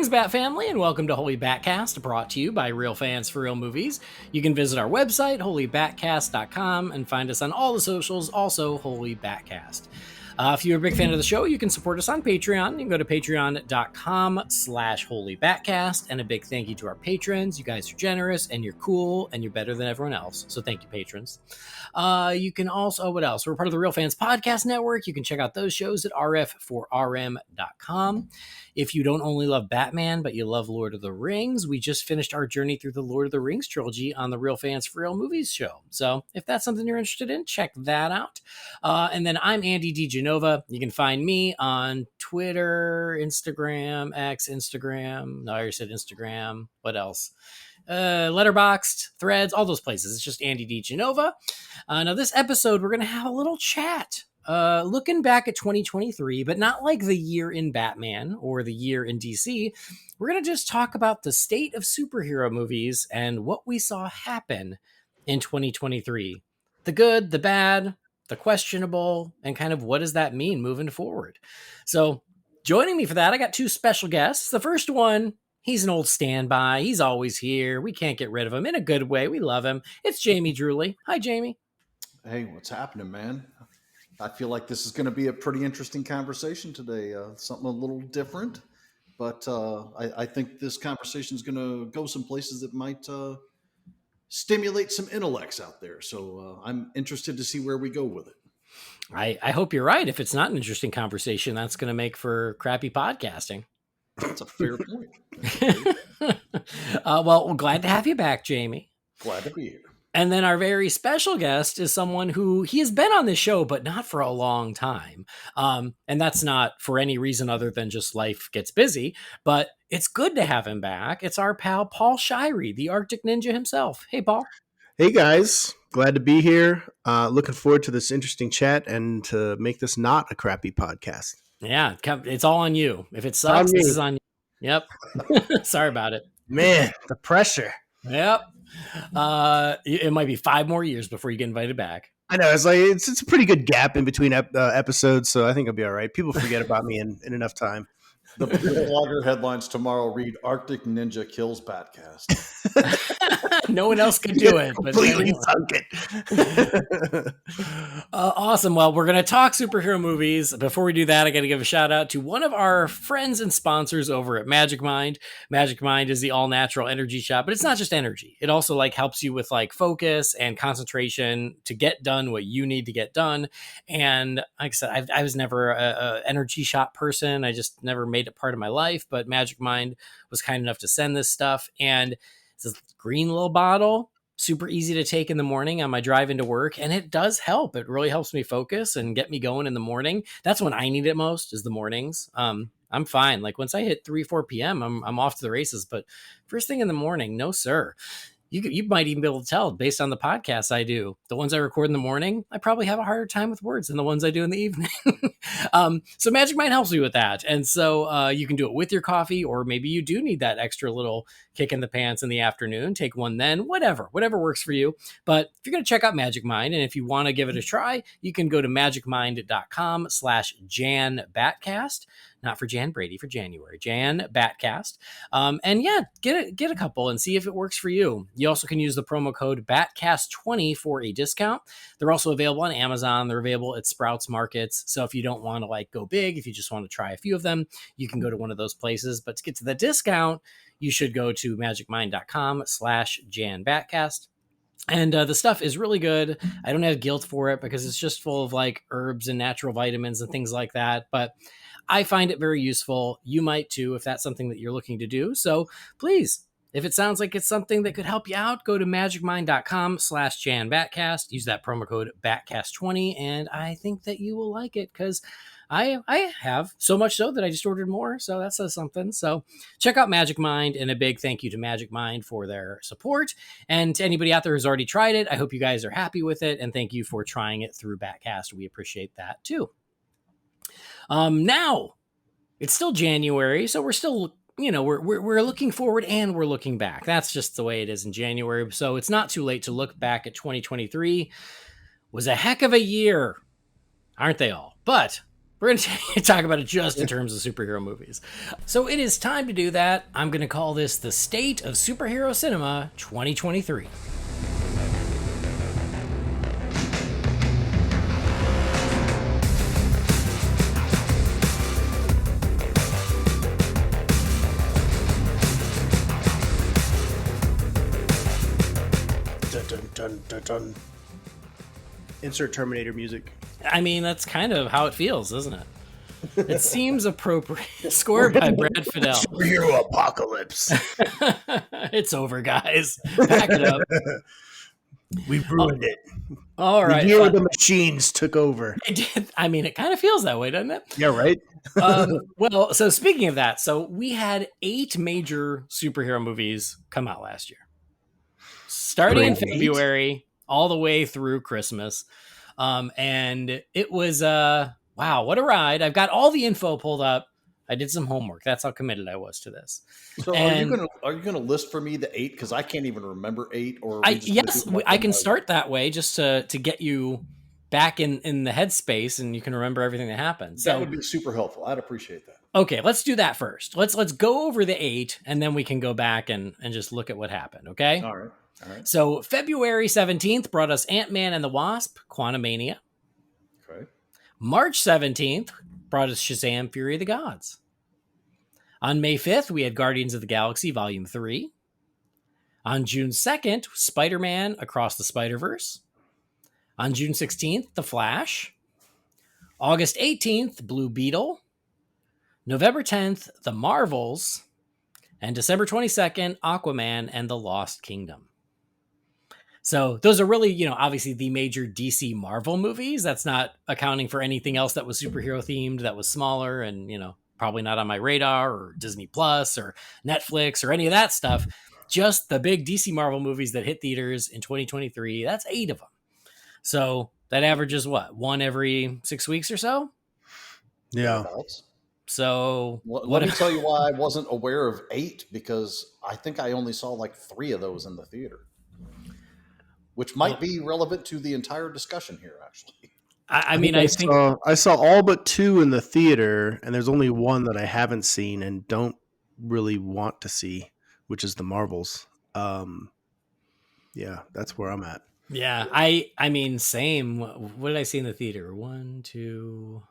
Greetings, Bat Family, and welcome to Holy BatCast, brought to you by Real Fans for Real Movies. You can visit our website, holybatcast.com, and find us on all the socials, also Holy BatCast. If you're a big fan of the show, you can support us on Patreon. You can go to patreon.com/holybatcast. And a big thank you to our patrons. You guys are generous, and you're cool, and you're better than everyone else. So thank you, patrons. You can also, what else? We're part of the Real Fans Podcast Network. You can check out those shows at rf4rm.com. If you don't only love Batman, but you love Lord of the Rings, we just finished our journey through the Lord of the Rings trilogy on the Real Fans for Real Movies show. So if that's something you're interested in, check that out. And then I'm Andy DeGenova. You can find me on Twitter, Instagram, Instagram. No, I already said Instagram. What else? Letterboxd, Threads, all those places. It's just Andy DeGenova. Now, this episode, we're going to have a little chat. Looking back at 2023, but not like the year in Batman or the year in DC. We're going to just talk about the state of superhero movies and what we saw happen in 2023. The good, the bad, the questionable, and kind of what does that mean moving forward. So joining me for that, I got two special guests. The first one, he's an old standby. He's always here. We can't get rid of him in a good way. We love him. It's Jamie Drewley. Hi, Jamie. Hey, what's happening, man? I feel like this is going to be a pretty interesting conversation today. Something a little different, but I think this conversation is going to go some places that might stimulate some intellects out there. So I'm interested to see where we go with it. I hope you're right. If it's not an interesting conversation, that's going to make for crappy podcasting. That's a fair point. Well, we're glad to have you back, Jamie. Glad to be here. And then our very special guest is someone who he has been on this show, but not for a long time. And that's not for any reason other than just life gets busy, but it's good to have him back. It's our pal, Paul Shirey, the Arctic Ninja himself. Hey, Paul. Hey, guys. Glad to be here. Looking forward to this interesting chat and to make this not a crappy podcast. Yeah, it's all on you. If it sucks, this is on you. Yep. Sorry about it. Man, the pressure. Yep. It might be 5 more years before you get invited back. I know. It's a pretty good gap in between episodes, so I think I'll be all right. People forget about me in enough time. The blogger headlines tomorrow read Arctic Ninja kills Batcast. No one else could do it. Completely sunk it. Awesome. Well, we're going to talk superhero movies. Before we do that, I got to give a shout out to one of our friends and sponsors over at Magic Mind. Magic Mind is the all natural energy shop, but it's not just energy. It also helps you with focus and concentration to get done what you need to get done. And like I said, I was never a energy shop person. I just never made it part of my life, but Magic Mind was kind enough to send this stuff. And it's this green little bottle, super easy to take in the morning on my drive into work. And it does help. It really helps me focus and get me going in the morning. That's when I need it most, is the mornings. I'm fine. Once I hit 3-4 p.m., I'm off to the races. But first thing in the morning, no, sir. You might even be able to tell based on the podcasts I do. The ones I record in the morning, I probably have a harder time with words than the ones I do in the evening. So Magic Mind helps me with that. And so you can do it with your coffee, or maybe you do need that extra little kick in the pants in the afternoon. Take one then, whatever works for you. But if you're going to check out Magic Mind, and if you want to give it a try, you can go to magicmind.com/JanBatcast. Not for Jan Brady, for January. Jan BatCast. And yeah, get a couple and see if it works for you. You also can use the promo code BatCast20 for a discount. They're also available on Amazon. They're available at Sprouts Markets. So if you don't want to go big, if you just want to try a few of them, you can go to one of those places. But to get to the discount, you should go to magicmind.com/JanBatCast. And the stuff is really good. I don't have guilt for it because it's just full of herbs and natural vitamins and things like that. But I find it very useful. You might too, if that's something that you're looking to do. So please, if it sounds like it's something that could help you out, go to magicmind.com/JanBatCast. Use that promo code BatCast20. And I think that you will like it because I have, so much so that I just ordered more. So that says something. So check out Magic Mind, and a big thank you to Magic Mind for their support. And to anybody out there who's already tried it, I hope you guys are happy with it. And thank you for trying it through BatCast. We appreciate that too. Now it's still January, so we're still, we're looking forward and we're looking back. That's just the way it is in January. So it's not too late to look back at 2023. Was a heck of a year, aren't they all? But We're going to talk about it just in terms of superhero movies. So it is time to do that. I'm going to call this the State of Superhero Cinema 2023. Dun, dun, dun, dun. Insert Terminator music. I mean, that's kind of how it feels, isn't it? It seems appropriate. Scored by Brad Fidel. Superhero apocalypse. It's over, guys. Pack it up. We ruined it. All right. The year the machines took over. It did. I mean, it kind of feels that way, doesn't it? Yeah, right? Well, so speaking of that, so we had 8 major superhero movies come out last year. Starting in February, all the way through Christmas. And it was, wow, what a ride. I've got all the info pulled up. I did some homework. That's how committed I was to this. So are you gonna list for me the 8? Because I can't even remember 8. Or yes, I can start that way just to get you back in the headspace and you can remember everything that happened. So that would be super helpful. I'd appreciate that. Okay, let's do that first. Let's go over the 8 and then we can go back and just look at what happened. Okay. All right. So February 17th brought us Ant-Man and the Wasp, Quantumania. Okay. March 17th brought us Shazam! Fury of the Gods. On May 5th, we had Guardians of the Galaxy Volume 3. On June 2nd, Spider-Man Across the Spider-Verse. On June 16th, The Flash. August 18th, Blue Beetle. November 10th, The Marvels. And December 22nd, Aquaman and the Lost Kingdom. So those are really, obviously the major DC Marvel movies. That's not accounting for anything else that was superhero themed, that was smaller and, probably not on my radar, or Disney Plus or Netflix or any of that stuff. Just the big DC Marvel movies that hit theaters in 2023. That's 8 of them. So that averages what? 1 every 6 weeks or so? Yeah. So let me tell you why I wasn't aware of 8, because I think I only saw like 3 of those in the theater. Which might be relevant to the entire discussion here, actually. I saw all but 2 in the theater, and there's only 1 that I haven't seen and don't really want to see, which is the Marvels. Yeah, that's where I'm at. Yeah, I mean, same. What did I see in the theater? 1, 2,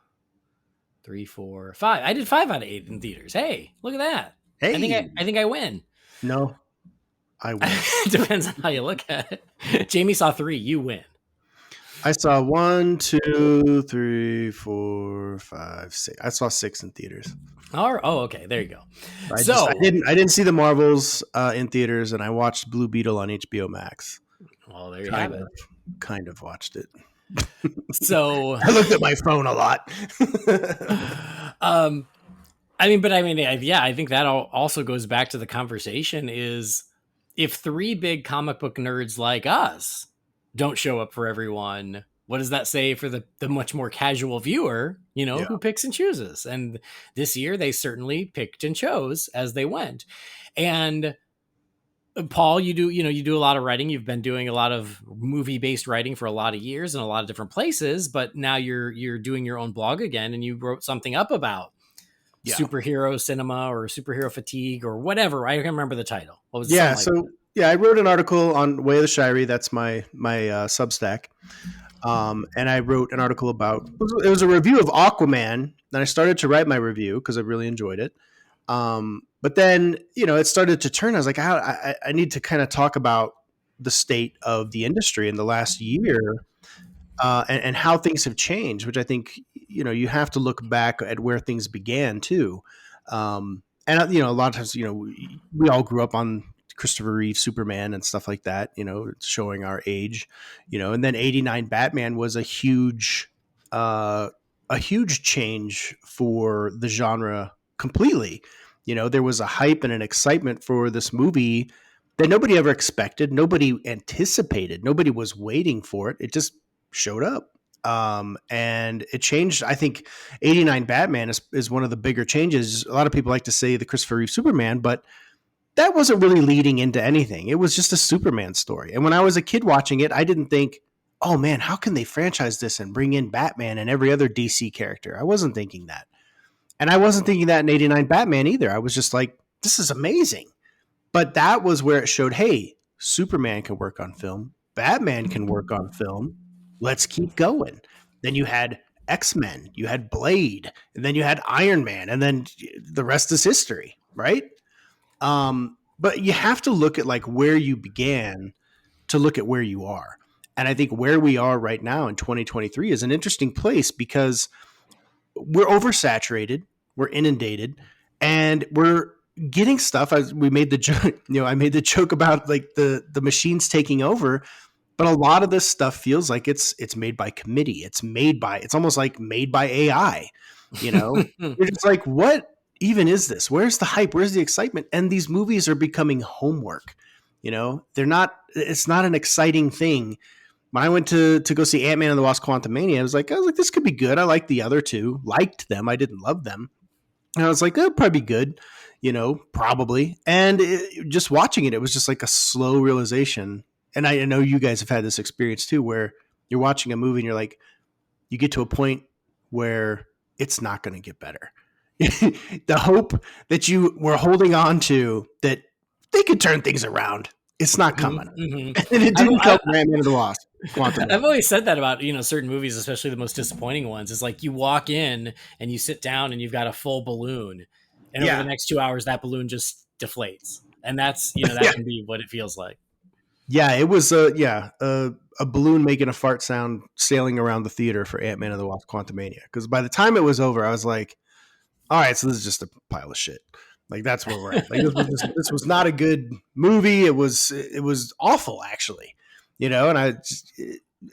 3, 4, 5. I did 5 out of 8 in theaters. Hey, look at that. Hey, I think I win. No. I win. Depends on how you look at it. Jamie saw 3. You win. I saw 1, 2, 3, 4, 5, 6. I saw 6 in theaters. Oh, okay. There you go. I didn't see the Marvels in theaters, and I watched Blue Beetle on HBO Max. Well, there you have it. Kind of watched it. So I looked at my phone a lot. I think that also goes back to the conversation is, if 3 big comic book nerds like us don't show up for everyone, what does that say for the much more casual viewer, who picks and chooses? And this year they certainly picked and chose as they went. And Paul, you do a lot of writing. You've been doing a lot of movie-based writing for a lot of years in a lot of different places, but now you're doing your own blog again, and you wrote something up about superhero cinema or superhero fatigue or whatever. I can't remember the title. What was it? I wrote an article on Way of the Shirey. That's my Substack. And I wrote an article about, it was a review of Aquaman. Then I started to write my review because I really enjoyed it. But then, it started to turn. I was like, I need to kind of talk about the state of the industry in the last year and how things have changed, which I think, you have to look back at where things began too. And, a lot of times, we all grew up on Christopher Reeve Superman and stuff like that, showing our age, and then 89 Batman was a huge change for the genre completely. There was a hype and an excitement for this movie that nobody ever expected. Nobody anticipated. Nobody was waiting for it. It just showed up. And it changed. I think 89 Batman is one of the bigger changes. A lot of people like to say the Christopher Reeve Superman, but that wasn't really leading into anything. It was just a Superman story. And when I was a kid watching it, I didn't think, oh man, how can they franchise this and bring in Batman and every other DC character? I wasn't thinking that. And I wasn't thinking that in 89 Batman either. I was just like, this is amazing. But that was where it showed, hey, Superman can work on film. Batman can work on film. Let's keep going. Then you had X-Men, you had Blade, and then you had Iron Man, and then the rest is history, right? But you have to look at like where you began to look at where you are. And I think where we are right now in 2023 is an interesting place because we're oversaturated, we're inundated, and we're getting stuff. We made the joke, I made the joke about like the machines taking over, but a lot of this stuff feels like it's made by committee. It's almost like made by AI. You're just like, what even is this? Where's the hype? Where's the excitement? And these movies are becoming homework. It's not an exciting thing. When I went to go see Ant-Man and the Wasp: Quantumania, I was like, this could be good. I liked the other two, liked them. I didn't love them. And I was like, it'll probably be good, probably. And just watching it, it was just like a slow realization. And I know you guys have had this experience too, where you're watching a movie and you're like, you get to a point where it's not going to get better. The hope that you were holding on to that they could turn things around, it's not coming. Mm-hmm. And it didn't come from Ant-Man and the Wasp. I've always said that about, certain movies, especially the most disappointing ones. It's like you walk in and you sit down and you've got a full balloon. And over the next 2 hours, that balloon just deflates. And that's, that can be what it feels like. Yeah, it was a balloon making a fart sound sailing around the theater for Ant-Man and the Wasp: Quantumania. Because by the time it was over, I was like, all right, so this is just a pile of shit. Like that's where we're at. Like this was not a good movie. It was awful, actually. And I,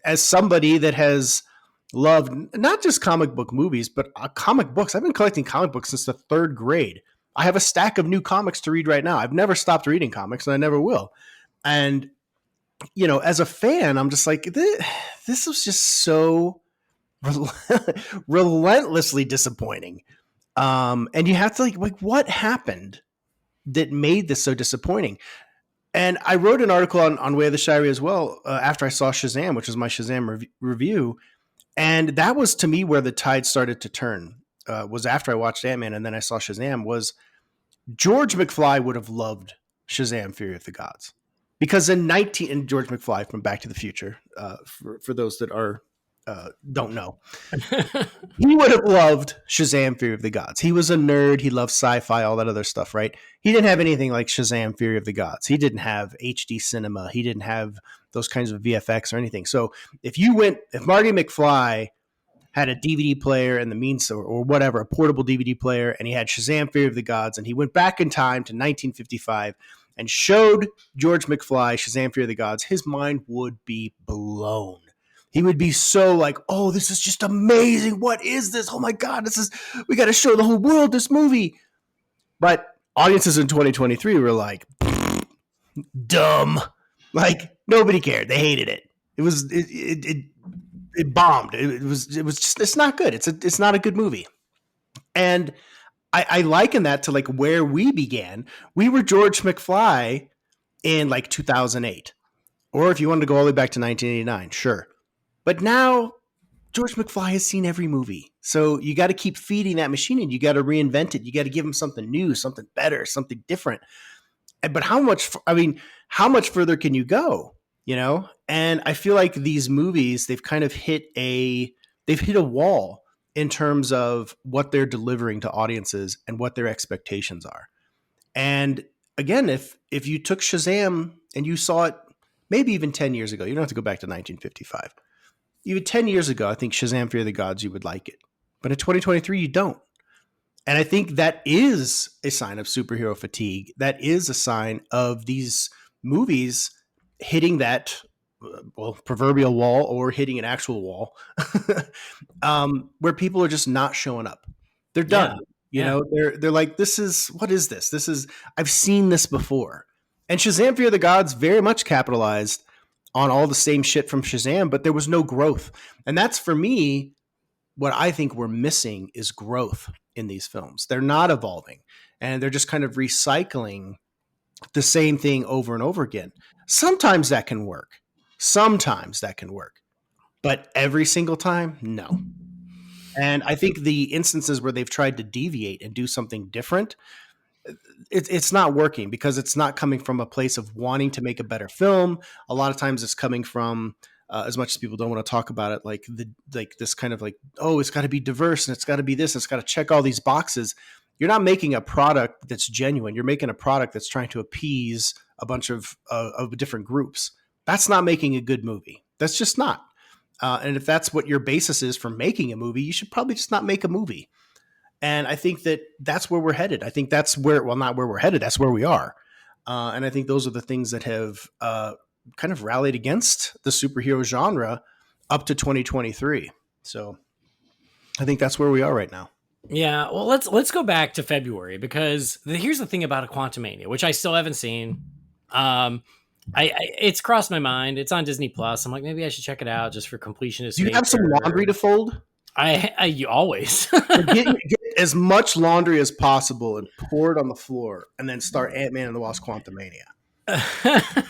as somebody that has loved not just comic book movies, but comic books. I've been collecting comic books since the 3rd grade. I have a stack of new comics to read right now. I've never stopped reading comics, and I never will. And as a fan, I'm just like, this was just so relentlessly disappointing. And you have to like what happened that made this so disappointing? And I wrote an article on Way of the Shirey as well after I saw Shazam, which was my Shazam review. And that was to me where the tide started to turn, was after I watched Ant-Man and then I saw Shazam. Was George McFly would have loved Shazam: Fury of the Gods. Because and George McFly from Back to the Future, for those that are don't know, he would have loved Shazam: Fury of the Gods. He was a nerd. He loved sci-fi, all that other stuff, right? He didn't have anything like Shazam: Fury of the Gods. He didn't have HD cinema. He didn't have those kinds of VFX or anything. So if Marty McFly had a DVD player and the means or whatever, a portable DVD player, and he had Shazam: Fury of the Gods, and he went back in time to 1955 and showed George McFly Shazam: Fury of the Gods, his mind would be blown. He would be so like, oh, this is just amazing. What is this? Oh my God, we got to show the whole world this movie. But audiences in 2023 were like, dumb. Like nobody cared. They hated it. It bombed. It was just, it's not good. It's not a good movie. And I liken that to like where we began. We were George McFly in like 2008. Or if you wanted to go all the way back to 1989, sure. But now George McFly has seen every movie. So you got to keep feeding that machine and you got to reinvent it. You got to give him something new, something better, something different. But how much further can you go? And I feel like these movies, they've kind of hit a wall in terms of what they're delivering to audiences and what their expectations are. And again, if you took Shazam and you saw it maybe even 10 years ago, you don't have to go back to 1955. Even 10 years ago, I think Shazam: Fury of the Gods, you would like it. But in 2023, you don't. And I think that is a sign of superhero fatigue. That is a sign of these movies hitting that proverbial wall or hitting an actual wall where people are just not showing up. They're done. They're like, what is this? I've seen this before. And Shazam: Fury of the Gods very much capitalized on all the same shit from Shazam, but there was no growth. And that's, for me, what I think we're missing is growth in these films. They're not evolving, and they're just kind of recycling the same thing over and over again. Sometimes that can work. But every single time, no. And I think the instances where they've tried to deviate and do something different, it's not working because it's not coming from a place of wanting to make a better film. A lot of times it's coming from, as much as people don't want to talk about it, like this kind of like, oh, it's got to be diverse and it's got to be this, and it's got to check all these boxes. You're not making a product that's genuine. You're making a product that's trying to appease a bunch of different groups. That's not making a good movie. That's just not. And if that's what your basis is for making a movie, you should probably just not make a movie. And I think that's where we're headed. I think that's where, well, not where we're headed. That's where we are. And I think those are the things that have kind of rallied against the superhero genre up to 2023. So I think that's where we are right now. Yeah, well, let's go back to February, because here's the thing about a Quantumania, which I still haven't seen. It's crossed my mind. It's on Disney Plus. I'm like, maybe I should check it out just for completionist. Do you have some laundry to fold? You always get as much laundry as possible and pour it on the floor, and then start Ant-Man and the Wasp: Quantumania.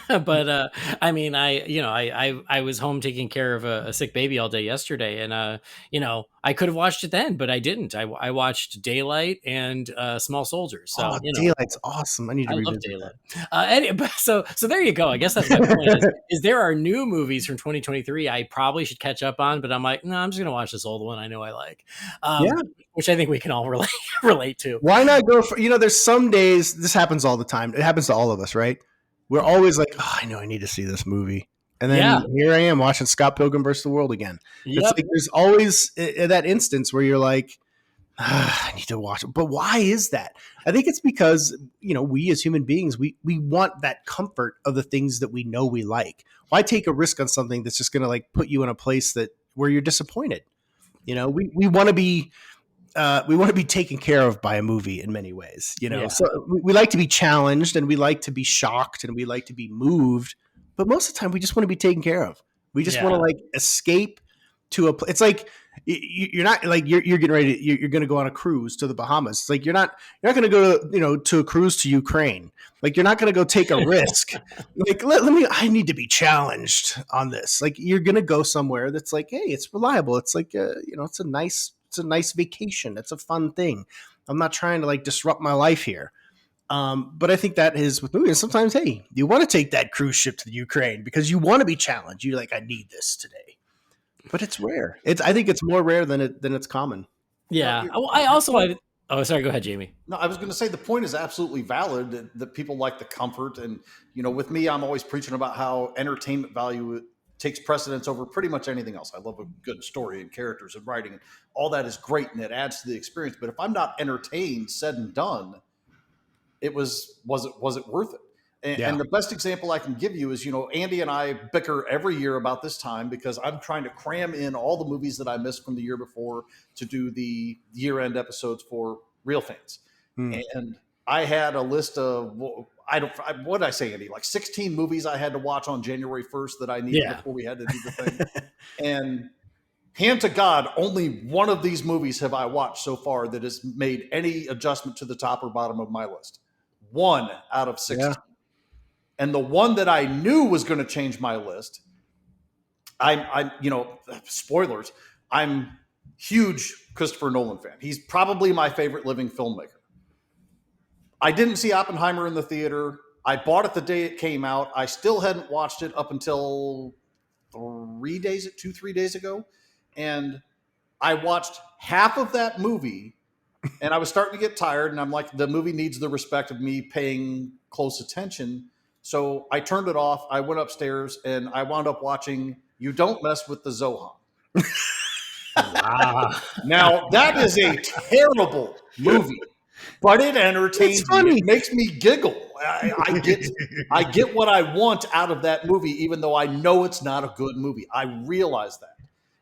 But I mean, I was home taking care of a sick baby all day yesterday, and I could have watched it then, but I didn't. I watched Daylight and Small Soldiers. So Daylight's awesome. I need to revisit Daylight. that. So there you go. I guess that's my point. Is there are new movies from 2023 I probably should catch up on, but I'm like, no, I'm just gonna watch this old one I know I like. Which I think we can all relate to. Why not go for? There's some days this happens all the time. It happens to all of us, right? We're always like, oh, I know I need to see this movie. And then here I am watching Scott Pilgrim vs. the World again. Yep. It's like there's always that instance where you're like, I need to watch it. But why is that? I think it's because, we as human beings, we want that comfort of the things that we know we like. Why take a risk on something that's just going to like put you in a place where you're disappointed? We want to be taken care of by a movie in many ways, So we like to be challenged, and we like to be shocked, and we like to be moved. But most of the time, we just want to be taken care of. We just want to like escape to a. It's like you're not like you're getting ready. You're going to go on a cruise to the Bahamas. It's like you're not going to go to a cruise to Ukraine. Like you're not going to go take a risk. Like I need to be challenged on this. Like you're going to go somewhere that's like, hey, it's reliable. It's like it's a nice vacation. It's a fun thing. I'm not trying to like disrupt my life here. But I think that is with movies. Sometimes, hey, you want to take that cruise ship to the Ukraine because you want to be challenged. You're like, I need this today. But it's rare. I think it's more rare than it's common. Yeah. Sorry. Go ahead, Jamie. No, I was going to say the point is absolutely valid that people like the comfort. And, with me, I'm always preaching about how entertainment value takes precedence over pretty much anything else. I love a good story and characters and writing, and all that is great, and it adds to the experience. But if I'm not entertained, said and done, was it worth it? And the best example I can give you is, Andy and I bicker every year about this time because I'm trying to cram in all the movies that I missed from the year before to do the year-end episodes for Real Fans. And I had a list of what did I say, Andy? Like 16 movies I had to watch on January 1st that I needed before we had to do the thing. And hand to God, only one of these movies have I watched so far that has made any adjustment to the top or bottom of my list. 1 out of 16. Yeah. And the one that I knew was going to change my list, I'm spoilers, I'm huge Christopher Nolan fan. He's probably my favorite living filmmaker. I didn't see Oppenheimer in the theater. I bought it the day it came out. I still hadn't watched it up until 3 days ago. And I watched half of that movie, and I was starting to get tired. And I'm like, the movie needs the respect of me paying close attention. So I turned it off. I went upstairs, and I wound up watching You Don't Mess with the Zohan. Wow. Now, that is a terrible movie. But it entertains me. It makes me giggle. I get what I want out of that movie, even though I know it's not a good movie. I realize that.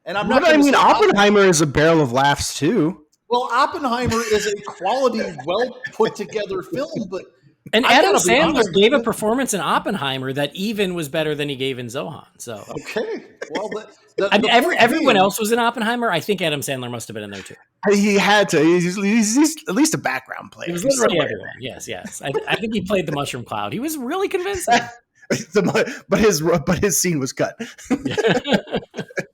And I'm not. Oppenheimer is a barrel of laughs too. Well, Oppenheimer is a quality, well put together film, but Adam Sandler gave a performance in Oppenheimer that even was better than he gave in Zohan. So okay, well, everyone else was in Oppenheimer. I think Adam Sandler must have been in there too. He had to. He's at least a background player. He was literally everyone. Yes. I think he played the Mushroom Cloud. He was really convincing. but his scene was cut.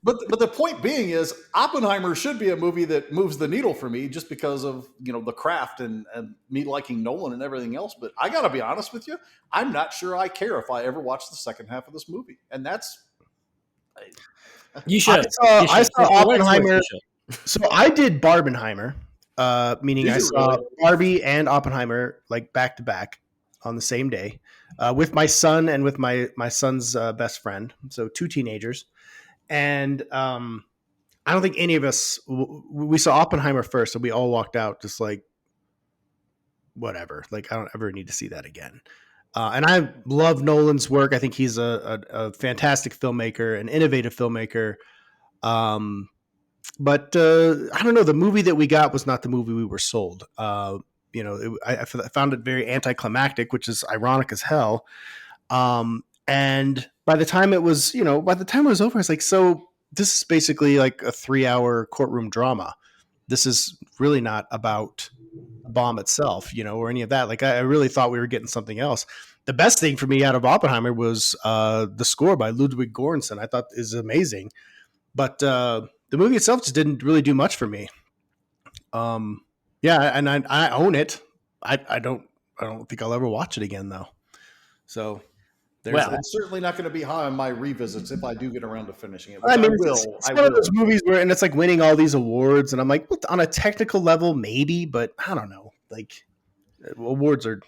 But But the point being is, Oppenheimer should be a movie that moves the needle for me, just because of the craft and me liking Nolan and everything else. But I got to be honest with you, I'm not sure I care if I ever watch the second half of this movie, and that's. You should. I saw Oppenheimer. So I did Barbenheimer, meaning I saw Barbie and Oppenheimer like back to back on the same day, with my son and with my son's best friend. So 2 teenagers. And I don't think any of us, we saw Oppenheimer first, and we all walked out just like, whatever. Like, I don't ever need to see that again. And I love Nolan's work. I think he's a fantastic filmmaker, an innovative filmmaker. But I don't know. The movie that we got was not the movie we were sold. I found it very anticlimactic, which is ironic as hell. And by the time it was over, I was like, so this is basically like a 3-hour courtroom drama. This is really not about the bomb itself, or any of that. Like, I really thought we were getting something else. The best thing for me out of Oppenheimer was the score by Ludwig Göransson. I thought is amazing, but the movie itself just didn't really do much for me. Yeah, and I own it. I don't think I'll ever watch it again though. So. It's certainly not going to be high on my revisits if I do get around to finishing it. I mean, it's one of those movies where, and it's like winning all these awards, and I'm like, well, on a technical level, maybe, but I don't know. Like, awards are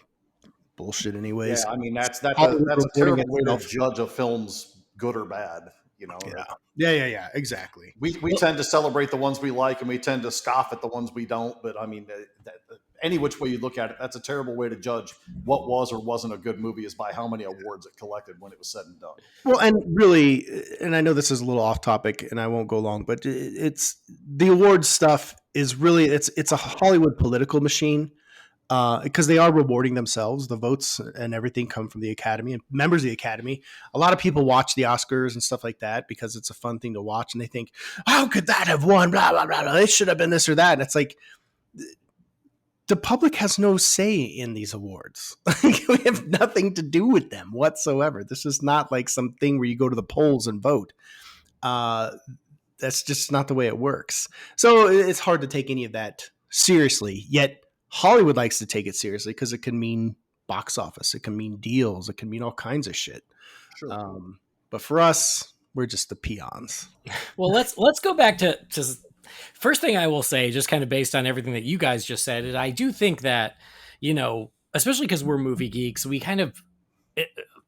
bullshit, anyways. Yeah, I mean, that's a terrible way to judge a film's good or bad. Yeah, exactly. We tend to celebrate the ones we like, and we tend to scoff at the ones we don't. But I mean, any which way you look at it, that's a terrible way to judge what was or wasn't a good movie, is by how many awards it collected when it was said and done. Well, and really, and I know this is a little off topic, and I won't go long, but it's the awards stuff is really it's a Hollywood political machine. Because they are rewarding themselves. The votes and everything come from the Academy and members of the Academy. A lot of people watch the Oscars and stuff like that because it's a fun thing to watch, and they think, how could that have won? Blah, blah, blah, blah. It should have been this or that. And it's like, the public has no say in these awards. We have nothing to do with them whatsoever. This is not like something where you go to the polls and vote. That's just not the way it works. So it's hard to take any of that seriously, yet Hollywood likes to take it seriously because it can mean box office. It can mean deals. It can mean all kinds of shit. Sure. But for us, we're just the peons. Well, let's go back to first thing I will say, just kind of based on everything that you guys just said, is I do think that, especially because we're movie geeks, we kind of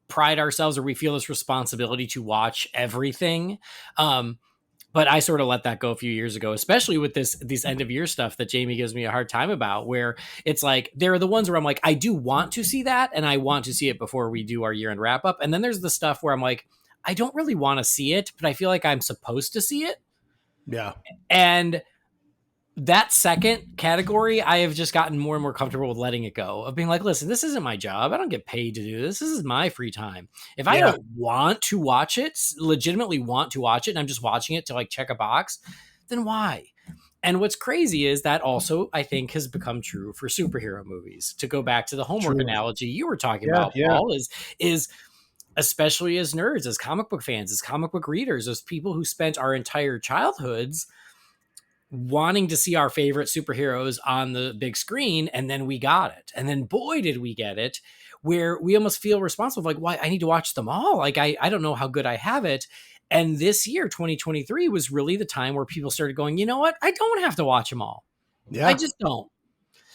pride ourselves, or we feel this responsibility to watch everything. But I sort of let that go a few years ago, especially with these end of year stuff that Jamie gives me a hard time about, where it's like, there are the ones where I'm like, I do want to see that, and I want to see it before we do our year end wrap up. And then there's the stuff where I'm like, I don't really want to see it, but I feel like I'm supposed to see it. Yeah. And that second category, I have just gotten more and more comfortable with letting it go, of being like, listen, this isn't my job. I don't get paid to do this. This is my free time. If I don't want to watch it, legitimately want to watch it, and I'm just watching it to like check a box, then why? And what's crazy is that also, I think, has become true for superhero movies. To go back to the homework analogy you were talking about, Paul, is especially as nerds, as comic book fans, as comic book readers, as people who spent our entire childhoods wanting to see our favorite superheroes on the big screen, and then we got it. And then boy, did we get it, where we almost feel responsible, like, why I need to watch them all. Like, I don't know how good I have it. And this year, 2023, was really the time where people started going, you know what? I don't have to watch them all. Yeah. I just don't.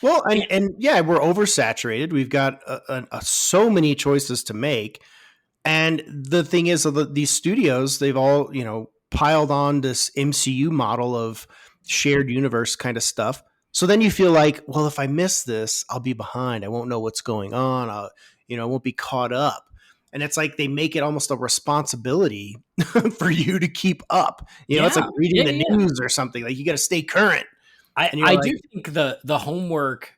Well, and we're oversaturated. We've got so many choices to make. And the thing is, these studios, they've all, piled on this MCU model of shared universe kind of stuff. So then you feel like, well, if I miss this, I'll be behind. I won't know what's going on. I won't be caught up. And it's like they make it almost a responsibility for you to keep up. It's like reading the news or something. Like, you got to stay current. I do think the homework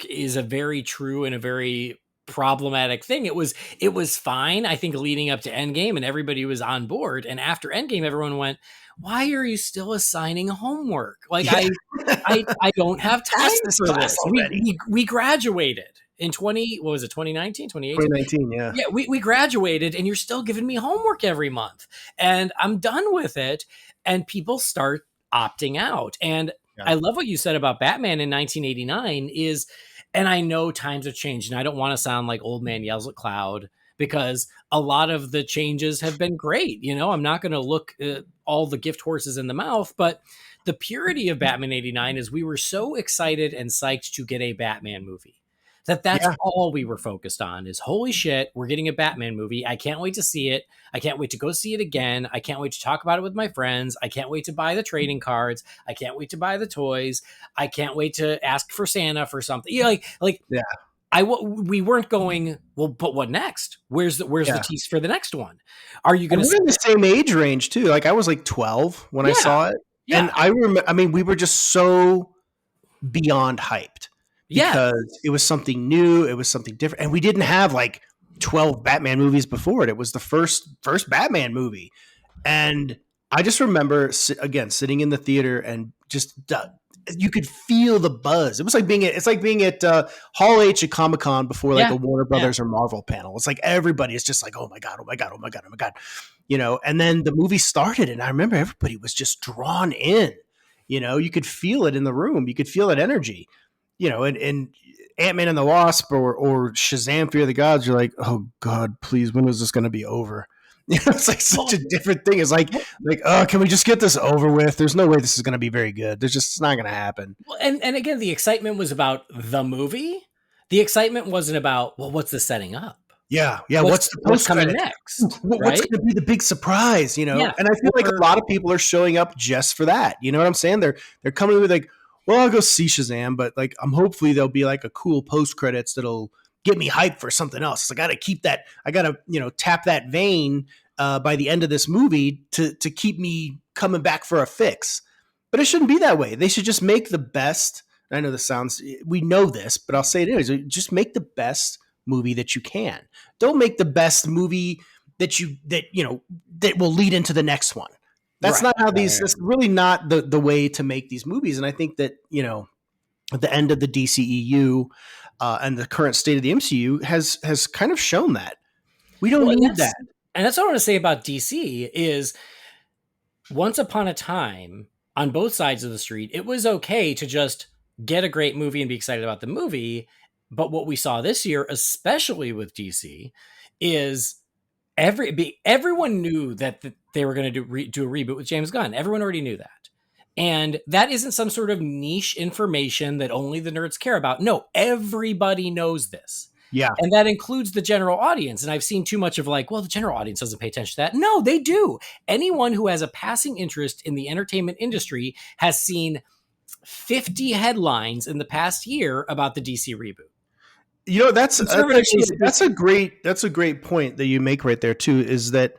is a very true and a very problematic thing. It was fine, I think, leading up to Endgame, and everybody was on board. And after Endgame, everyone went, why are you still assigning homework? Like, I don't have time for this. We graduated. in 2019, 2018? 2019, yeah. Yeah, we graduated and you're still giving me homework every month and I'm done with it. And people start opting out. And Yeah. I love what you said about Batman in 1989 is, and I know times have changed and I don't want to sound like old man yells at cloud because a lot of the changes have been great. You know, I'm not going to look all the gift horses in the mouth, but the purity of Batman 89 is we were so excited and psyched to get a Batman movie. That's Yeah. all we were focused on is holy shit, we're getting a Batman movie. I can't wait to see it. I can't wait to go see it again. I can't wait to talk about it with my friends. I can't wait to buy the trading cards. I can't wait to buy the toys. I can't wait to ask for Santa for something. You know, Yeah. We weren't going, well, but what next? Where's Yeah. the tease for the next one? Are you going And to we're in the same age range too. Like I was like 12 when I Yeah. saw it. Yeah. And I remember, I mean, we were just so beyond hyped Yeah. because it was something new. It was something different. And we didn't have like 12 Batman movies before it. It was the first Batman movie. And I just remember again, sitting in the theater and just, you could feel the buzz. It was like being at Hall H at Comic-Con before like Yeah. a Warner Brothers or Marvel panel. It's like everybody is just like, oh my God, oh my God, oh my God, oh my God. You know, and then the movie started and I remember everybody was just drawn in. You know, you could feel it in the room. You could feel that energy. You know, and Ant-Man and the Wasp or Shazam Fear the Gods, you're like, oh God, please, when is this going to be over? You know, it's like such a different thing. It's like, oh, can we just get this over with? There's no way this is going to be very good. It's not going to happen. Well, and again, the excitement was about the movie. The excitement wasn't about, well, what's this setting up? Yeah. What's coming next? What's Right? going to be the big surprise? You know, Yeah. and I feel like a lot of people are showing up just for that. You know what I'm saying? They're coming with like, well, I'll go see Shazam, but like, hopefully there'll be like a cool post credits that'll get me hyped for something else. I got to keep that. I got to, you know, tap that vein by the end of this movie to keep me coming back for a fix. But it shouldn't be that way. They should just make the best. I know this sounds, we know this, but I'll say it is. Just make the best movie that you can. Don't make the best movie that will lead into the next one. That's not how these. That's really not the way to make these movies. And I think that, you know, at the end of the DCEU and the current state of the MCU has kind of shown that we don't need that. And that's what I want to say about DC is once upon a time on both sides of the street, it was okay to just get a great movie and be excited about the movie. But what we saw this year, especially with DC, is everyone knew that they were going to do a reboot with James Gunn. Everyone already knew that. And that isn't some sort of niche information that only the nerds care about. No, everybody knows this. Yeah. And that includes the general audience. And I've seen too much of like, well, the general audience doesn't pay attention to that. No, they do. Anyone who has a passing interest in the entertainment industry has seen 50 headlines in the past year about the DC reboot. You know, that's a great point that you make right there too, is that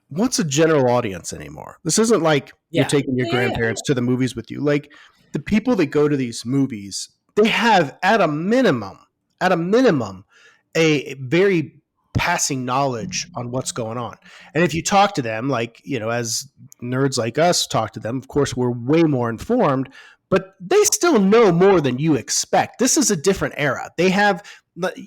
what's a general audience anymore? This isn't like you're taking your grandparents to the movies with you. Like the people that go to these movies, they have at a minimum, a very passing knowledge on what's going on. And if you talk to them, like, you know, as nerds like us talk to them, of course, we're way more informed, but they still know more than you expect. This is a different era. They have,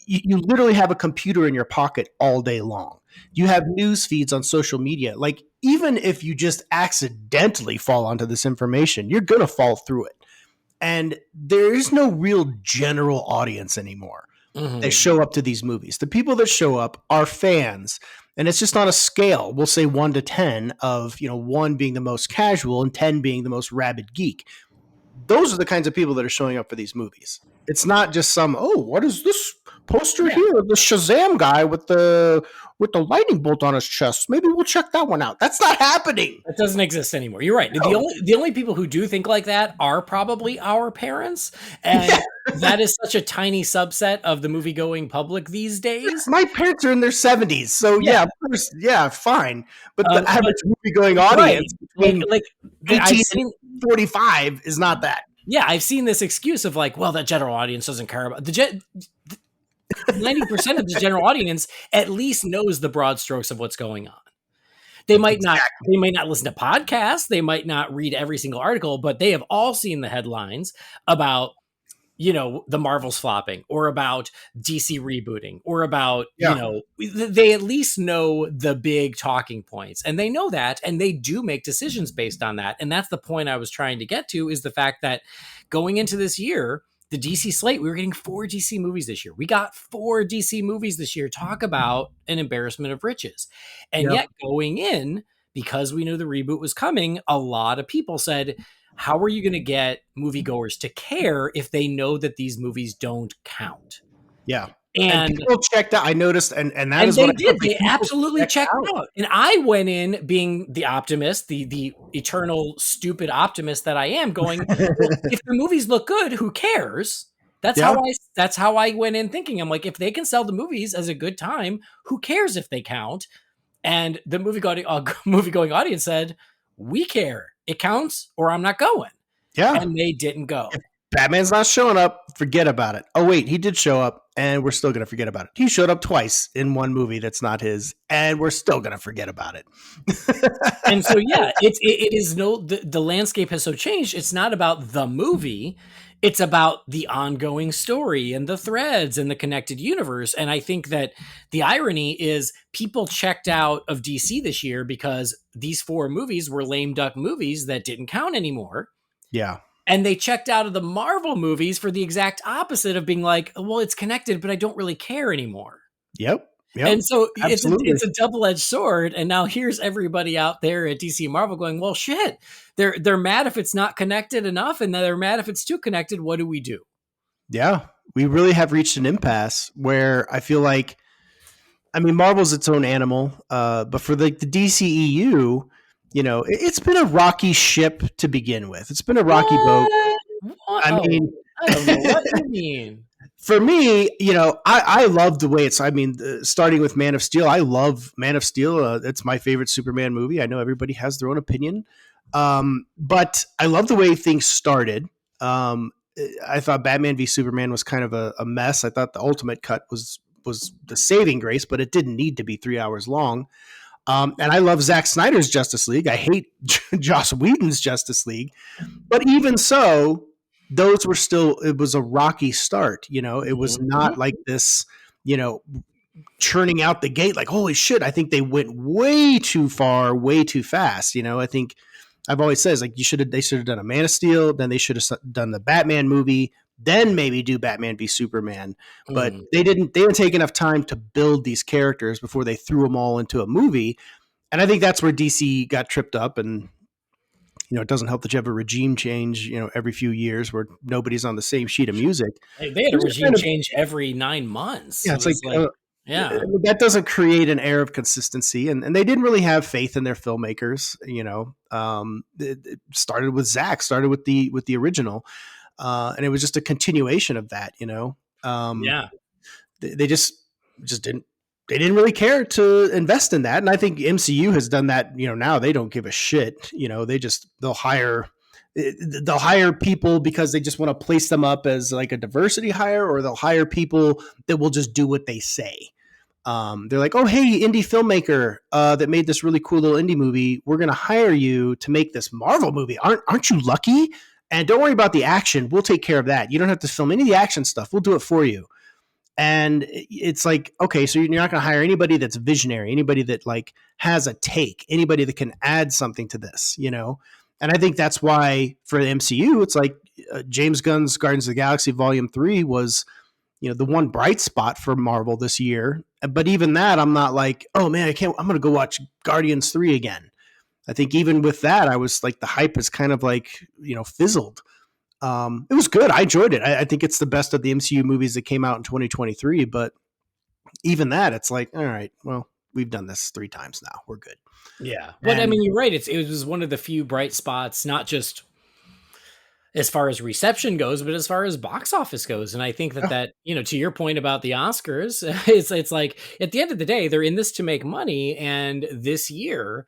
you literally have a computer in your pocket all day long. You have news feeds on social media. Like, even if you just accidentally fall onto this information, you're going to fall through it. And there is no real general audience anymore. They show up to these movies. The people that show up are fans. And it's just on a scale. We'll say 1 to 10 of, you know, 1 being the most casual and 10 being the most rabid geek. Those are the kinds of people that are showing up for these movies. It's not just some, oh, what is this poster here? The Shazam guy with the lightning bolt on his chest. Maybe we'll check that one out. That's not happening. That doesn't exist anymore. You're right. No. The only people who do think like that are probably our parents. And that is such a tiny subset of the movie-going public these days. My parents are in their 70s. So yeah, of course, yeah, fine. But the average movie-going audience between 18 and 45 is not that. Yeah, I've seen this excuse of like, well, that general audience doesn't care about 90% of the general audience at least knows the broad strokes of what's going on. They might not listen to podcasts, they might not read every single article, but they have all seen the headlines about the Marvels flopping, or about DC rebooting, or about, Yeah. they at least know the big talking points, and they know that, and they do make decisions based on that. And that's the point I was trying to get to, is the fact that going into this year, the DC slate, we were getting 4 DC movies this year. We got 4 DC movies this year. Talk about an embarrassment of riches. And Yep. yet going in, because we knew the reboot was coming, a lot of people said, how are you going to get moviegoers to care if they know that these movies don't count? Yeah. And And people checked out. I noticed, and that is they what I did. felt They like people absolutely checked out. And I went in being the optimist, the eternal stupid optimist that I am, going, well, if the movies look good, who cares? That's Yeah. how I went in thinking. I'm like, if they can sell the movies as a good time, who cares if they count? And the movie-going audience said, we care. It counts, or I'm not going. Yeah. And they didn't go. Batman's not showing up. Forget about it. Oh, wait, he did show up, and we're still going to forget about it. He showed up twice in one movie that's not his, and we're still going to forget about it. And so, yeah, it is the landscape has so changed. It's not about the movie. It's about the ongoing story and the threads and the connected universe. And I think that the irony is people checked out of DC this year because these 4 movies were lame duck movies that didn't count anymore. Yeah. And they checked out of the Marvel movies for the exact opposite of being like, well, it's connected, but I don't really care anymore. Yep. And so Absolutely. it's a double-edged sword. And now here's everybody out there at DC and Marvel going, well, shit, they're mad if it's not connected enough, and they're mad if it's too connected. What do we do? Yeah. We really have reached an impasse where I feel like, I mean, Marvel's its own animal, but for the DCEU, it's been a rocky ship to begin with. It's been a rocky boat. I mean, I don't know what you mean. For me, I love the way it's, starting with Man of Steel. I love Man of Steel. It's my favorite Superman movie. I know everybody has their own opinion. But I love the way things started. I thought Batman v Superman was kind of a mess. I thought the ultimate cut was the saving grace, but it didn't need to be 3 hours long. And I love Zack Snyder's Justice League. I hate Joss Whedon's Justice League. But even so, those were still, it was a rocky start. It was not like this, churning out the gate like, holy shit, I think they went way too far, way too fast. I think I've always said, like, they should have done a Man of Steel, then they should have done the Batman movie, then maybe do Batman v Superman. But they didn't take enough time to build these characters before they threw them all into a movie. And I think that's where DC got tripped up. And it doesn't help that you have a regime change, every few years where nobody's on the same sheet of music. They had a regime change every 9 months. Yeah, it's like yeah, that doesn't create an air of consistency, and they didn't really have faith in their filmmakers. It started with Zack, started with the original, and it was just a continuation of that. Yeah, they just didn't. They didn't really care to invest in that. And I think MCU has done that. Now they don't give a shit. They'll hire people because they just want to place them up as like a diversity hire, or they'll hire people that will just do what they say. They're like, oh, hey, indie filmmaker that made this really cool little indie movie. We're going to hire you to make this Marvel movie. Aren't you lucky? And don't worry about the action. We'll take care of that. You don't have to film any of the action stuff. We'll do it for you. And it's like, okay, so you're not going to hire anybody that's visionary, anybody that like has a take, anybody that can add something to this, And I think that's why for the MCU, it's like James Gunn's Guardians of the Galaxy Volume 3 was, the one bright spot for Marvel this year. But even that, I'm not like, oh man, I'm going to go watch Guardians 3 again. I think even with that, I was like, the hype is kind of like, fizzled. It was good. I enjoyed it. I think it's the best of the MCU movies that came out in 2023. But even that, it's like, all right, well, we've done this 3 times now. We're good. Yeah. But I mean, you're right. It was one of the few bright spots, not just as far as reception goes, but as far as box office goes. And I think that, to your point about the Oscars, it's like, at the end of the day, they're in this to make money. And this year,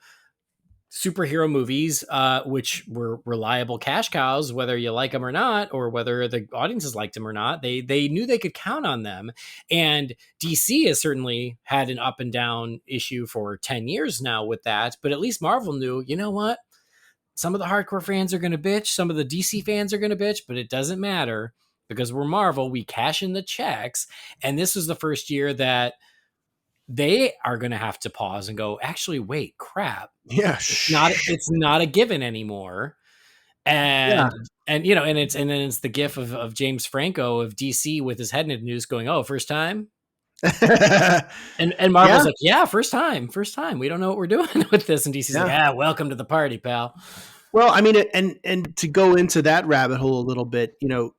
superhero movies, which were reliable cash cows, whether you like them or not, or whether the audiences liked them or not, they knew they could count on them. And DC has certainly had an up and down issue for 10 years now with that. But at least Marvel knew, you know what? Some of the hardcore fans are going to bitch. Some of the DC fans are going to bitch, but it doesn't matter because we're Marvel. We cash in the checks. And this is the first year that they are going to have to pause and go, actually, wait, crap. Yeah. It's not a given anymore. And and then it's the gif of James Franco of DC with his head in the news going, oh, first time. And Marvel's like, yeah, first time. We don't know what we're doing with this. And DC's like, welcome to the party, pal. Well, I mean, and to go into that rabbit hole a little bit, the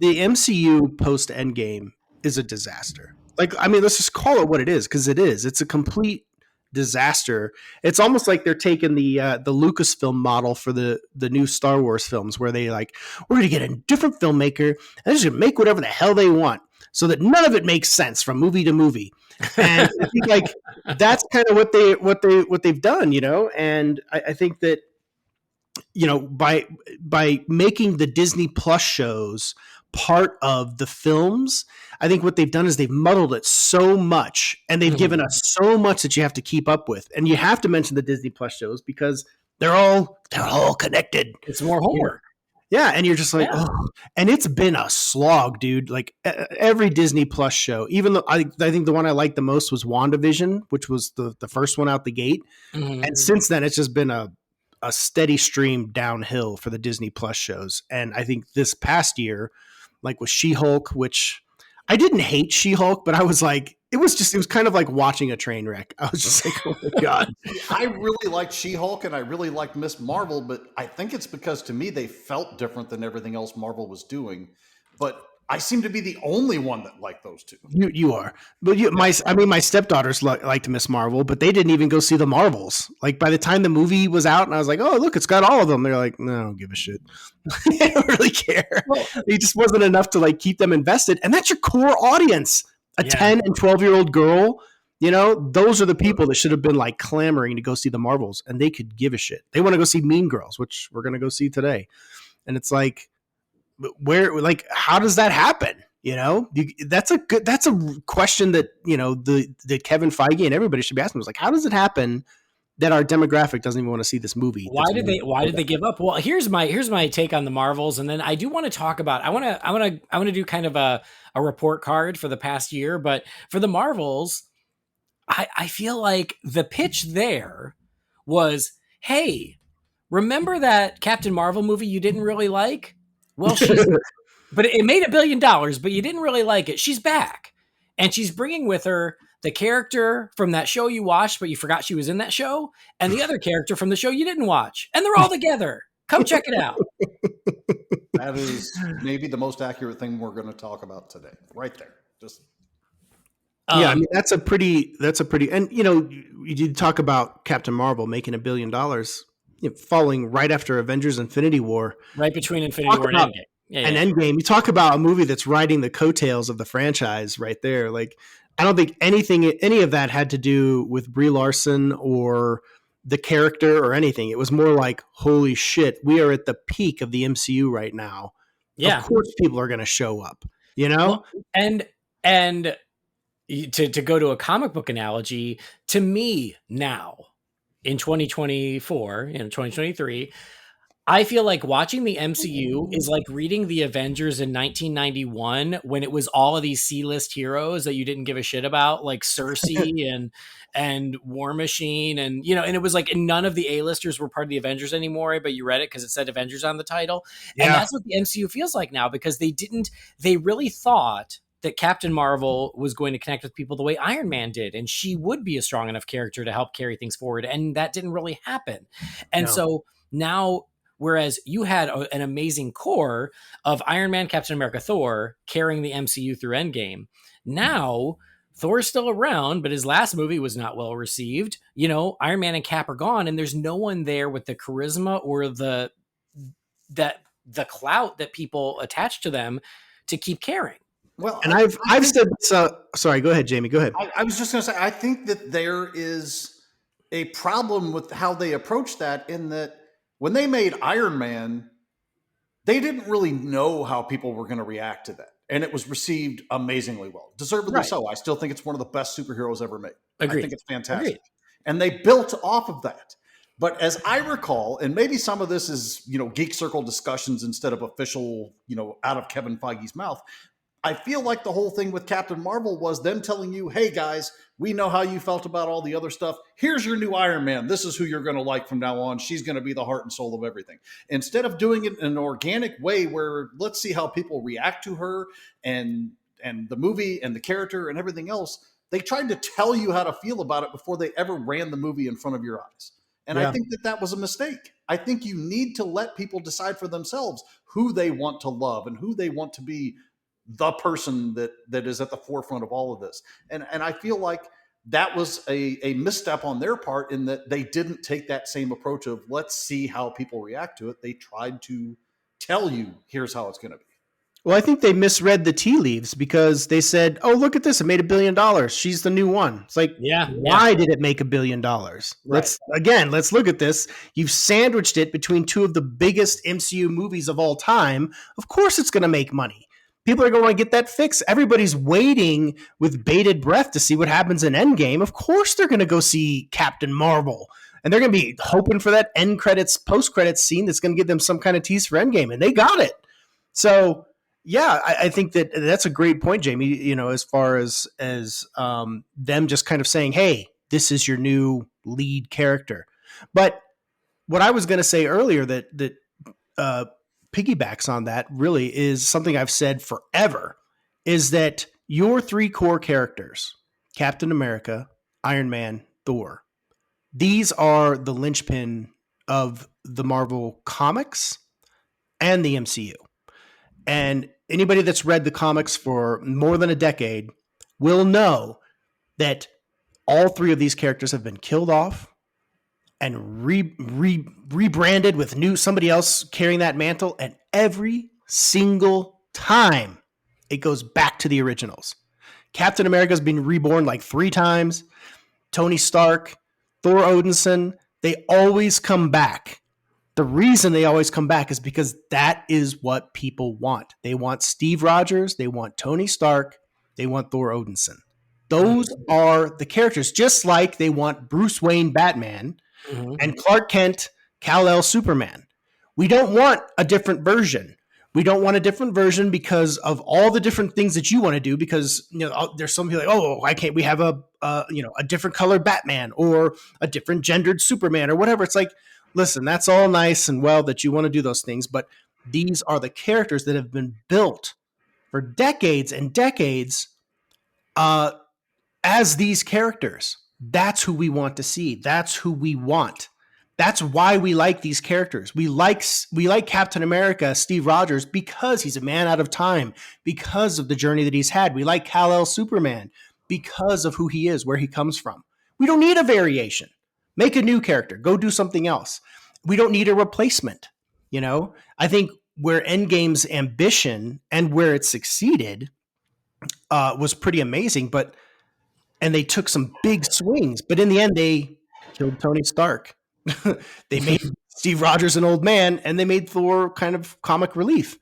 MCU post Endgame is a disaster. Like, I mean, let's just call it what it is, because it is. It's a complete disaster. It's almost like they're taking the Lucasfilm model for the new Star Wars films, where they like, we're going to get a different filmmaker and they're just going to make whatever the hell they want, so that none of it makes sense from movie to movie. And I think like that's kind of what they've done, And I think that by making the Disney Plus shows part of the films, I think what they've done is they've muddled it so much, and they've given us so much that you have to keep up with. And you have to mention the Disney Plus shows because they're all connected. It's more homework. Yeah, and you're just like, oh, and it's been a slog, dude. Like every Disney Plus show, even though I think the one I liked the most was WandaVision, which was the first one out the gate. Mm-hmm. And since then, it's just been a steady stream downhill for the Disney Plus shows. And I think this past year, like with She-Hulk, which I didn't hate She-Hulk, but I was like, it was kind of like watching a train wreck. I was just like, oh my God. I really liked She-Hulk and I really liked Miss Marvel, but I think it's because to me, they felt different than everything else Marvel was doing. But I seem to be the only one that liked those two. You are, but my stepdaughters liked Miss Marvel, but they didn't even go see the Marvels. Like by the time the movie was out, and I was like, "Oh, look, it's got all of them." They're like, "No, I don't give a shit. They don't really care." Well, it just wasn't enough to like keep them invested, and that's your core audience: a 10 and 12-year-old girl. Those are the people that should have been like clamoring to go see the Marvels, and they could give a shit. They want to go see Mean Girls, which we're going to go see today, and it's like, how does that happen? That's a question that, the Kevin Feige and everybody should be asking. It's like, how does it happen that our demographic doesn't even want to see this movie? Why did they give up? Well, here's my take on the Marvels. And then I do want to talk about, I want to do kind of a report card for the past year, but for the Marvels, I feel like the pitch there was, hey, remember that Captain Marvel movie you didn't really like? Well, but it made $1 billion, but you didn't really like it. She's back, and she's bringing with her the character from that show you watched, but you forgot she was in that show, and the other character from the show you didn't watch, and they're all together. Come check it out. That is maybe the most accurate thing we're going to talk about today, right there. Just I mean that's a pretty, and you did talk about Captain Marvel making $1 billion. Falling right after Avengers Infinity War. Right between Infinity War and Endgame. And Endgame. You talk about a movie that's riding the coattails of the franchise right there. Like, I don't think any of that had to do with Brie Larson or the character or anything. It was more like, holy shit, we are at the peak of the MCU right now. Yeah. Of course people are going to show up, Well, and to go to a comic book analogy, to me now, in 2024, 2023, I feel like watching the MCU is like reading the Avengers in 1991 when it was all of these C-list heroes that you didn't give a shit about, like Cersei and War Machine, and and it was like, and none of the A-listers were part of the Avengers anymore, but you read it because it said Avengers on the title. Yeah. And that's what the MCU feels like now, because they really thought that Captain Marvel was going to connect with people the way Iron Man did, and she would be a strong enough character to help carry things forward. And that didn't really happen. And so now, whereas you had an amazing core of Iron Man, Captain America, Thor carrying the MCU through Endgame, now Thor's still around, but his last movie was not well received. Iron Man and Cap are gone, and there's no one there with the charisma or the clout that people attach to them to keep carrying. Well, and I've said so. Sorry, go ahead, Jamie. Go ahead. I was just going to say, I think that there is a problem with how they approach that, in that when they made Iron Man, they didn't really know how people were going to react to that. And it was received amazingly well. Deservedly so. I still think it's one of the best superheroes ever made. Agreed. I think it's fantastic. Agreed. And they built off of that. But as I recall, and maybe some of this is, Geek Circle discussions instead of official, out of Kevin Feige's mouth. I feel like the whole thing with Captain Marvel was them telling you, hey guys, we know how you felt about all the other stuff. Here's your new Iron Man. This is who you're going to like from now on. She's going to be the heart and soul of everything. Instead of doing it in an organic way where let's see how people react to her and the movie and the character and everything else, they tried to tell you how to feel about it before they ever ran the movie in front of your eyes. And I think that was a mistake. I think you need to let people decide for themselves who they want to love and who they want to be the person that is at the forefront of all of this. And I feel like that was a misstep on their part in that they didn't take that same approach of let's see how people react to it. They tried to tell you, here's how it's going to be. Well, I think they misread the tea leaves because they said, oh, look at this. It made $1 billion. She's the new one. It's like, why did it make $1 billion? Right. Let's look at this. You've sandwiched it between two of the biggest MCU movies of all time. Of course it's going to make money. People are going to want to get that fix. Everybody's waiting with bated breath to see what happens in Endgame. Of course they're going to go see Captain Marvel. And they're going to be hoping for that end credits, post credits scene that's going to give them some kind of tease for Endgame. And they got it. So, yeah, I think that's a great point, Jamie, as far as them just kind of saying, hey, this is your new lead character. But what I was going to say earlier that piggybacks on that really is something I've said forever, is that your three core characters, Captain America, Iron Man, Thor, these are the linchpin of the Marvel comics and the MCU. And anybody that's read the comics for more than a decade will know that all three of these characters have been killed off and rebranded with somebody else carrying that mantle. And every single time it goes back to the originals. Captain America's been reborn like 3 times. Tony Stark, Thor Odinson, they always come back. The reason they always come back is because that is what people want. They want Steve Rogers. They want Tony Stark. They want Thor Odinson. Those are the characters, just like they want Bruce Wayne Batman and Clark Kent Kal-El Superman. We don't want a different version. We don't want a different version because of all the different things that you want to do, because there's some people like, oh, why can't we have a different colored Batman or a different gendered Superman or whatever. It's like, listen, that's all nice and well that you want to do those things, but these are the characters that have been built for decades and decades as these characters. That's who we want to see. That's who we want. That's why we like these characters. We like Captain America, Steve Rogers, because he's a man out of time, because of the journey that he's had. We like Kal-El Superman because of who he is, where he comes from. We don't need a variation. Make a new character. Go do something else. We don't need a replacement. I think where Endgame's ambition and where it succeeded was pretty amazing, and they took some big swings, but in the end, they killed Tony Stark. They made Steve Rogers an old man, and they made Thor kind of comic relief.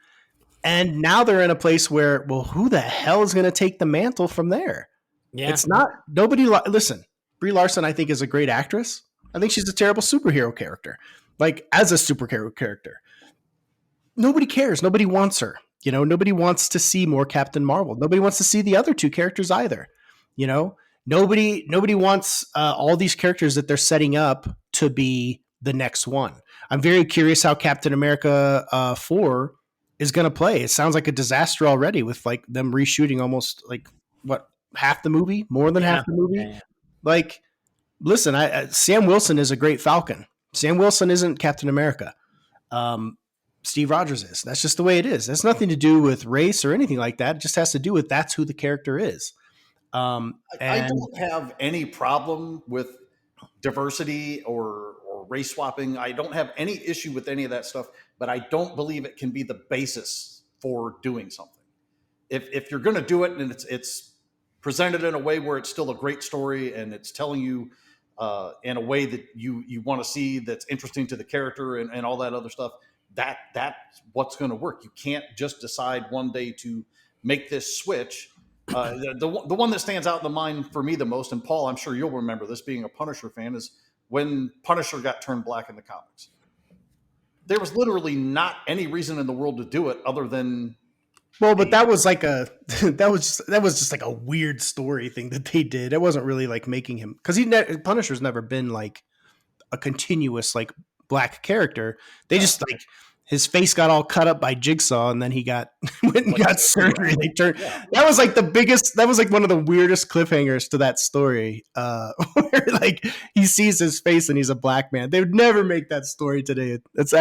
And now they're in a place where, well, who the hell is going to take the mantle from there? Yeah. It's not nobody. Listen, Brie Larson, I think, is a great actress. I think she's a terrible superhero character. Like, as a superhero character, nobody cares. Nobody wants her. Nobody wants to see more Captain Marvel. Nobody wants to see the other two characters either. Nobody wants all these characters that they're setting up to be the next one. I'm very curious how Captain America 4 is going to play. It sounds like a disaster already with like them reshooting almost like half the movie, more than half the movie. Yeah. Like, listen, Sam Wilson is a great Falcon. Sam Wilson isn't Captain America. Steve Rogers is. That's just the way it is. That's nothing to do with race or anything like that. It just has to do with that's who the character is. I don't have any problem with diversity or race swapping. I don't have any issue with any of that stuff, but I don't believe it can be the basis for doing something. If you're going to do it and it's presented in a way where it's still a great story and it's telling you in a way that you want to see, that's interesting to the character and all that other stuff, that's what's going to work. You can't just decide one day to make this switch. The one that stands out in the mind for me the most, and Paul, I'm sure you'll remember this being a Punisher fan, is when Punisher got turned black in the comics. There was literally not any reason in the world to do it other than. Well, but that was like that was just like a weird story thing that they did. It wasn't really like making him, because Punisher's never been like a continuous like black character. They just like his face got all cut up by Jigsaw, and then he got went and got surgery. They turned that was like the biggest. That was like one of the weirdest cliffhangers to that story, where like he sees his face and he's a black man. They would never make that story today. It's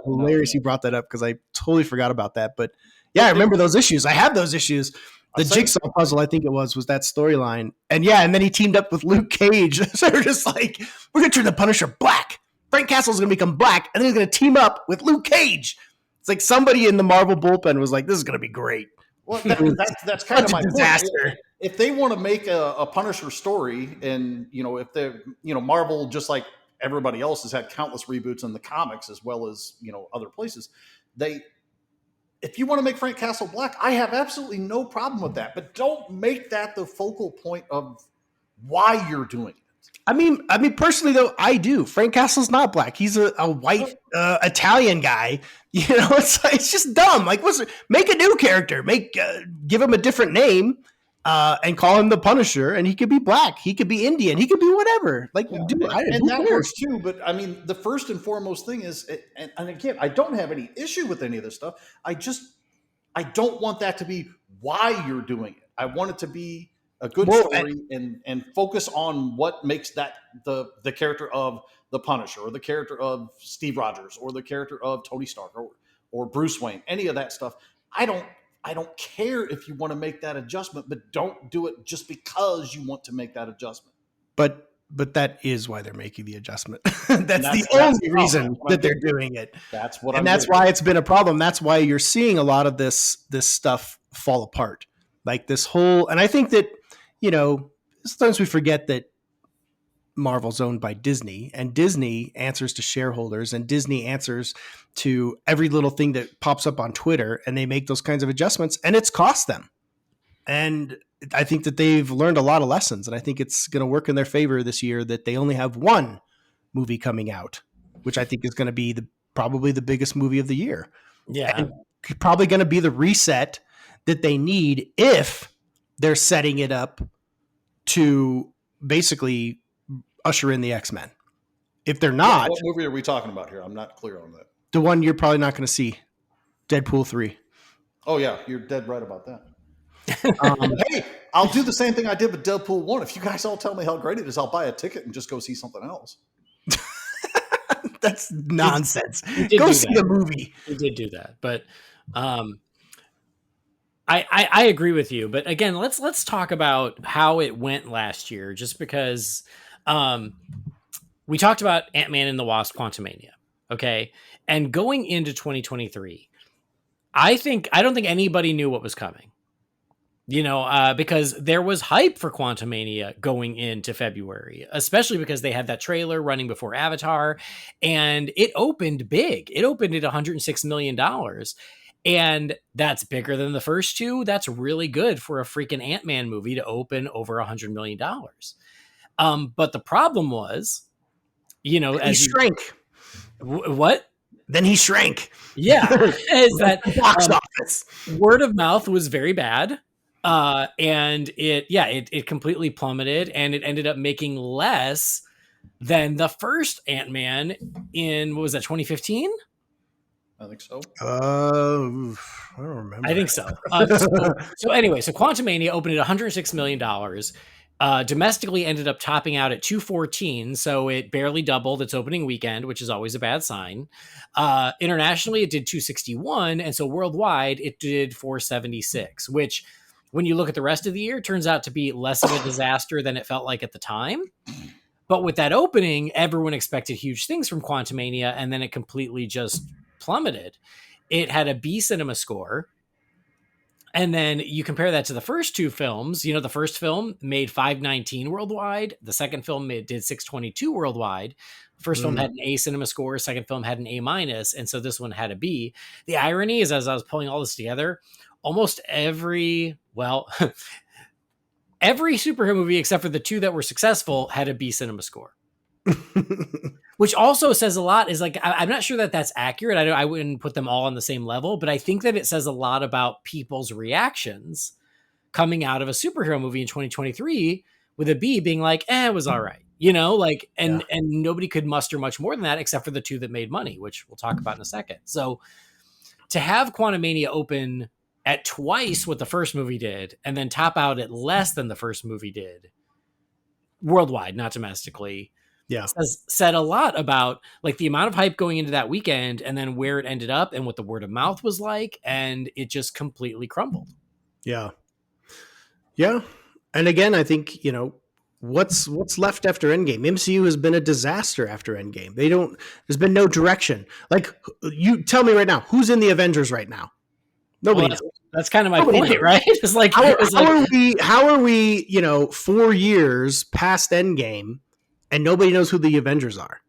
hilarious you brought that up, because I totally forgot about that. But yeah, I remember those issues. I had those issues. The Jigsaw puzzle, I think it was that storyline. And yeah, and then he teamed up with Luke Cage. So they're just like, we're going to turn the Punisher black. Frank Castle's going to become black, and then he's going to team up with Luke Cage. It's like somebody in the Marvel bullpen was like, this is going to be great. Well, that's kind of my disaster. Point. If they want to make a Punisher story, and, if they're, Marvel, just like everybody else, has had countless reboots in the comics as well as, other places, if you want to make Frank Castle black, I have absolutely no problem with that. But don't make that the focal point of why you're doing it. I mean, personally though, I do. Frank Castle's not black. He's a white Italian guy. It's just dumb. Like, make a new character. Give him a different name, and call him the Punisher, and he could be black. He could be Indian. He could be whatever. Like, and that works too. But I mean, the first and foremost thing is, and again, I don't have any issue with any of this stuff. I don't want that to be why you're doing it. I want it to be a good story and focus on what makes that the character of the Punisher, or the character of Steve Rogers, or the character of Tony Stark, or Bruce Wayne. Any of that stuff. I don't care if you want to make that adjustment, but don't do it just because you want to make that adjustment. But that is why they're making the adjustment. that's the only reason that they're doing it. That's what, and that's why it's been a problem. That's why you're seeing a lot of this stuff fall apart. Like this whole, and I think that sometimes we forget that Marvel's owned by Disney, and Disney answers to shareholders, and Disney answers to every little thing that pops up on Twitter, and they make those kinds of adjustments, and it's cost them. And I think that they've learned a lot of lessons, and I think it's going to work in their favor this year that they only have one movie coming out, which I think is going to be probably the biggest movie of the year. Yeah. And probably going to be the reset that they need if they're setting it up to basically usher in the X-Men. If they're not... What movie are we talking about here? I'm not clear on that. The one you're probably not going to see. Deadpool 3. Oh, yeah. You're dead right about that. Hey, I'll do the same thing I did with Deadpool 1. If you guys all tell me how great it is, I'll buy a ticket and just go see something else. That's nonsense. Go see the movie. You did do that. But I agree with you. But again, let's talk about how it went last year, just because we talked about Ant-Man and the Wasp: Quantumania. Okay. And going into 2023, I don't think anybody knew what was coming. Because there was hype for Quantumania going into February, especially because they had that trailer running before Avatar, and it opened big. It opened at $106 million. And that's bigger than the first two. That's really good for a freaking Ant-Man movie to open over $100 million. But the problem was, as he shrank. What? Then he shrank. Yeah. Is that box office? Word of mouth was very bad. And it completely plummeted, and it ended up making less than the first Ant-Man in, what was that, 2015? I think so. I don't remember. I think so. So anyway, so Quantumania opened at $106 million. Domestically ended up topping out at 214, so it barely doubled its opening weekend, which is always a bad sign. Internationally, it did 261, and so worldwide, it did 476, which, when you look at the rest of the year, turns out to be less of a disaster than it felt like at the time. But with that opening, everyone expected huge things from Quantumania, and then it completely just plummeted. It had a B cinema score. And then you compare that to the first two films. The first film made 519 worldwide. The second film did 622 worldwide. First film had an A cinema score. Second film had an A minus. And so this one had a B. The irony is, as I was pulling all this together, almost every superhero movie except for the two that were successful had a B cinema score. Which also says a lot. Is like I'm not sure that that's accurate. I wouldn't put them all on the same level, but I think that it says a lot about people's reactions coming out of a superhero movie in 2023 with a B being like, it was all right. Like, and nobody could muster much more than that except for the two that made money, which we'll talk about in a second. So to have Quantumania open at twice what the first movie did and then top out at less than the first movie did worldwide, not domestically, said a lot about like the amount of hype going into that weekend and then where it ended up and what the word of mouth was like. And it just completely crumbled. Yeah. Yeah. And again, I think, what's left after Endgame? MCU has been a disaster after Endgame. There's been no direction. Like, you tell me right now, who's in the Avengers right now? Nobody knows. That's kind of my point, right? It's like, how are we, 4 years past Endgame and nobody knows who the Avengers are?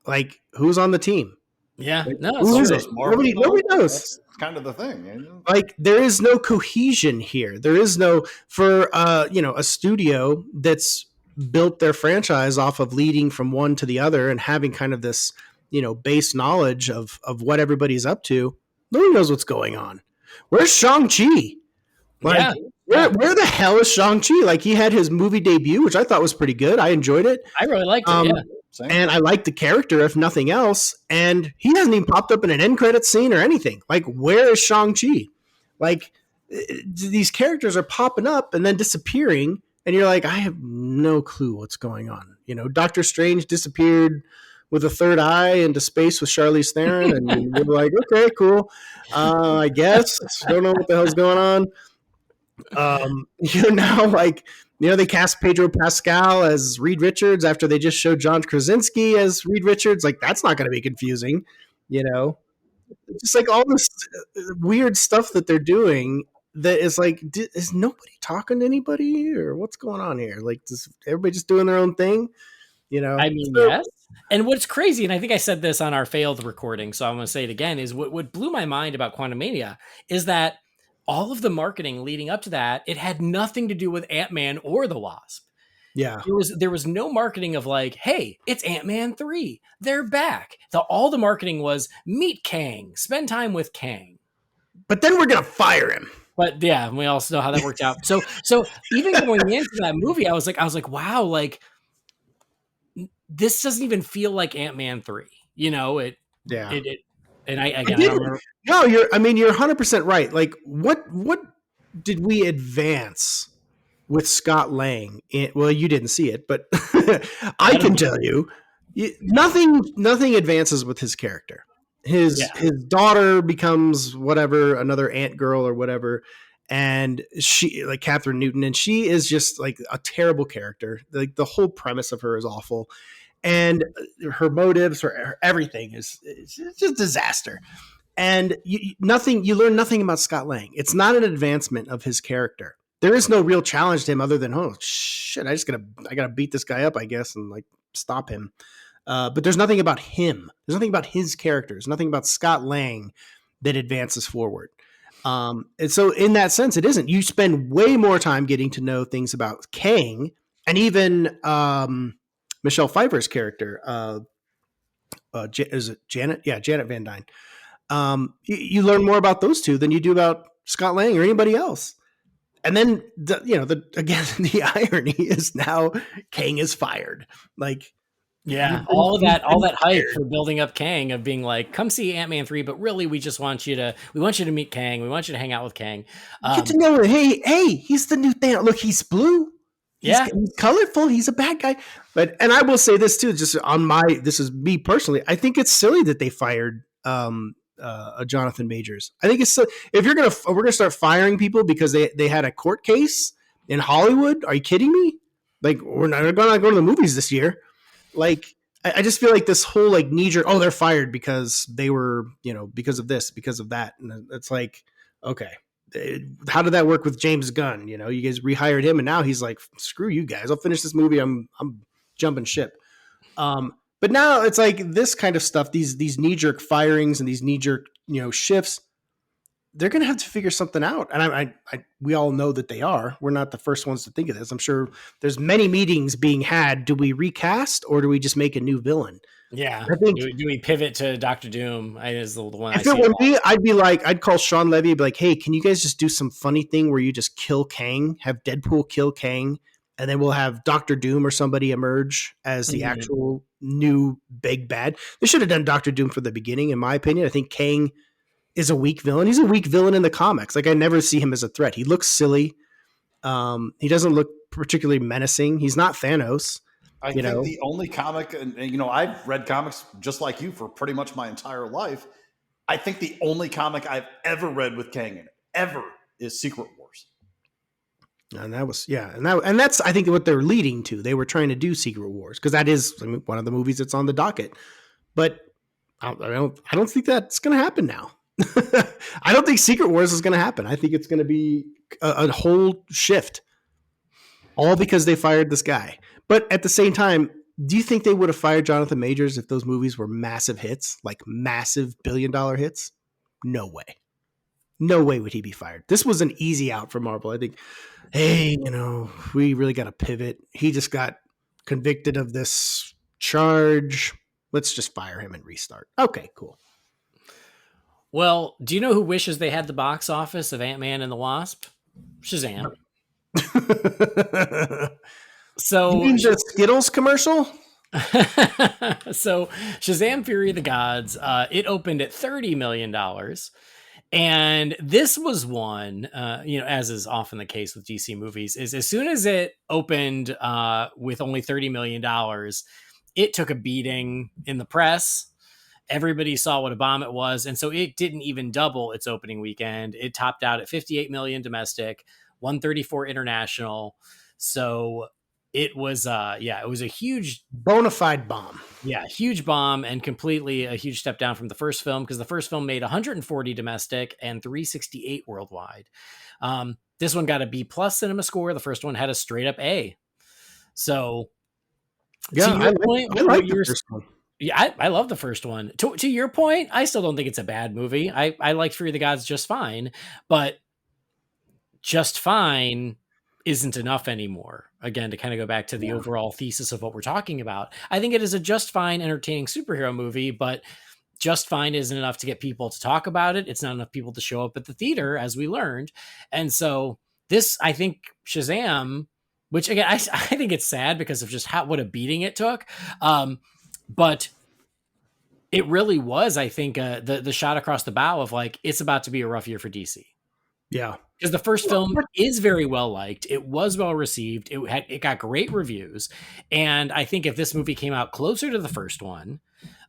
Like, who's on the team? Yeah. Like, no, who is it? Nobody knows. That's kind of the thing. Like, there is no cohesion here. There is no, for, a studio that's built their franchise off of leading from one to the other and having kind of this, base knowledge of what everybody's up to. Nobody knows what's going on. Where's Shang-Chi? Like, where the hell is Shang-Chi? Like, he had his movie debut, which I thought was pretty good. I enjoyed it. I really liked it, And I liked the character, if nothing else. And he hasn't even popped up in an end credit scene or anything. Like, where is Shang-Chi? Like, these characters are popping up and then disappearing. And you're like, I have no clue what's going on. Doctor Strange disappeared with a third eye into space with Charlize Theron. And we're like, okay, cool. I guess. Don't know what the hell's going on. Now, like, they cast Pedro Pascal as Reed Richards after they just showed John Krasinski as Reed Richards. Like, that's not going to be confusing, just like all this weird stuff that they're doing that is like, is nobody talking to anybody or what's going on here? Like, does everybody just doing their own thing? I mean, yes. And what's crazy, and I think I said this on our failed recording, so I'm going to say it again, is what blew my mind about Quantumania is that all of the marketing leading up to that, it had nothing to do with Ant-Man or the Wasp. Yeah. There was no marketing of like, hey, it's Ant-Man 3. They're back. All the marketing was meet Kang, spend time with Kang. But then we're going to fire him. But yeah, we also know how that worked out. So even going into that movie, I was like, wow, like this doesn't even feel like Ant-Man 3. And I remember. No, you're 100% right. Like, what did we advance with Scott Lang? Well, you didn't see it, but I can tell you, nothing advances with his character. His daughter becomes whatever, another ant girl or whatever, and she, like Catherine Newton, and she is just like a terrible character. Like, the whole premise of her is awful. And her motives, her everything is just disaster. And you learn nothing about Scott Lang. It's not an advancement of his character. There is no real challenge to him other than, oh shit, I gotta beat this guy up, I guess, and like stop him. But there's nothing about him. There's nothing about his character. There's nothing about Scott Lang that advances forward. And so in that sense, it isn't. You spend way more time getting to know things about Kang and even Michelle Pfeiffer's character. Is it Janet? Yeah, Janet Van Dyne. You learn more about those two than you do about Scott Lang or anybody else. And then the irony is now Kang is fired. Like, all that hype for building up Kang of being like, come see Ant-Man 3, but really we want you to meet Kang. We want you to hang out with Kang. Get to know him. Hey, he's the new Thanos. Look, he's blue. He's colorful. He's a bad guy. And I will say this too, just this is me personally. I think it's silly that they fired Jonathan Majors. I think it's if we're gonna start firing people because they had a court case in Hollywood. Are you kidding me? Like, we're not gonna go to the movies this year. Like, I just feel like this whole like knee-jerk, they're fired because they were, because of this, because of that, and it's like, okay. How did that work with James Gunn? You guys rehired him, and now he's like, "Screw you guys! I'll finish this movie. I'm jumping ship." But now it's like this kind of stuff. These knee jerk firings and these knee jerk shifts. they're going to have to figure something out. And we all know that they are. We're not the first ones to think of this. I'm sure there's many meetings being had. Do we recast or do we just make a new villain? Yeah. I think Do we pivot to Doctor Doom? Is the one I if it see. were me, I'd call Sean Levy and be like, hey, can you guys just do some funny thing where you just kill Kang, have Deadpool kill Kang, and then we'll have Doctor Doom or somebody emerge as the actual new big bad. They should have done Doctor Doom from the beginning, in my opinion. I think Kang is a weak villain. He's a weak villain in the comics. Like, I never see him as a threat. He looks silly. He doesn't look particularly menacing. He's not Thanos. I think the only comic, and I've read comics just like you for pretty much my entire life. I think the only comic I've ever read with Kang in it, is Secret Wars. And that was, and that's, I think, what they're leading to. They were trying to do Secret Wars because that is, one of the movies that's on the docket. But I don't think that's going to happen now. I don't think Secret Wars is going to happen. I think it's going to be a whole shift, all because they fired this guy. But at the same time, do you think they would have fired Jonathan Majors if those movies were massive hits, like massive billion-dollar hits? No way. No way would he be fired. This was an easy out for Marvel. I think, hey, we really got to pivot. He just got convicted of this charge. Let's just fire him and restart. Okay, cool. Well, do you know who wishes they had the box office of Ant-Man and the Wasp? Shazam. So, you mean the Skittles commercial? So Shazam! Fury of the Gods, it opened at $30 million. And this was one, as is often the case with DC movies, is as soon as it opened with only $30 million, it took a beating in the press. Everybody saw what a bomb it was. And so it didn't even double its opening weekend. It topped out at 58 million domestic, 134 international. So it was, it was a huge bona fide bomb. Yeah, huge bomb, and completely a huge step down from the first film, because the first film made 140 domestic and 368 worldwide. This one got a B+ cinema score. The first one had a straight up A. So, yeah, I like the first one. Yeah, I love the first one. To your point, I still don't think it's a bad movie. I like Fury of the Gods just fine, but just fine isn't enough anymore. Again, to kind of go back to the overall thesis of what we're talking about, I think it is a just fine, entertaining superhero movie, but just fine isn't enough to get people to talk about it. It's not enough people to show up at the theater, as we learned. And so this, I think Shazam, which again, I think it's sad because of just what a beating it took. But it really was, I think, the shot across the bow of like, it's about to be a rough year for DC. Yeah. Because the first film is very well liked. It was well received. It got great reviews. And I think if this movie came out closer to the first one,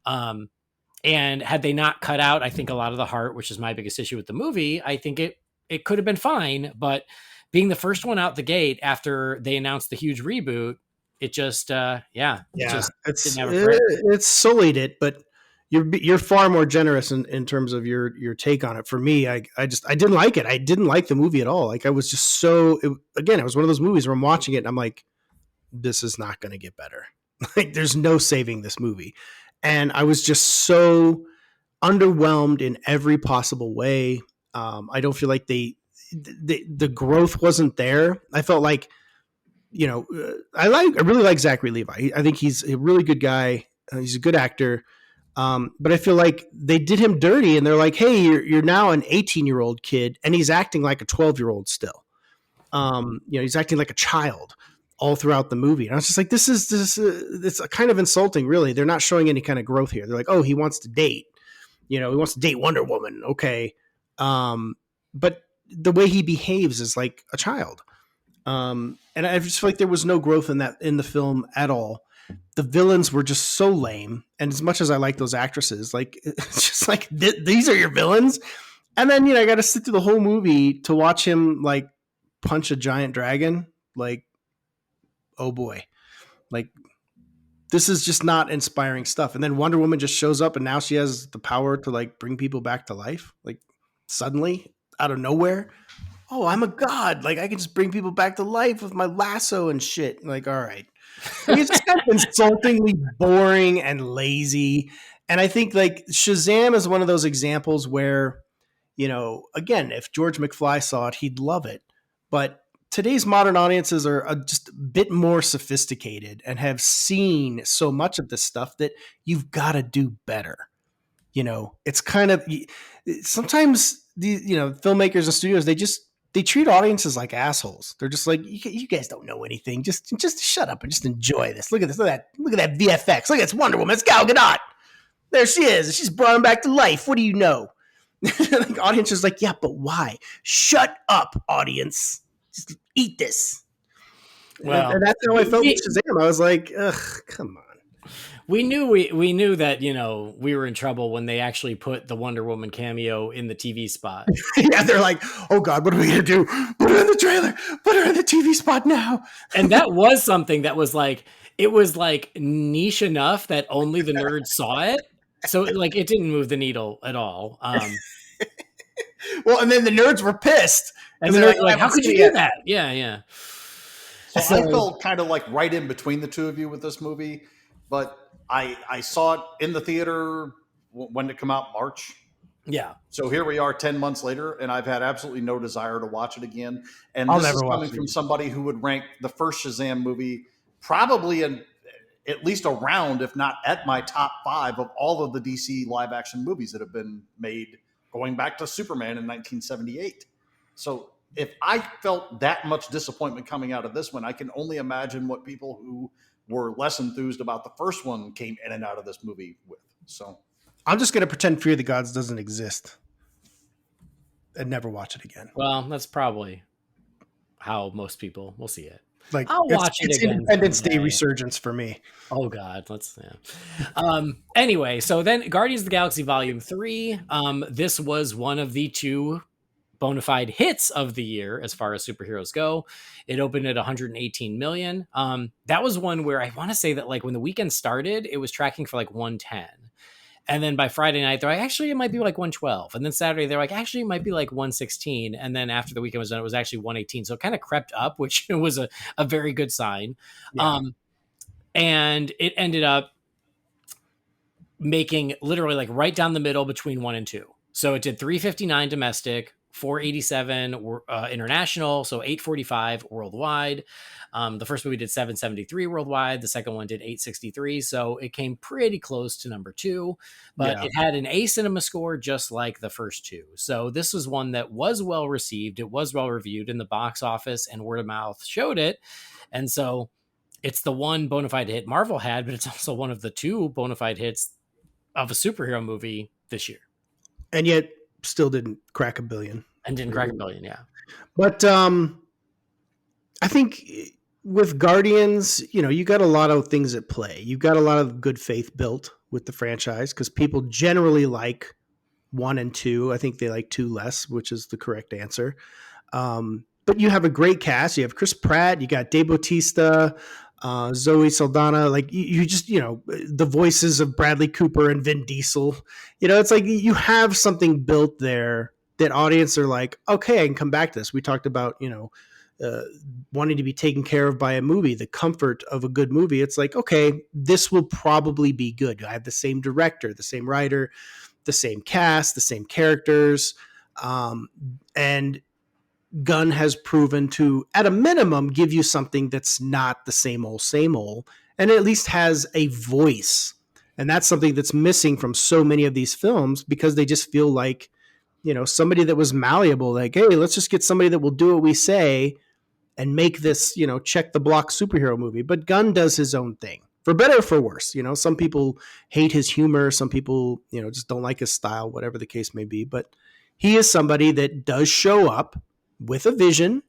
and had they not cut out, I think, a lot of the heart, which is my biggest issue with the movie, I think it could have been fine. But being the first one out the gate after they announced the huge reboot, it just, it's sullied it, but you're far more generous in terms of your take on it. For me, I didn't like it. I didn't like the movie at all. Like, I was just it was one of those movies where I'm watching it and I'm like, this is not going to get better. Like, there's no saving this movie. And I was just so underwhelmed in every possible way. I don't feel like the growth wasn't there. I felt like, I really like Zachary Levi. I think he's a really good guy. He's a good actor. But I feel like they did him dirty, and they're like, hey, you're now an 18-year-old kid, and he's acting like a 12-year-old still. He's acting like a child all throughout the movie. And I was just like, it's kind of insulting, really. They're not showing any kind of growth here. They're like, oh, he wants to date. He wants to date Wonder Woman. Okay. But the way he behaves is like a child. And I just feel like there was no growth in the film at all. The villains were just so lame. And as much as I like those actresses, like, it's just like, these are your villains. And then, I got to sit through the whole movie to watch him like punch a giant dragon. Like, oh boy, like, this is just not inspiring stuff. And then Wonder Woman just shows up and now she has the power to like bring people back to life. Like, suddenly out of nowhere. Oh, I'm a god. Like, I can just bring people back to life with my lasso and shit. Like, all right. It's just kind of insultingly boring and lazy. And I think like Shazam is one of those examples where again, if George McFly saw it, he'd love it. But today's modern audiences are just a bit more sophisticated and have seen so much of this stuff that you've got to do better. It's kind of, sometimes the filmmakers and studios, they treat audiences like assholes. They're just like, you guys don't know anything. Just shut up and just enjoy this. Look at this. Look at that VFX. Look at this Wonder Woman. It's Gal Gadot. There she is. She's brought him back to life. What do you know? Like, audience is like, yeah, but why? Shut up, audience. Just eat this. Well, and that's how I felt with Shazam. I was like, ugh, come on. We knew that, we were in trouble when they actually put the Wonder Woman cameo in the TV spot. Yeah, they're like, oh God, what are we going to do? Put her in the trailer. Put her in the TV spot now. And that was something that was like, it was like niche enough that only the nerds saw it. So like, it didn't move the needle at all. Well, and then the nerds were pissed. And they're like, how could you do that? Yeah. So I felt kind of like right in between the two of you with this movie, but I saw it in the theater when it came out March. Yeah. So here we are 10 months later, and I've had absolutely no desire to watch it again. And I'll this is never watch coming it from somebody who would rank the first Shazam movie probably at least around, if not at my top 5 of all of the DC live action movies that have been made going back to Superman in 1978. So if I felt that much disappointment coming out of this one, I can only imagine what people who were less enthused about the first one came in and out of this movie with. So I'm just going to pretend Fear the Gods doesn't exist and never watch it again. Well, that's probably how most people will see it. Like, I'll watch it again. Independence Day resurgence for me. Oh God, anyway, so then Guardians of the Galaxy Volume 3. This was one of the 2 bona fide hits of the year as far as superheroes go. It opened at 118 million. That was one where I want to say that like when the weekend started, it was tracking for like 110. And then by Friday night, they're like, actually, it might be like 112. And then Saturday, they're like, actually, it might be like 116. And then after the weekend was done, it was actually 118. So it kind of crept up, which was a very good sign. Yeah. And it ended up making literally like right down the middle between 1 and 2. So it did 359 domestic, 487 international, so 845 worldwide. The first movie did 773 worldwide. The second one did 863. So it came pretty close to number 2, but it had an A cinema score just like the first 2. So this was one that was well received. It was well reviewed in the box office, and word of mouth showed it. And so it's the one bona fide hit Marvel had, but it's also one of the 2 bona fide hits of a superhero movie this year. And yet still didn't crack $1 billion. And didn't crack $1 billion, yeah. But I think with Guardians, you got a lot of things at play. You got a lot of good faith built with the franchise because people generally like 1 and 2. I think they like 2 less, which is the correct answer. But you have a great cast. You have Chris Pratt. You got Dave Bautista, Zoe Saldana. Like you just, the voices of Bradley Cooper and Vin Diesel. It's like you have something built there that audience are like, okay, I can come back to this. We talked about, wanting to be taken care of by a movie, the comfort of a good movie. It's like, okay, this will probably be good. I have the same director, the same writer, the same cast, the same characters. And Gunn has proven to, at a minimum, give you something that's not the same old, and at least has a voice. And that's something that's missing from so many of these films because they just feel like, somebody that was malleable, like, hey, let's just get somebody that will do what we say and make this, check the block superhero movie. But Gunn does his own thing, for better or for worse. Some people hate his humor. Some people, just don't like his style, whatever the case may be. But he is somebody that does show up with a vision,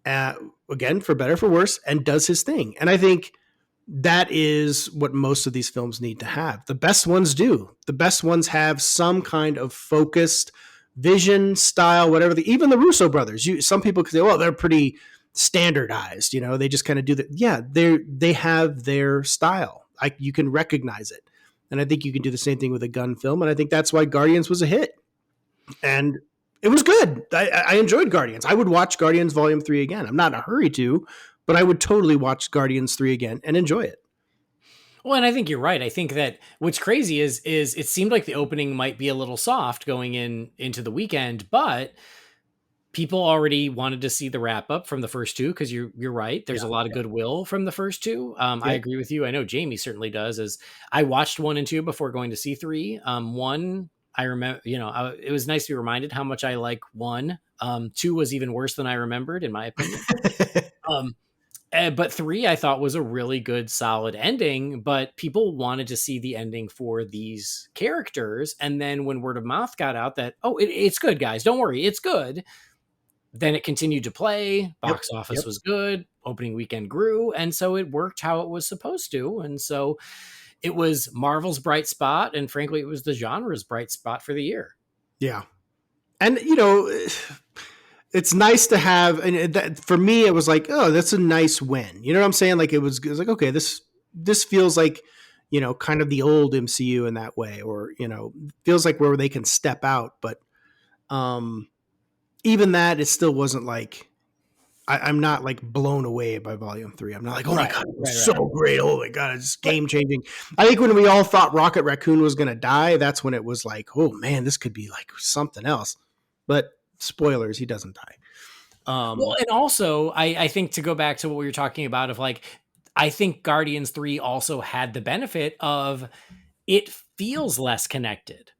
again, for better or for worse, and does his thing. And I think that is what most of these films need to have. The best ones do. The best ones have some kind of focused vision, style, whatever. Even the Russo brothers. Some people could say, well, they're pretty standardized. They just kind of do that. Yeah, they have their style. You can recognize it. And I think you can do the same thing with a Gunn film. And I think that's why Guardians was a hit. And it was good. I enjoyed Guardians. I would watch Guardians Volume 3 again. I'm not in a hurry to, but I would totally watch Guardians 3 again and enjoy it. Well, and I think you're right. I think that what's crazy is it seemed like the opening might be a little soft going into the weekend, but people already wanted to see the wrap up from the first two because you're right. There's Yeah. a lot of goodwill from the first two. I Yep. agree with you. I know Jamie certainly does. As I watched one and two before going to see three. One, I remember, it was nice to be reminded how much I like one. Two was even worse than I remembered, in my opinion. Um, but three, I thought was a really good, solid ending. But people wanted to see the ending for these characters, and then when word of mouth got out that it's good, guys, don't worry, it's good, then it continued to play. Yep. Box office Yep. was good. Opening weekend grew. And so it worked how it was supposed to. And so it was Marvel's bright spot. And frankly, it was the genre's bright spot for the year. Yeah. And, it's nice to have, and that, for me, it was like, oh, that's a nice win. You know what I'm saying? Like it was like, okay, this feels like, kind of the old MCU in that way, or, feels like where they can step out. But even that, it still wasn't like, I'm not like blown away by Volume 3. I'm not like, oh my God, it was so great. Oh my God, it's game changing. I think when we all thought Rocket Raccoon was going to die, that's when it was like, oh man, this could be like something else. But spoilers, he doesn't die. Well, and also, I think to go back to what we were talking about of like, I think Guardians 3 also had the benefit of it feels less connected.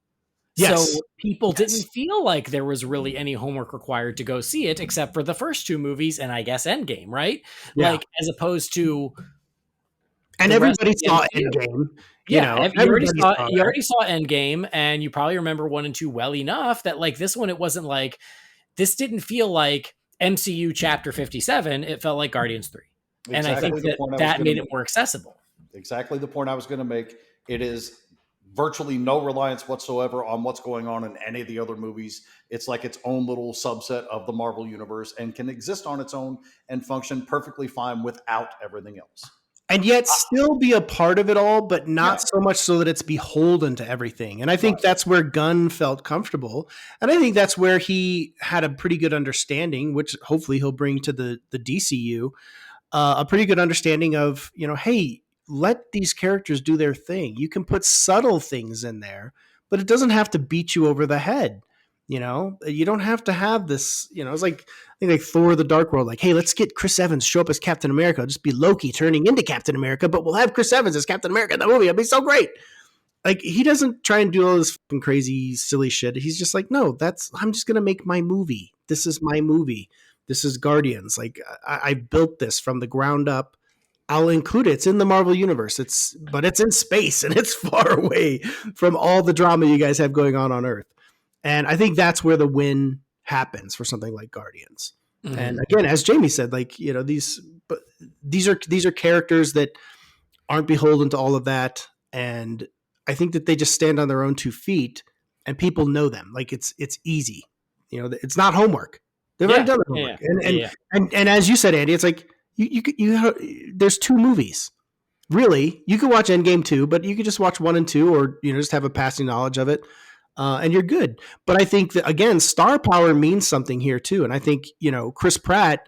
Yes. So people didn't feel like there was really any homework required to go see it, except for the first two movies and I guess Endgame, right? Yeah. Like as opposed to And the rest everybody of the saw MCU. Endgame. Yeah, you Everybody already saw Endgame, and you probably remember 1 and 2 well enough that like this one, it wasn't like this didn't feel like MCU Chapter 57. It felt like Guardians 3, and I think that made it more accessible. Exactly the point I was going to make. It is virtually no reliance whatsoever on what's going on in any of the other movies. It's like its own little subset of the Marvel universe and can exist on its own and function perfectly fine without everything else. And yet still be a part of it all, but not so much so that it's beholden to everything. And I think that's where Gunn felt comfortable. And I think that's where he had a pretty good understanding, which hopefully he'll bring to the DCU, a pretty good understanding of, hey, let these characters do their thing. You can put subtle things in there, but it doesn't have to beat you over the head. You don't have to have this, it's like, I think like Thor the Dark World, like, hey, let's get Chris Evans show up as Captain America. It'll just be Loki turning into Captain America, but we'll have Chris Evans as Captain America in the movie. It'll be so great. Like, he doesn't try and do all this fucking crazy, silly shit. He's just like, no, I'm just going to make my movie. This is my movie. This is Guardians. Like, I built this from the ground up. I'll include it. It's in the Marvel universe. But it's in space and it's far away from all the drama you guys have going on Earth. And I think that's where the win happens for something like Guardians. Mm-hmm. And again, as Jamie said, like, these are characters that aren't beholden to all of that. And I think that they just stand on their own 2 feet and people know them. Like it's easy. It's not homework. They've already done the homework. And as you said, Andy, it's like there's 2 movies. Really, you could watch Endgame 2, but you could just watch 1 and 2, or just have a passing knowledge of it. And you're good. But I think that, again, star power means something here too. And I think, Chris Pratt,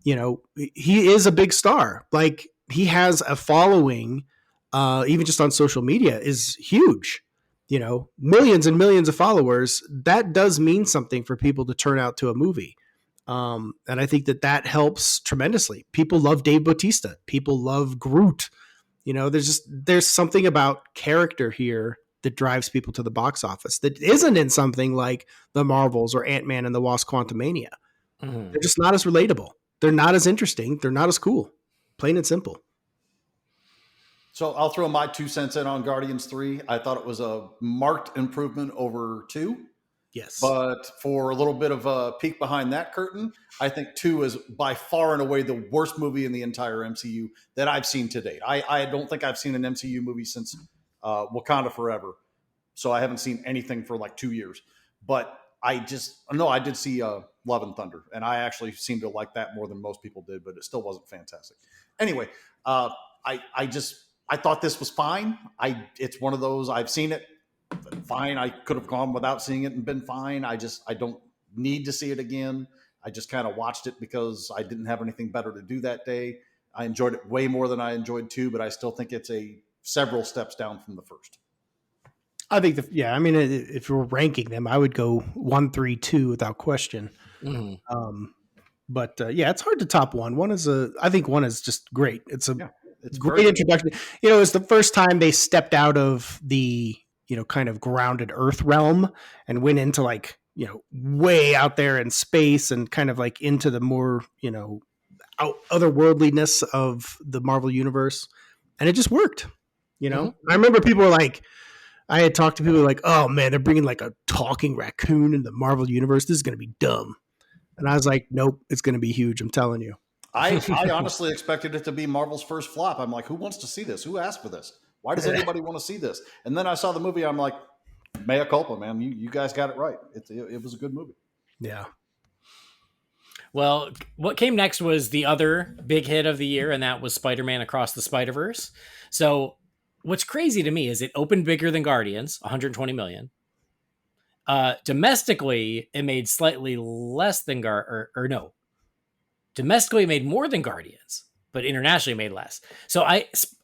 he is a big star. Like, he has a following, even just on social media, is huge. Millions and millions of followers. That does mean something for people to turn out to a movie. And I think that helps tremendously. People love Dave Bautista. People love Groot. There's something about character here that drives people to the box office that isn't in something like the Marvels or Ant-Man and the Wasp: Quantumania. Mm-hmm. They're just not as relatable. They're not as interesting. They're not as cool. Plain and simple. So I'll throw my 2 cents in on Guardians 3. I thought it was a marked improvement over 2. Yes. But for a little bit of a peek behind that curtain, I think 2 is by far and away the worst movie in the entire MCU that I've seen to date. I don't think I've seen an MCU movie since Wakanda Forever. So I haven't seen anything for like 2 years. But I did see Love and Thunder, and I actually seem to like that more than most people did, but it still wasn't fantastic. Anyway, I thought this was fine. It's one of those, I've seen it. Fine. I could have gone without seeing it and been fine. I don't need to see it again. I just kind of watched it because I didn't have anything better to do that day. I enjoyed it way more than I enjoyed 2, but I still think it's a several steps down from the first. I think, I mean, if we're ranking them, I would go 1, 3, 2 without question. Mm-hmm. But yeah, it's hard to top one. I think one is just great. It's a It's great introduction. You know, it's the first time they stepped out of the, kind of grounded Earth realm and went into like, way out there in space and kind of like into the more, otherworldliness of the Marvel universe. And it just worked, Mm-hmm. I remember people were like, I had talked to people like, oh man, they're bringing like a talking raccoon in the Marvel universe. This is going to be dumb. And I was like, nope, it's going to be huge. I'm telling you. I honestly expected it to be Marvel's first flop. I'm like, who wants to see this? Who asked for this? Why does anybody want to see this? And then I saw the movie. I'm like, mea culpa, man. You guys got it right. It was a good movie. Yeah. Well, what came next was the other big hit of the year, and that was Spider-Man Across the Spider-Verse. So what's crazy to me is it opened bigger than Guardians, 120 million. Domestically, it made slightly less than Domestically, it made more than Guardians, but internationally made less. So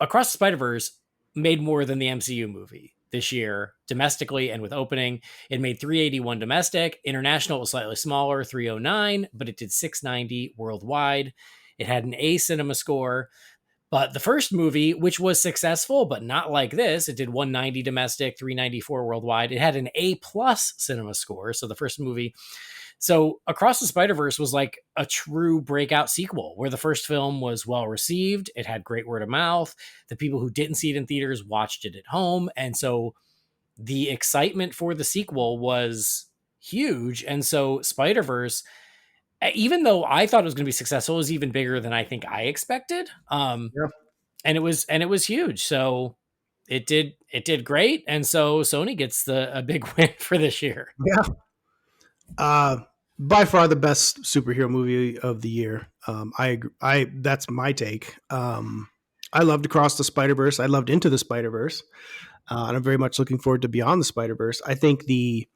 Across the Spider-Verse made more than the MCU movie this year, domestically and with opening. It made 381 domestic. International was slightly smaller, 309, but it did 690 worldwide. It had an A cinema score. But the first movie, which was successful, but not like this, it did 190 domestic, 394 worldwide. It had an A+ cinema score. So the first movie. So Across the Spider-Verse was like a true breakout sequel where the first film was well received. It had great word of mouth. The people who didn't see it in theaters watched it at home. And so the excitement for the sequel was huge. And so Spider-Verse, even though I thought it was going to be successful, it was even bigger than I think I expected. And it was huge. So it did great. And so Sony gets a big win for this year. Yeah. By far the best superhero movie of the year. I agree. That's my take. I loved Across the Spider-Verse. I loved Into the Spider-Verse. And I'm very much looking forward to Beyond the Spider-Verse. I think the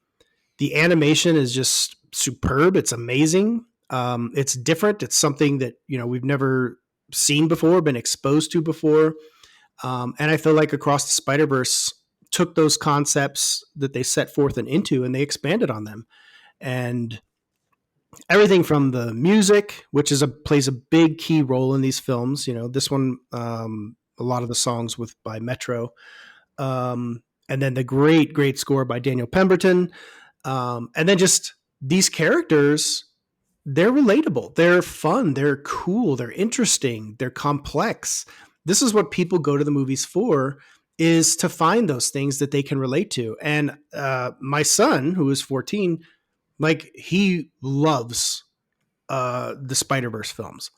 animation is just superb. It's amazing. It's different. It's something that, we've never seen before, been exposed to before. And I feel like Across the Spider-Verse took those concepts that they set forth and they expanded on them. And everything from the music, which plays a big key role in these films. This one, a lot of the songs by Metro, and then the great score by Daniel Pemberton, and then just these characters. They're relatable. They're fun. They're cool. They're interesting. They're complex. This is what people go to the movies for, is to find those things that they can relate to. And my son, who is 14, like, he loves the Spider-Verse films.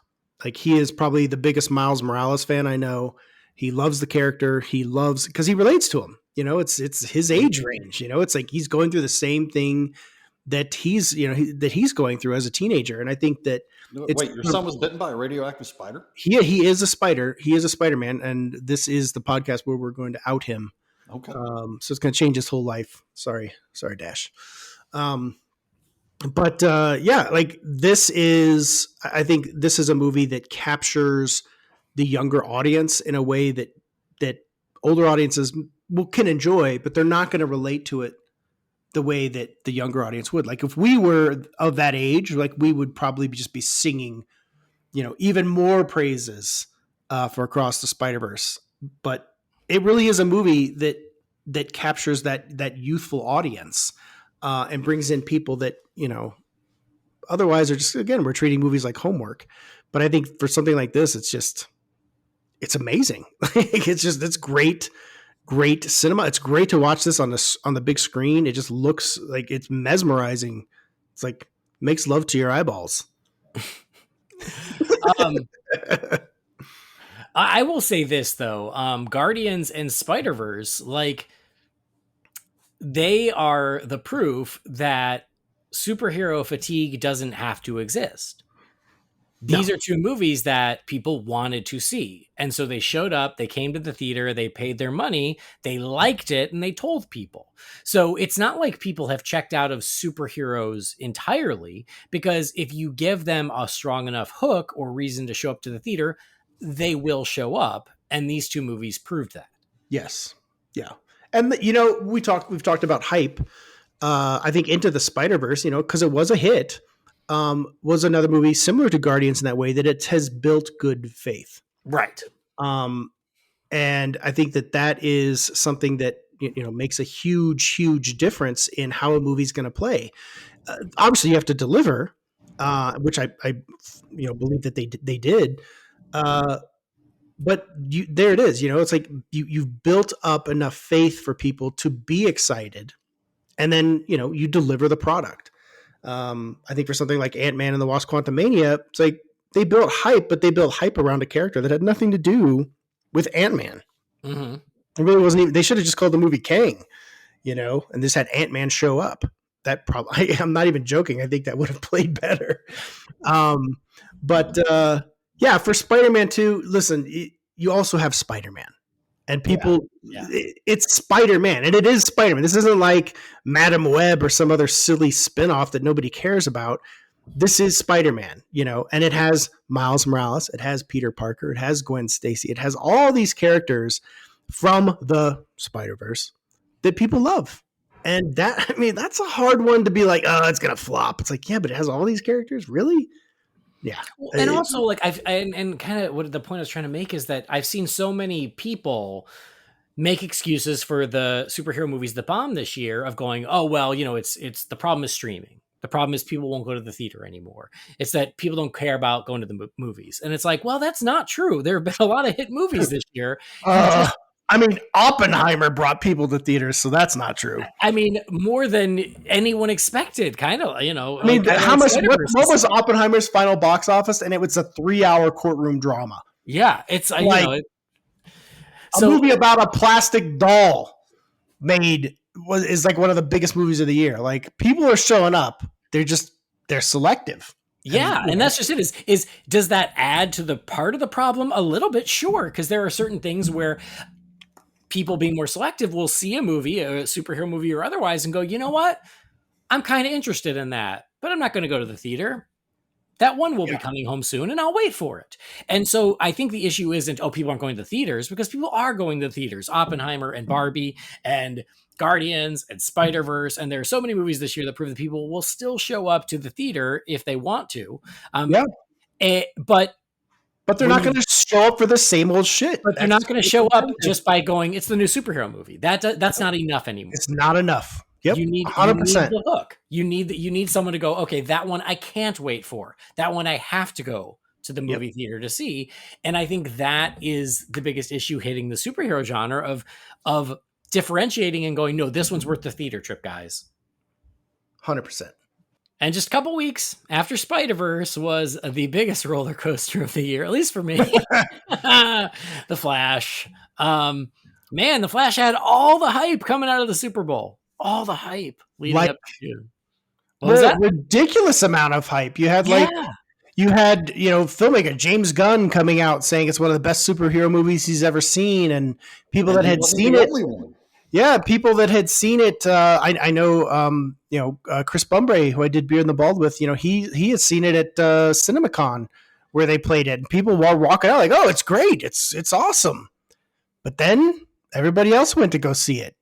Like, he is probably the biggest Miles Morales fan I know. He loves the character. He loves, because he relates to him. It's his age range. It's like he's going through the same thing that he's going through as a teenager. And I think that wait, your son was bitten by a radioactive spider? He is a spider. He is a Spider-Man, and this is the podcast where we're going to out him. Okay. So it's going to change his whole life. Sorry, Dash. But like, I think this is a movie that captures the younger audience in a way that older audiences can enjoy, but they're not going to relate to it the way that the younger audience would. Like, if we were of that age, like, we would probably just be singing, even more praises for Across the Spider-Verse. But it really is a movie that captures that youthful audience and brings in people that, otherwise are just, again, we're treating movies like homework. But I think for something like this, it's amazing. It's great cinema. It's great to watch this on the big screen. It just looks like it's mesmerizing. It's like, makes love to your eyeballs. I will say this though, Guardians and Spider-Verse, like, they are the proof that superhero fatigue doesn't have to exist. These are two movies that people wanted to see. And so they showed up, they came to the theater, they paid their money, they liked it, and they told people. So it's not like people have checked out of superheroes entirely, because if you give them a strong enough hook or reason to show up to the theater, they will show up. And these two movies proved that. Yes. Yeah. And we've talked about hype. I think Into the Spider-Verse, because it was a hit, was another movie similar to Guardians in that way, that it has built good faith. Right. And I think that is something that makes a huge, huge difference in how a movie's going to play. Obviously, you have to deliver, which I believe that they did. But there it is. It's like you've built up enough faith for people to be excited, and then you deliver the product. I think for something like Ant-Man and the Wasp: Quantumania, it's like they built hype, but they built hype around a character that had nothing to do with Ant-Man. Mm-hmm. It really wasn't even. They should have just called the movie Kang, and just had Ant-Man show up. That probably, I'm not even joking. I think that would have played better. But for Spider-Man 2, listen, you also have Spider-Man. And people, it's Spider-Man, and it is Spider-Man. This isn't like Madam Web or some other silly spinoff that nobody cares about. This is Spider-Man, and it has Miles Morales, it has Peter Parker, it has Gwen Stacy, it has all these characters from the Spider-Verse that people love. And that's a hard one to be like, oh, it's going to flop. It's like, yeah, but it has all these characters, really? Yeah. And also, like, and kind of what the point I was trying to make is that I've seen so many people make excuses for the superhero movies that bombed this year of going, oh, well, it's the problem is streaming. The problem is people won't go to the theater anymore. It's that people don't care about going to the movies. And it's like, well, that's not true. There have been a lot of hit movies this year. Oppenheimer brought people to theaters, so that's not true. More than anyone expected, kind of, how much? What was Oppenheimer's final box office? And it was a 3-hour courtroom drama. Yeah, it's a movie about a plastic doll is like one of the biggest movies of the year. Like, people are showing up. They're selective. Yeah, and that's just it. Is does that add to the part of the problem? A little bit, sure, because there are certain things where people being more selective will see a movie, a superhero movie or otherwise, and go, you know what? I'm kind of interested in that, but I'm not going to go to the theater. That one will be coming home soon, and I'll wait for it. And so I think the issue isn't, people aren't going to the theaters, because people are going to the theaters. Oppenheimer and Barbie and Guardians and Spider-Verse. And there are so many movies this year that prove that people will still show up to the theater if they want to. But they're not going to show up for the same old shit. But they're not going to show up just by going, it's the new superhero movie. That's not enough anymore. It's not enough. Yep, you need 100%. You need the hook. You need someone to go, okay, that one I can't wait for. That one I have to go to the movie theater to see. And I think that is the biggest issue hitting the superhero genre of differentiating and going, no, this one's worth the theater trip, guys. 100%. And just a couple weeks after Spider-Verse was the biggest roller coaster of the year, at least for me. The Flash. Man, The Flash had all the hype coming out of the Super Bowl. All the hype leading up to. What was that? Ridiculous amount of hype. You had filmmaker James Gunn coming out saying it's one of the best superhero movies he's ever seen, and people that had seen it. Yeah, people that had seen it. I know, Chris Bumbray, who I did Beer in the Bald with. He had seen it at CinemaCon where they played it, and people were walking out like, "Oh, it's great! It's awesome!" But then everybody else went to go see it,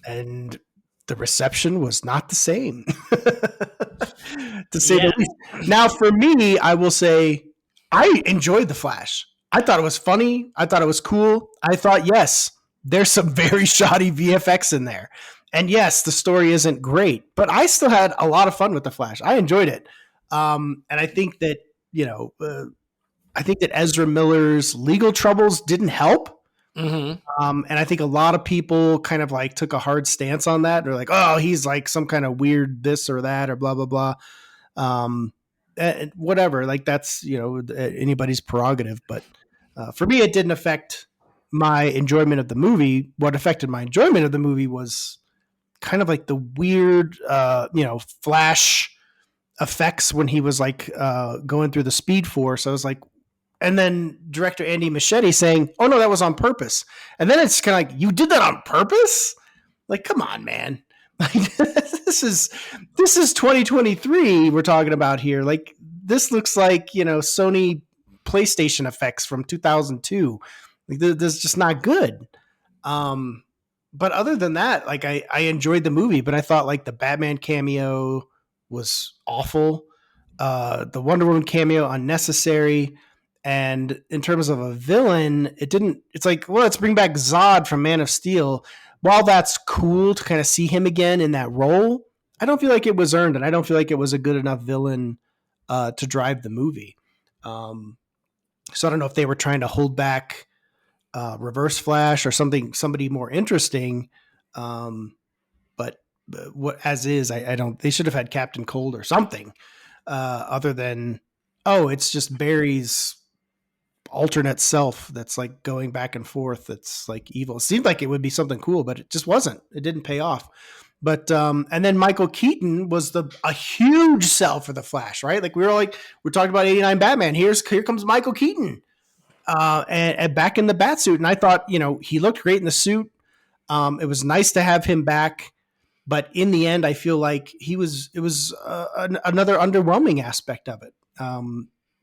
and the reception was not the same, to say the least. Now, for me, I will say I enjoyed The Flash. I thought it was funny. I thought it was cool. I thought, yes, there's some very shoddy VFX in there. And yes, the story isn't great, but I still had a lot of fun with The Flash. I enjoyed it. And I think that, Ezra Miller's legal troubles didn't help. Mm-hmm. And I think a lot of people kind of like took a hard stance on that. They're like, oh, he's like some kind of weird this or that or blah, blah, blah. Whatever. Like, that's, anybody's prerogative. But for me, it didn't affect my enjoyment of the movie. What affected my enjoyment of the movie was kind of like the weird, Flash effects when he was like going through the Speed Force. I was like, and then director Andy Muschietti saying, "Oh no, that was on purpose." And then it's kind of like, you did that on purpose? Like, come on, man. Like, this is 2023 we're talking about here. Like, this looks like, Sony PlayStation effects from 2002. Like, this is just not good. But other than that, like I enjoyed the movie, but I thought like the Batman cameo was awful. The Wonder Woman cameo unnecessary. And in terms of a villain, it's like, well, let's bring back Zod from Man of Steel. While that's cool to kind of see him again in that role, I don't feel like it was earned, and I don't feel like it was a good enough villain to drive the movie. So I don't know if they were trying to hold back Reverse Flash or somebody more interesting. But what as is, I don't. They should have had Captain Cold or something other than it's just Barry's alternate self that's like going back and forth. That's like evil. It seemed like it would be something cool, but it just wasn't. It didn't pay off. But and then Michael Keaton was a huge sell for the Flash, right? Like we're talking about 89 Batman. Here comes Michael Keaton. And back in the bat suit. And I thought, he looked great in the suit. It was nice to have him back, but in the end, I feel like it was another underwhelming aspect of it.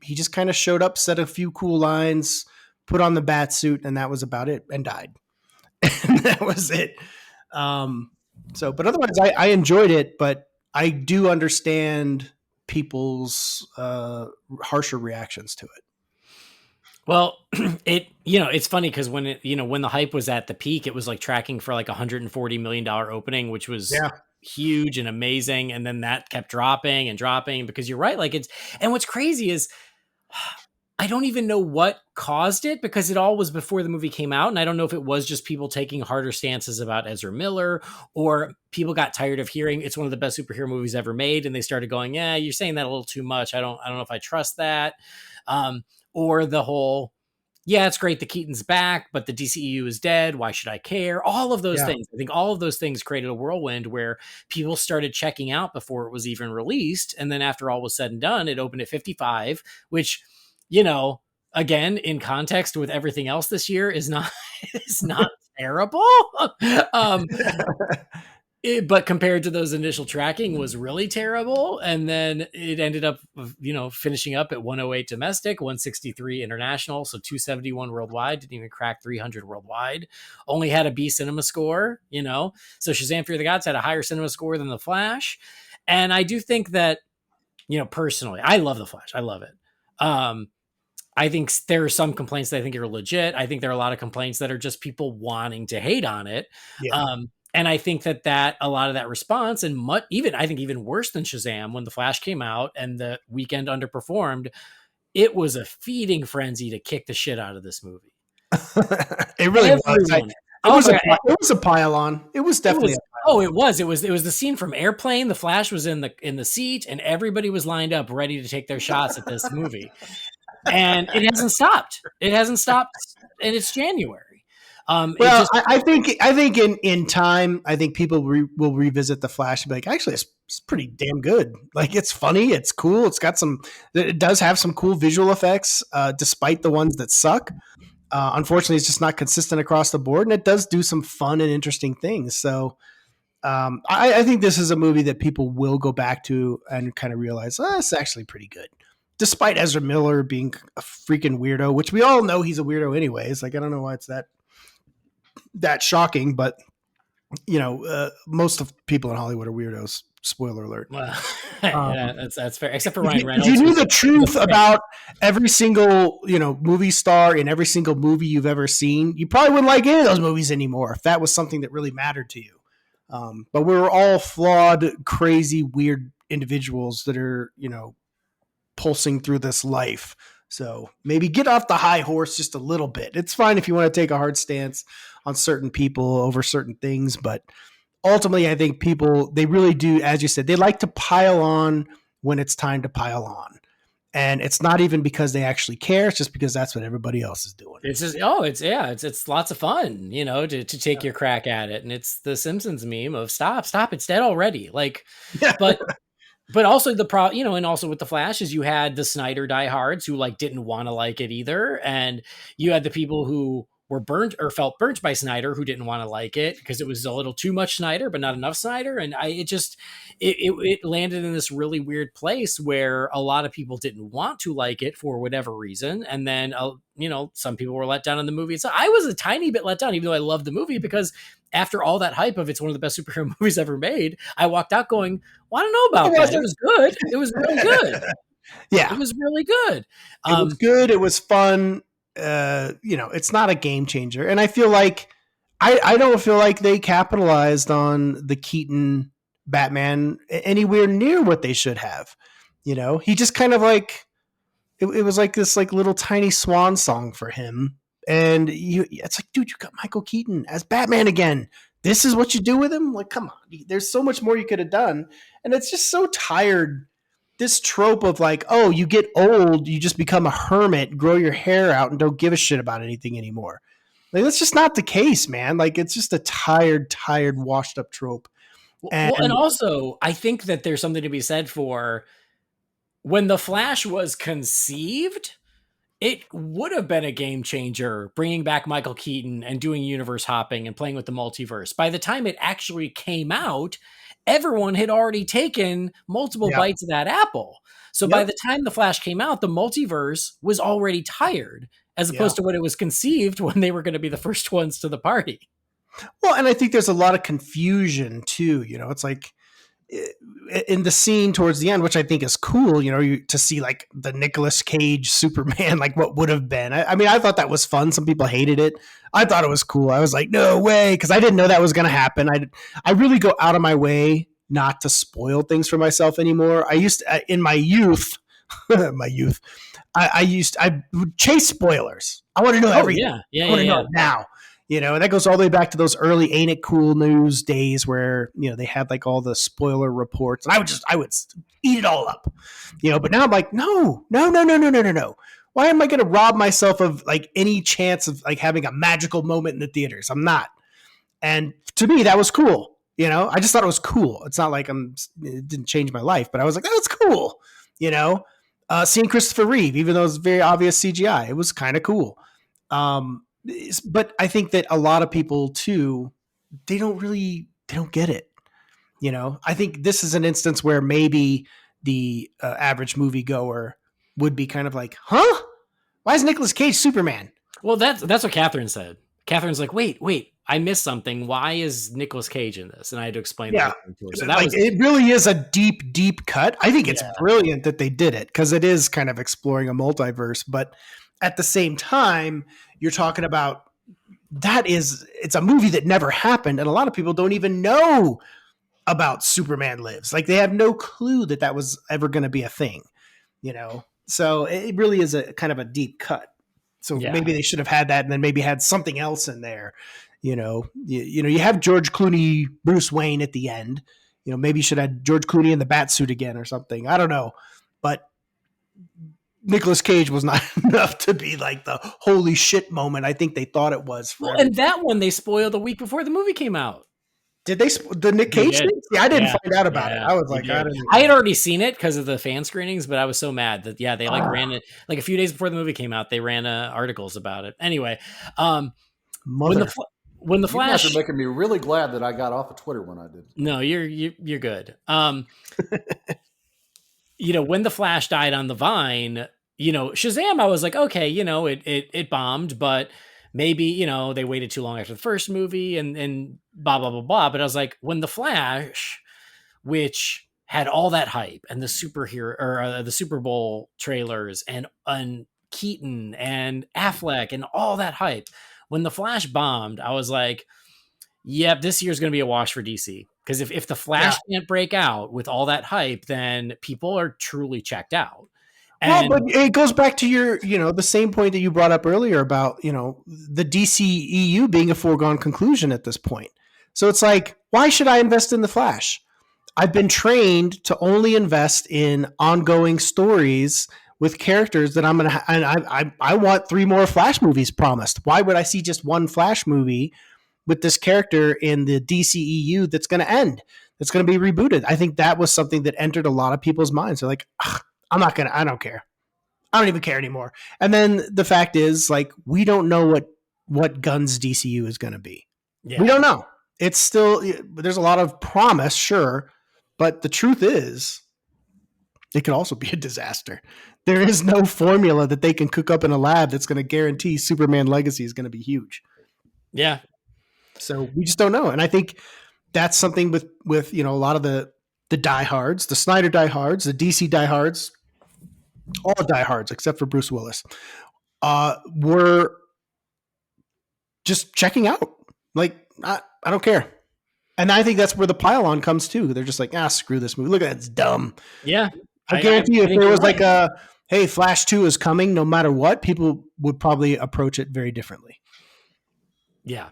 He just kind of showed up, said a few cool lines, put on the bat suit, and that was about it, and died. And that was it. But otherwise I enjoyed it, but I do understand people's harsher reactions to it. Well, it's funny because when when the hype was at the peak, it was like tracking for like $140 million opening, which was huge and amazing. And then that kept dropping and dropping because you're right. And what's crazy is I don't even know what caused it because it all was before the movie came out. And I don't know if it was just people taking harder stances about Ezra Miller or people got tired of hearing it's one of the best superhero movies ever made. And they started going, yeah, you're saying that a little too much. I don't know if I trust that. Or the whole, yeah, it's great that Keaton's back, but the DCEU is dead. Why should I care? All of those things. I think all of those things created a whirlwind where people started checking out before it was even released. And then after all was said and done, it opened at 55, which, again, in context with everything else this year is not terrible. But compared to those initial tracking was really terrible. And then it ended up, finishing up at 108 domestic, 163 international. So 271 worldwide, didn't even crack 300 worldwide, only had a B cinema score, so Shazam! Fear the Gods had a higher cinema score than The Flash. And I do think that, personally, I love The Flash. I love it. I think there are some complaints that I think are legit. I think there are a lot of complaints that are just people wanting to hate on it. Yeah. And I think that a lot of that response and I think even worse than Shazam, when The Flash came out and the weekend underperformed, it was a feeding frenzy to kick the shit out of this movie. It really was. It was a pile on. It was definitely. It was the scene from Airplane. The Flash was in the seat, and everybody was lined up ready to take their shots at this movie, and it hasn't stopped. It hasn't stopped, and it's January. I think in time, I think people will revisit The Flash and be like, actually, it's pretty damn good. Like, it's funny, it's cool, it does have some cool visual effects, despite the ones that suck. Unfortunately, it's just not consistent across the board, and it does do some fun and interesting things. So, I think this is a movie that people will go back to and kind of realize, it's actually pretty good. Despite Ezra Miller being a freaking weirdo, which we all know he's a weirdo anyways. Like, I don't know why it's that shocking, but most of people in Hollywood are weirdos. Spoiler alert. Well, that's fair. Except for Ryan Reynolds. If you knew the truth about every single movie star in every single movie you've ever seen, you probably wouldn't like any of those movies anymore if that was something that really mattered to you. But we're all flawed, crazy, weird individuals that are pulsing through this life. So maybe get off the high horse just a little bit. It's fine if you want to take a hard stance on certain people over certain things, but ultimately I think people, they really do, as you said, they like to pile on when it's time to pile on. And it's not even because they actually care. It's just because that's what everybody else is doing. It's just, it's lots of fun, to take your crack at it. And it's the Simpsons meme of stop, it's dead already. Like, but also and also with The Flash is you had the Snyder diehards who didn't want to like it either. And you had the people who were burnt or felt burnt by Snyder, who didn't want to like it because it was a little too much Snyder, but not enough Snyder. And it landed in this really weird place where a lot of people didn't want to like it for whatever reason. And then, some people were let down in the movie. So I was a tiny bit let down, even though I loved the movie, because after all that hype of it's one of the best superhero movies ever made, I walked out going, well, I don't know about that. It was good. It was really good. Yeah. It was really good. It was good. It was fun. It's not a game changer. And I feel like I don't feel like they capitalized on the Keaton Batman anywhere near what they should have. He just kind of like it was like this like little tiny swan song for him. And it's like, dude, you got Michael Keaton as Batman again. This is what you do with him? Like, come on. There's so much more you could have done. And it's just so tired. This trope of like, oh, you get old, you just become a hermit, grow your hair out, and don't give a shit about anything anymore. Like, that's just not the case, man. Like, it's just a tired, washed up trope. And also, I think that there's something to be said for when The Flash was conceived, it would have been a game changer bringing back Michael Keaton and doing universe hopping and playing with the multiverse. By the time it actually came out, everyone had already taken multiple bites of that apple. So by the time The Flash came out, the multiverse was already tired, as opposed to when it was conceived, when they were going to be the first ones to the party. Well, and I think there's a lot of confusion too. It's like in the scene towards the end, which I think is cool, to see like the Nicolas Cage Superman, like what would have been. I mean, I thought that was fun. Some people hated it. I thought it was cool. I was like, no way, because I didn't know that was going to happen. I really go out of my way not to spoil things for myself anymore. I used to, in my youth, I would chase spoilers. I want to know everything. I want to know it now. And that goes all the way back to those early Ain't It Cool News days where, they had like all the spoiler reports, and I would eat it all up, but now I'm like, no. Why am I going to rob myself of like any chance of like having a magical moment in the theaters? I'm not. And to me, that was cool. I just thought it was cool. It's not like it didn't change my life, but I was like, oh, that's cool. Seeing Christopher Reeve, even though it's very obvious CGI, it was kind of cool. But I think that a lot of people too, they don't get it. I think this is an instance where maybe the average moviegoer would be kind of like, huh? Why is Nicolas Cage Superman? Well, that's what Catherine said. Catherine's like, wait, I missed something. Why is Nicolas Cage in this? And I had to explain that to her. So that it really is a deep cut. I think it's brilliant that they did it because it is kind of exploring a multiverse. But at the same time, you're talking about it's a movie that never happened. And a lot of people don't even know about Superman Lives. Like they have no clue that was ever going to be a thing, So it really is a kind of a deep cut. So maybe they should have had that and then maybe had something else in there. You have George Clooney, Bruce Wayne at the end. Maybe you should have George Clooney in the bat suit again or something. I don't know. But Nicolas Cage was not enough to be like the holy shit moment I think they thought it was. And that one they spoiled a week before the movie came out. Did they the Nick Cage thing? Yeah, I didn't find out about it. I was like, I had already seen it because of the fan screenings, but I was so mad that they ran it like a few days before the movie came out. They ran articles about it. Anyway, when the Flash, you guys are making me really glad that I got off of Twitter when I did. No, you're good. When the Flash died on the Vine, Shazam, I was like, okay, it bombed, but maybe, they waited too long after the first movie and blah, blah, blah, blah. But I was like, when the Flash, which had all that hype and the superhero or the Super Bowl trailers and Keaton and Affleck and all that hype, when the Flash bombed, I was like, yep, this year's going to be a wash for DC. Because if the Flash can't break out with all that hype, then people are truly checked out. Well, but it goes back to your, the same point that you brought up earlier about, the DCEU being a foregone conclusion at this point. So it's like, why should I invest in the Flash? I've been trained to only invest in ongoing stories with characters that I'm going to, and I want 3 more Flash movies promised. Why would I see just one Flash movie with this character in the DCEU that's going to end, that's going to be rebooted? I think that was something that entered a lot of people's minds. They're like, I don't care. I don't even care anymore. And then the fact is, like, we don't know what what Gunn's DCU is going to be. Yeah. We don't know. It's still, there's a lot of promise, sure, but the truth is, it could also be a disaster. There is no formula that they can cook up in a lab that's going to guarantee Superman Legacy is going to be huge. Yeah. So we just don't know. And I think that's something with a lot of the diehards, the Snyder diehards, the DC diehards, all the diehards except for Bruce Willis, were just checking out. Like, I don't care. And I think that's where the pile-on comes too. They're just like, screw this movie. Look at that, it's dumb. Yeah. I guarantee you, if there was like hey, Flash 2 is coming, no matter what, people would probably approach it very differently. Yeah.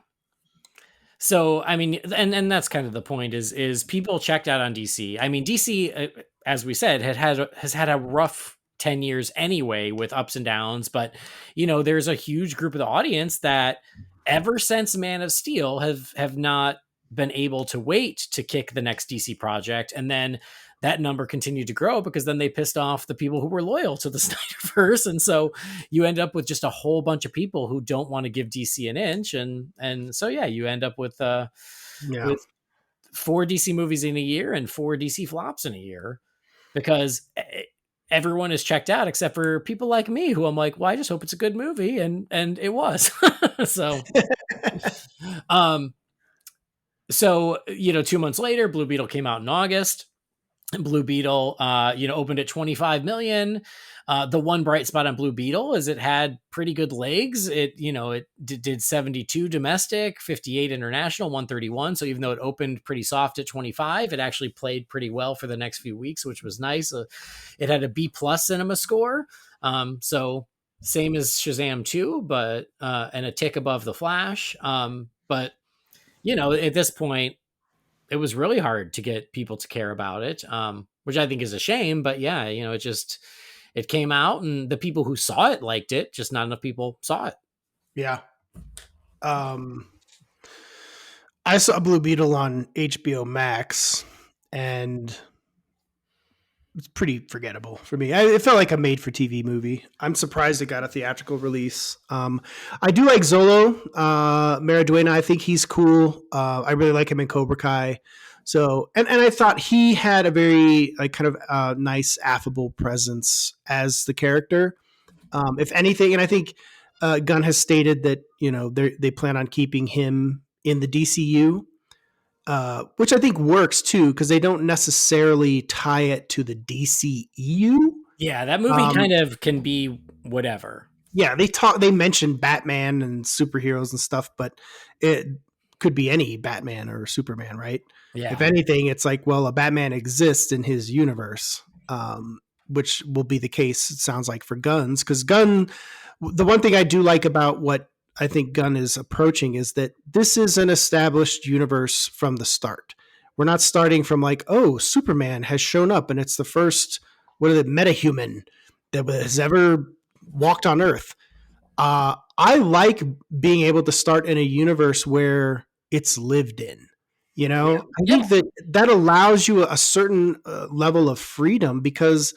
So, I mean, and that's kind of the point is people checked out on DC. I mean, DC, as we said, has had a rough 10 years anyway with ups and downs, but there's a huge group of the audience that ever since Man of Steel have not been able to wait to kick the next DC project. And then that number continued to grow because then they pissed off the people who were loyal to the Snyderverse. And so you end up with just a whole bunch of people who don't want to give DC an inch. And so, yeah, you end up with 4 DC movies in a year and 4 DC flops in a year because everyone is checked out except for people like me who I'm like, well, I just hope it's a good movie. And it was. So, so, 2 months later, Blue Beetle came out in August. Blue Beetle, opened at 25 million. The one bright spot on Blue Beetle is it had pretty good legs. It did 72 domestic, 58 international, 131. So even though it opened pretty soft at 25, it actually played pretty well for the next few weeks, which was nice. It had a B+ cinema score. So same as Shazam 2, but, and a tick above The Flash. But, at this point, it was really hard to get people to care about it, which I think is a shame. But yeah, it came out and the people who saw it liked it, just not enough people saw it. Yeah. I saw Blue Beetle on HBO Max and it's pretty forgettable for me. It felt like a made-for-TV movie. I'm surprised it got a theatrical release. I do like Zolo Mariduena. I think he's cool. I really like him in Cobra Kai. So, and I thought he had a very kind of nice, affable presence as the character. If anything, and I think Gunn has stated that they plan on keeping him in the DCU. Which I think works too, because they don't necessarily tie it to the DCEU. Yeah, that movie kind of can be whatever. Yeah, they mention Batman and superheroes and stuff, but it could be any Batman or Superman, right? Yeah. If anything, it's like, well, a Batman exists in his universe, which will be the case, it sounds like, for Gunn's. Because Gunn, the one thing I do like about what I think Gunn is approaching is that this is an established universe from the start. We're not starting from like, oh, Superman has shown up and it's the first, metahuman that has ever walked on Earth. I like being able to start in a universe where it's lived in. I think that allows you a certain level of freedom because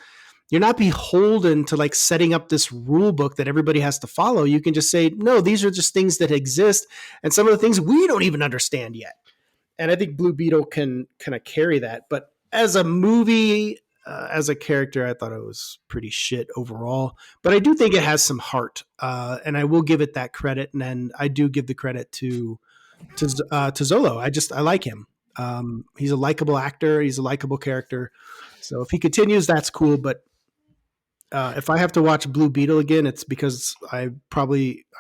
you're not beholden to like setting up this rule book that everybody has to follow. You can just say, no, these are just things that exist. And some of the things we don't even understand yet. And I think Blue Beetle can kind of carry that. But as a movie, as a character, I thought it was pretty shit overall. But I do think it has some heart. And I will give it that credit. And then I do give the credit to Zolo. I like him. He's a likable actor. He's a likable character. So if he continues, that's cool. But if I have to watch Blue Beetle again, it's because I'm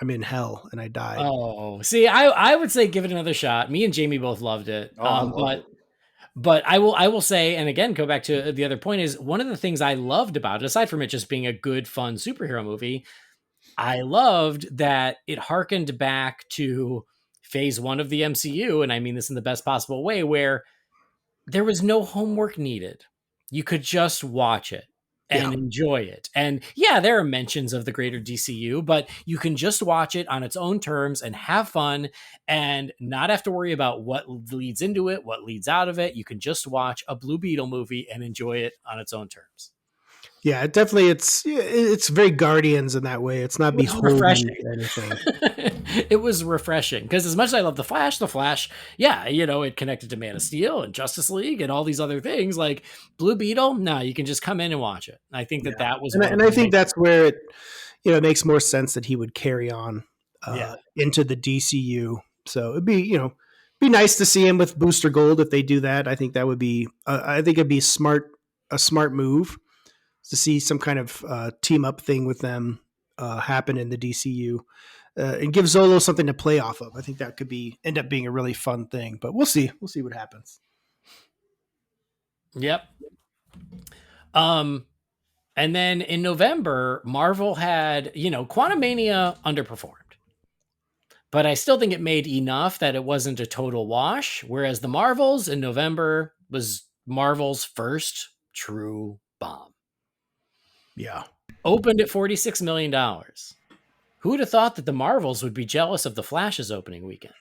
in hell and I died. Oh, see, I would say give it another shot. Me and Jamie both loved it. But I will say, and again, go back to the other point is one of the things I loved about it, aside from it just being a good, fun superhero movie, I loved that it harkened back to phase 1 of the MCU. And I mean this in the best possible way, where there was no homework needed. You could just watch it and enjoy it. And yeah, there are mentions of the greater DCU, but you can just watch it on its own terms and have fun and not have to worry about what leads into it, what leads out of it. You can just watch a Blue Beetle movie and enjoy it on its own terms. Yeah, it definitely it's very Guardians in that way. It's not It was beholden refreshing. to anything. It was refreshing because as much as I love the Flash, yeah, it connected to Man of Steel and Justice League and all these other things. Like Blue Beetle, no, you can just come in and watch it. I think Yeah. that was And, one of and I the think main, that's where it makes more sense that he would carry on yeah. into the DCU. So it'd be nice to see him with Booster Gold if they do that. I think that would be I think it'd be a smart move to see some kind of team up thing with them happen in the DCU. And give Zolo something to play off of. I think that could end up being a really fun thing, but we'll see. We'll see what happens. Yep. And then in November, Marvel had, Quantumania underperformed. But I still think it made enough that it wasn't a total wash. Whereas the Marvels in November was Marvel's first true bomb. Yeah. Opened at $46 million. Who would have thought that the Marvels would be jealous of the Flash's opening weekend?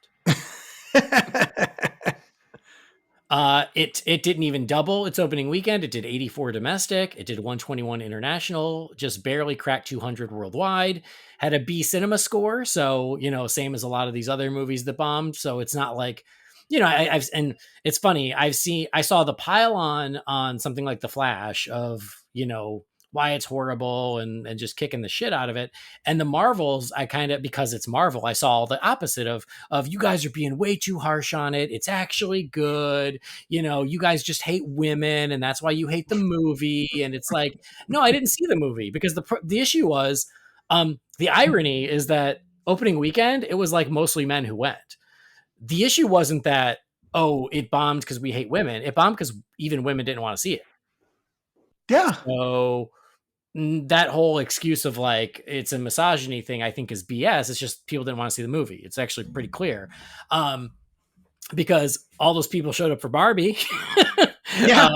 It didn't even double its opening weekend. It did 84 domestic. It did 121 international. Just barely cracked 200 worldwide. Had a B cinema score, so same as a lot of these other movies that bombed. So it's not like, and it's funny. I saw the pile on something like The Flash of why it's horrible and just kicking the shit out of it. And the Marvels, I kind of, because it's Marvel, I saw the opposite of you guys are being way too harsh on it. It's actually good. You guys just hate women and that's why you hate the movie. And it's like, no, I didn't see the movie because the issue was, the irony is that opening weekend, it was like mostly men who went. The issue wasn't that, oh, it bombed because we hate women. It bombed because even women didn't want to see it. Yeah. So that whole excuse of like it's a misogyny thing, I think is BS. It's just people didn't want to see the movie. It's actually pretty clear, because all those people showed up for Barbie. Yeah,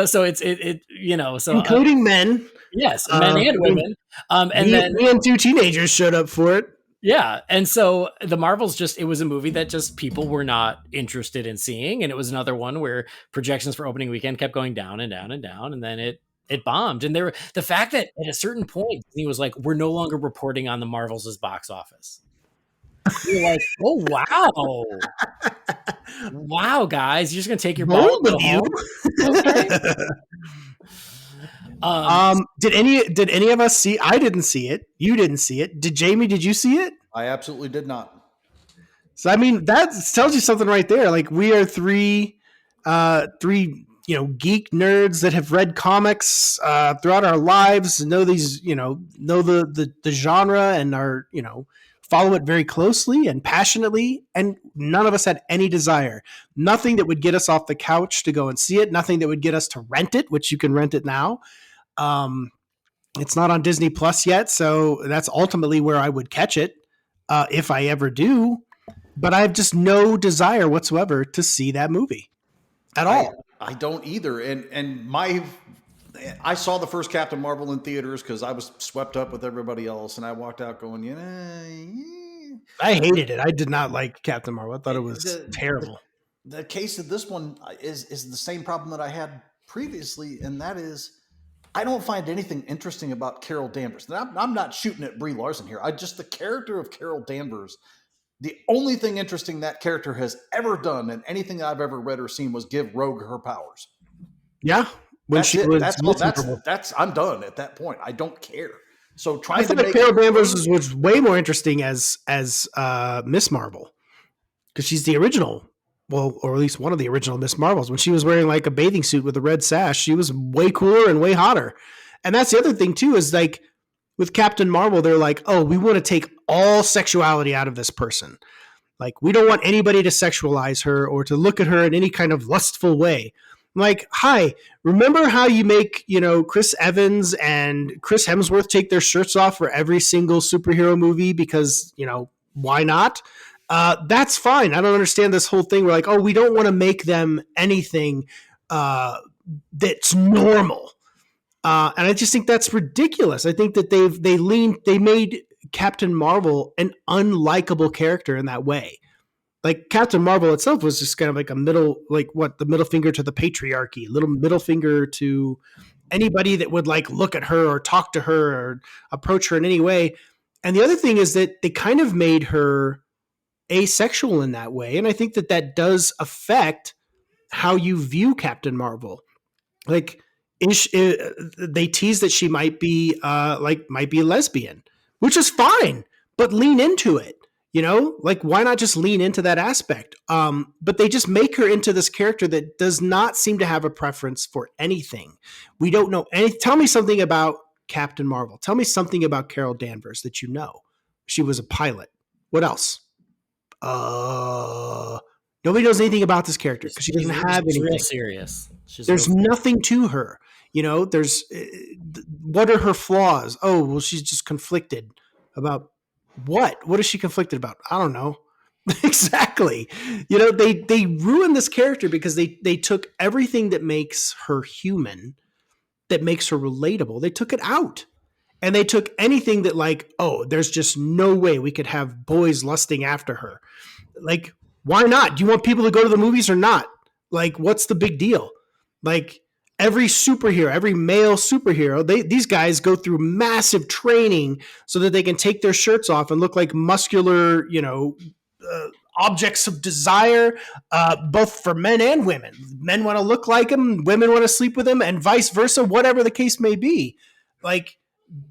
so so including men. Yes, men and women. And then me and two teenagers showed up for it. Yeah. And so the Marvels it was a movie that just people were not interested in seeing. And it was another one where projections for opening weekend kept going down and down and down. And then it bombed. And the fact that at a certain point, he was like, we're no longer reporting on the Marvels' box office. You're like, oh, wow. Wow, guys, you're just going to take your ball and go home? Okay. Did any of us see? I didn't see it. You didn't see it. Did Jamie? Did you see it? I absolutely did not. So I mean, that tells you something right there. Like we are three geek nerds that have read comics throughout our lives, know these, know the genre and are follow it very closely and passionately, and none of us had any desire. Nothing that would get us off the couch to go and see it. Nothing that would get us to rent it, which you can rent it now. It's not on Disney Plus yet, so that's ultimately where I would catch it if I ever do. But I have just no desire whatsoever to see that movie at all. I don't either. And I saw the first Captain Marvel in theaters because I was swept up with everybody else, and I walked out going, I hated it. I did not like Captain Marvel. I thought it was terrible. The case of this one is the same problem that I had previously, and that is I don't find anything interesting about Carol Danvers. I'm not shooting at Brie Larson here. The character of Carol Danvers, the only thing interesting that character has ever done in anything I've ever read or seen was give Rogue her powers. Yeah. I'm done at that point. I don't care. So I thought Carol Danvers was way more interesting as Miss Marvel, because she's the original. Well, or at least one of the original Miss Marvels. When she was wearing like a bathing suit with a red sash, she was way cooler and way hotter. And that's the other thing too, is like with Captain Marvel, they're like, oh, we want to take all sexuality out of this person. Like, we don't want anybody to sexualize her or to look at her in any kind of lustful way. I'm like, hi, remember how you make, Chris Evans and Chris Hemsworth take their shirts off for every single superhero movie because, why not? That's fine. I don't understand this whole thing. We're like, oh, we don't want to make them anything that's normal. And I just think that's ridiculous. I think that they made Captain Marvel an unlikable character in that way. Like Captain Marvel itself was just kind of like the middle finger to the patriarchy, little middle finger to anybody that would like look at her or talk to her or approach her in any way. And the other thing is that they kind of made her asexual in that way. And I think that that does affect how you view Captain Marvel. Like, they tease that she might be might be a lesbian, which is fine, but lean into it. Like, why not just lean into that aspect? But they just make her into this character that does not seem to have a preference for anything. We don't know any. Tell me something about Captain Marvel. Tell me something about Carol Danvers that you know. She was a pilot. What else? Nobody knows anything about this character because she doesn't have anything. Real serious. There's nothing to her. There's what are her flaws? Oh, well, she's just conflicted about what? What is she conflicted about? I don't know. Exactly. They ruin this character because they took everything that makes her human, that makes her relatable. They took it out. And they took anything that, like, oh, there's just no way we could have boys lusting after her. Like, why not? Do you want people to go to the movies or not? Like, what's the big deal? Like, every superhero, every male superhero, these guys go through massive training so that they can take their shirts off and look like muscular, objects of desire, both for men and women. Men want to look like them, women want to sleep with them, and vice versa, whatever the case may be. Like,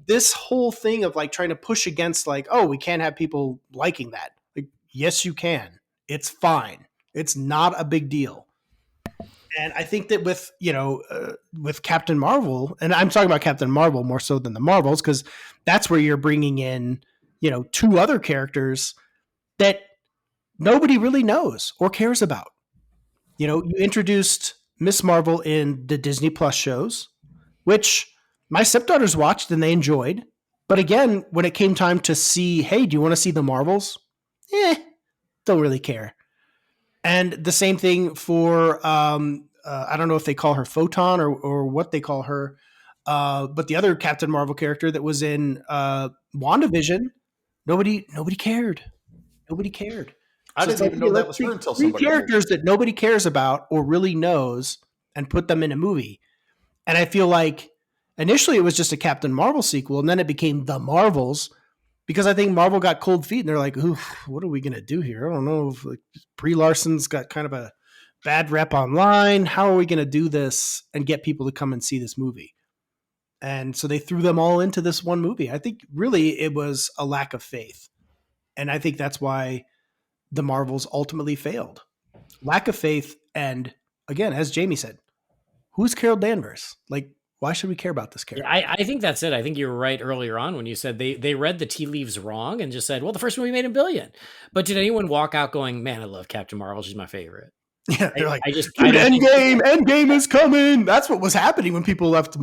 this whole thing of like trying to push against like, oh, we can't have people liking that. Like, yes, you can. It's fine. It's not a big deal. And I think that with Captain Marvel, and I'm talking about Captain Marvel more so than the Marvels, because that's where you're bringing in, two other characters that nobody really knows or cares about. You introduced Miss Marvel in the Disney Plus shows, which my stepdaughters watched and they enjoyed. But again, when it came time to see, hey, do you want to see the Marvels? Don't really care. And the same thing for, I don't know if they call her Photon or what they call her, but the other Captain Marvel character that was in WandaVision, nobody cared. Nobody cared. I didn't even know that was her until somebody. Three characters that nobody cares about or really knows and put them in a movie. And I feel like initially it was just a Captain Marvel sequel, and then it became The Marvels because I think Marvel got cold feet and they're like, ooh, what are we going to do here? I don't know. If Brie Larson's got kind of a bad rep online. How are we going to do this and get people to come and see this movie? And so they threw them all into this one movie. I think really it was a lack of faith. And I think that's why The Marvels ultimately failed. Lack of faith. And again, as Jamie said, who's Carol Danvers? Like, why should we care about this character? I think that's it. I think you were right earlier on when you said they read the tea leaves wrong and just said, well, the first movie made $1 billion. But did anyone walk out going, man, I love Captain Marvel. She's my favorite. Yeah, they're like, Endgame is coming. That's what was happening when people left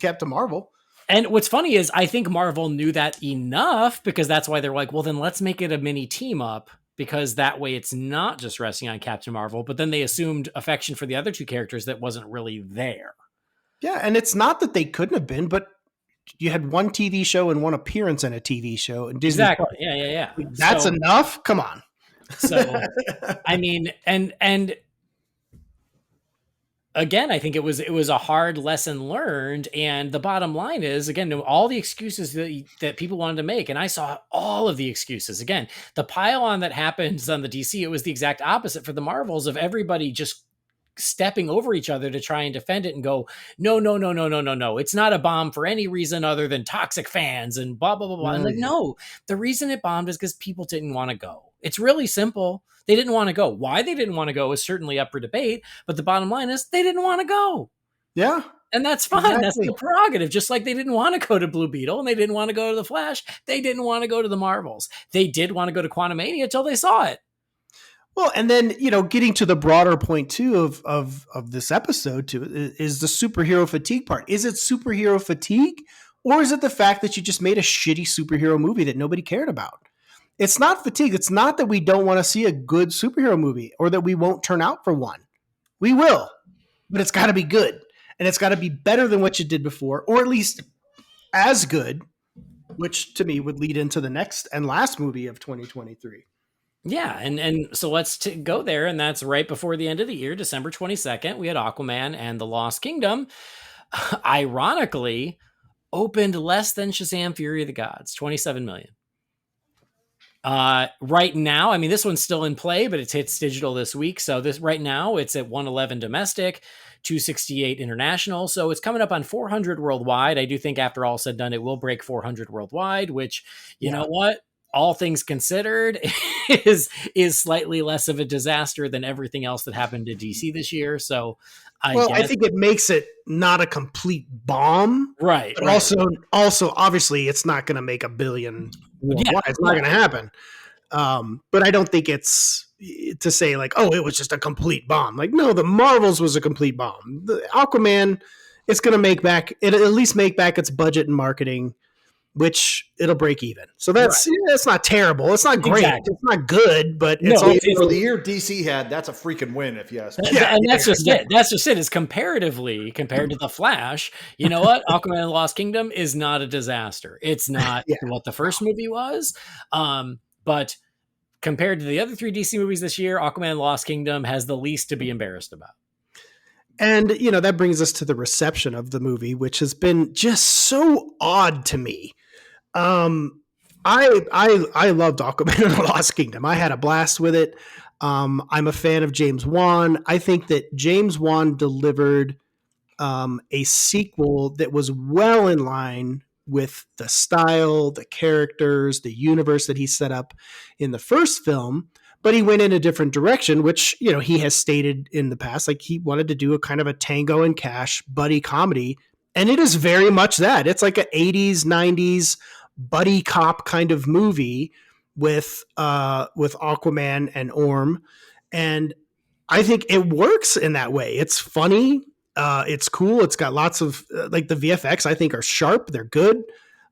Captain Marvel. And what's funny is I think Marvel knew that enough because that's why they're like, well, then let's make it a mini team up because that way it's not just resting on Captain Marvel. But then they assumed affection for the other two characters that wasn't really there. Yeah, and it's not that they couldn't have been, but you had one TV show and one appearance in a TV show. And Disney exactly. Yeah. That's enough? Come on. So, I mean, and again, I think it was a hard lesson learned. And the bottom line is, again, all the excuses that people wanted to make. And I saw all of the excuses. Again, the pile on that happens on the DC, it was the exact opposite for the Marvels of everybody just stepping over each other to try and defend it and go, no. It's not a bomb for any reason other than toxic fans and blah, blah, blah, blah. And like, no, the reason it bombed is because people didn't want to go. It's really simple. They didn't want to go. Why they didn't want to go is certainly up for debate, but the bottom line is they didn't want to go. Yeah. And that's fine. Exactly. That's the prerogative. Just like they didn't want to go to Blue Beetle and they didn't want to go to The Flash. They didn't want to go to the Marvels. They did want to go to Quantumania until they saw it. Well, and then, getting to the broader point too of this episode too is the superhero fatigue part. Is it superhero fatigue or is it the fact that you just made a shitty superhero movie that nobody cared about? It's not fatigue. It's not that we don't want to see a good superhero movie or that we won't turn out for one. We will, but it's got to be good and it's got to be better than what you did before, or at least as good, which to me would lead into the next and last movie of 2023. Yeah, and so let's go there, and that's right before the end of the year, December 22nd. We had Aquaman and the Lost Kingdom. ironically, opened less than Shazam Fury of the Gods, 27 million. Right now, I mean, this one's still in play, but it hits digital this week. So this right now it's at 111 domestic, 268 international. So it's coming up on 400 worldwide. I do think after all said and done, it will break 400 worldwide, which you know what? All things considered is slightly less of a disaster than everything else that happened to DC this year. So I think it makes it not a complete bomb. Right. But also obviously it's not going to make $1 billion worldwide. Yeah, it's not going to happen. But I don't think it's to say like, oh, it was just a complete bomb. Like, no, the Marvels was a complete bomb. The Aquaman, it's going to at least make back its budget and marketing, which it'll break even. So that's not terrible. It's not great. Exactly. It's not good, but it's for the year DC had, that's a freaking win if you ask me. And that's just it. That's just it. Is comparatively compared to the Flash, you know what? Aquaman and the Lost Kingdom is not a disaster. It's not what the first movie was. But compared to the other 3 DC movies this year, Aquaman and the Lost Kingdom has the least to be embarrassed about. And, that brings us to the reception of the movie, which has been just so odd to me. I loved Aquaman and the Lost Kingdom. I had a blast with it. I'm a fan of James Wan. I think that James Wan delivered a sequel that was well in line with the style, the characters, the universe that he set up in the first film. But he went in a different direction, which, he has stated in the past, like he wanted to do a kind of a Tango and Cash buddy comedy. And it is very much that. It's like an 80s, 90s buddy cop kind of movie with Aquaman and Orm. And I think it works in that way. It's funny. It's cool. It's got lots of like the VFX, I think, are sharp. They're good.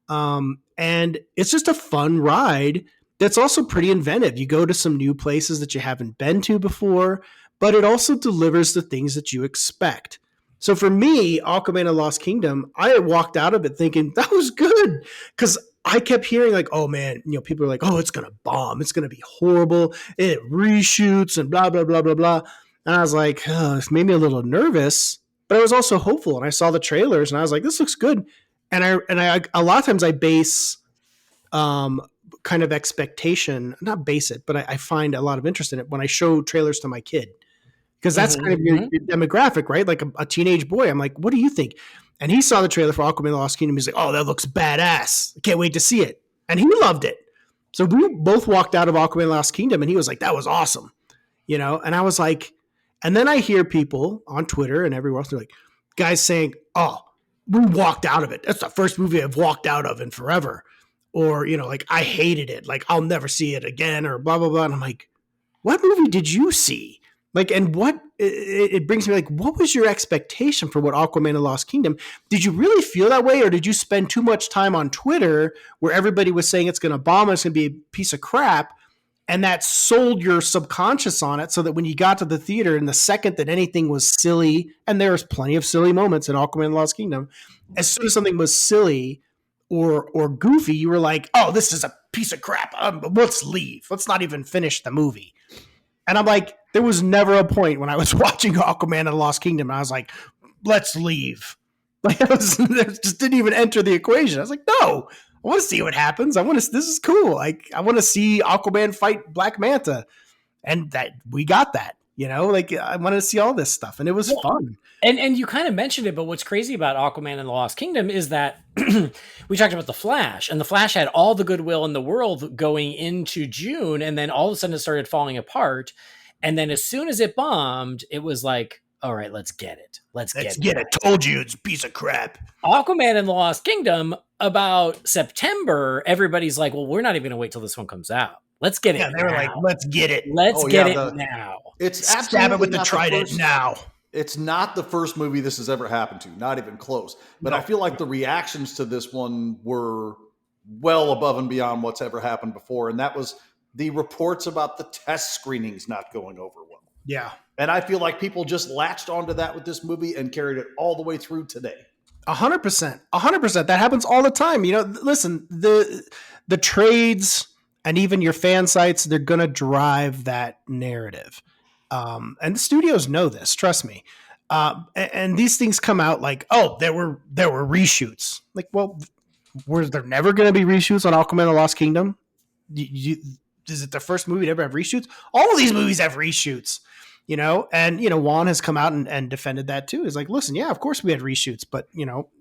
And it's just a fun ride. That's also pretty inventive. You go to some new places that you haven't been to before, but it also delivers the things that you expect. So for me, Aquaman and Lost Kingdom, I walked out of it thinking that was good because I kept hearing like, oh man, people are like, oh, it's going to bomb. It's going to be horrible. It reshoots and blah, blah, blah, blah, blah. And I was like, oh, it made me a little nervous, but I was also hopeful. And I saw the trailers and I was like, this looks good. And I a lot of times I base, kind of expectation, not base it, but I find a lot of interest in it when I show trailers to my kid, because that's kind of your demographic, right? Like a teenage boy. I'm like, what do you think? And he saw the trailer for Aquaman and the Lost Kingdom. He's like, oh, that looks badass. I can't wait to see it. And he loved it. So we both walked out of Aquaman and the Lost Kingdom and he was like, that was awesome. And I was like, and then I hear people on Twitter and everywhere else, they're like, guys saying, oh, we walked out of it. That's the first movie I've walked out of in forever. Or, like, I hated it. Like, I'll never see it again or blah, blah, blah. And I'm like, what movie did you see? Like, and what it brings me like, what was your expectation for what Aquaman and Lost Kingdom? Did you really feel that way? Or did you spend too much time on Twitter where everybody was saying it's going to bomb, it's going to be a piece of crap? And that sold your subconscious on it so that when you got to the theater and the second that anything was silly, and there was plenty of silly moments in Aquaman and Lost Kingdom, as soon as something was silly or goofy, you were like, oh, this is a piece of crap. Let's leave. Let's not even finish the movie. And I'm like, there was never a point when I was watching Aquaman and the Lost Kingdom and I was like, let's leave. Like, I just didn't even enter the equation. I was like, no, I want to see what happens. This is cool. Like, I want to see Aquaman fight Black Manta. And that we got that, like I wanted to see all this stuff and it was fun. And you kind of mentioned it, but what's crazy about Aquaman and the Lost Kingdom is that we talked about the Flash, and the Flash had all the goodwill in the world going into June, and then all of a sudden it started falling apart. And then as soon as it bombed, it was like, all right, let's get it. Let's get it. Told you it's a piece of crap. Aquaman and the Lost Kingdom, about September, everybody's like, well, we're not even going to wait till this one comes out. Let's get it. Yeah, they were like, let's get it. Let's get it now. It's stab it with the trident now. It's not the first movie this has ever happened to, not even close. But I feel like the reactions to this one were well above and beyond what's ever happened before. And that was the reports about the test screenings not going over well. Yeah. And I feel like people just latched onto that with this movie and carried it all the way through today. 100%. 100%. That happens all the time. Listen, the trades and even your fan sites, they're going to drive that narrative. And the studios know this, trust me. And these things come out like, oh, there were reshoots. Like, well, were there never going to be reshoots on Aquaman: The Lost Kingdom? Is it the first movie to ever have reshoots? All of these movies have reshoots, and Juan has come out and defended that too. Is like, listen, yeah, of course we had reshoots, but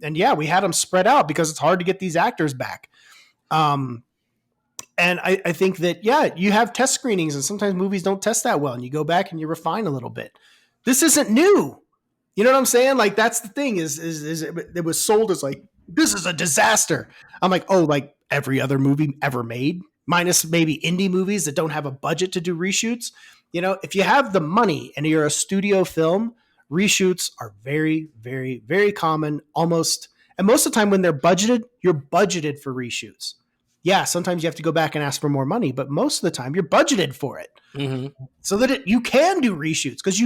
and yeah, we had them spread out because it's hard to get these actors back. And I think that, yeah, you have test screenings and sometimes movies don't test that well and you go back and you refine a little bit. This isn't new. You know what I'm saying? Like, that's the thing is it was sold as like, this is a disaster. I'm like, oh, like every other movie ever made, minus maybe indie movies that don't have a budget to do reshoots. If you have the money and you're a studio film, reshoots are very, very, very common almost. And most of the time when they're budgeted, you're budgeted for reshoots. Yeah, sometimes you have to go back and ask for more money, but most of the time you're budgeted for it. Mm-hmm. So that you can do reshoots because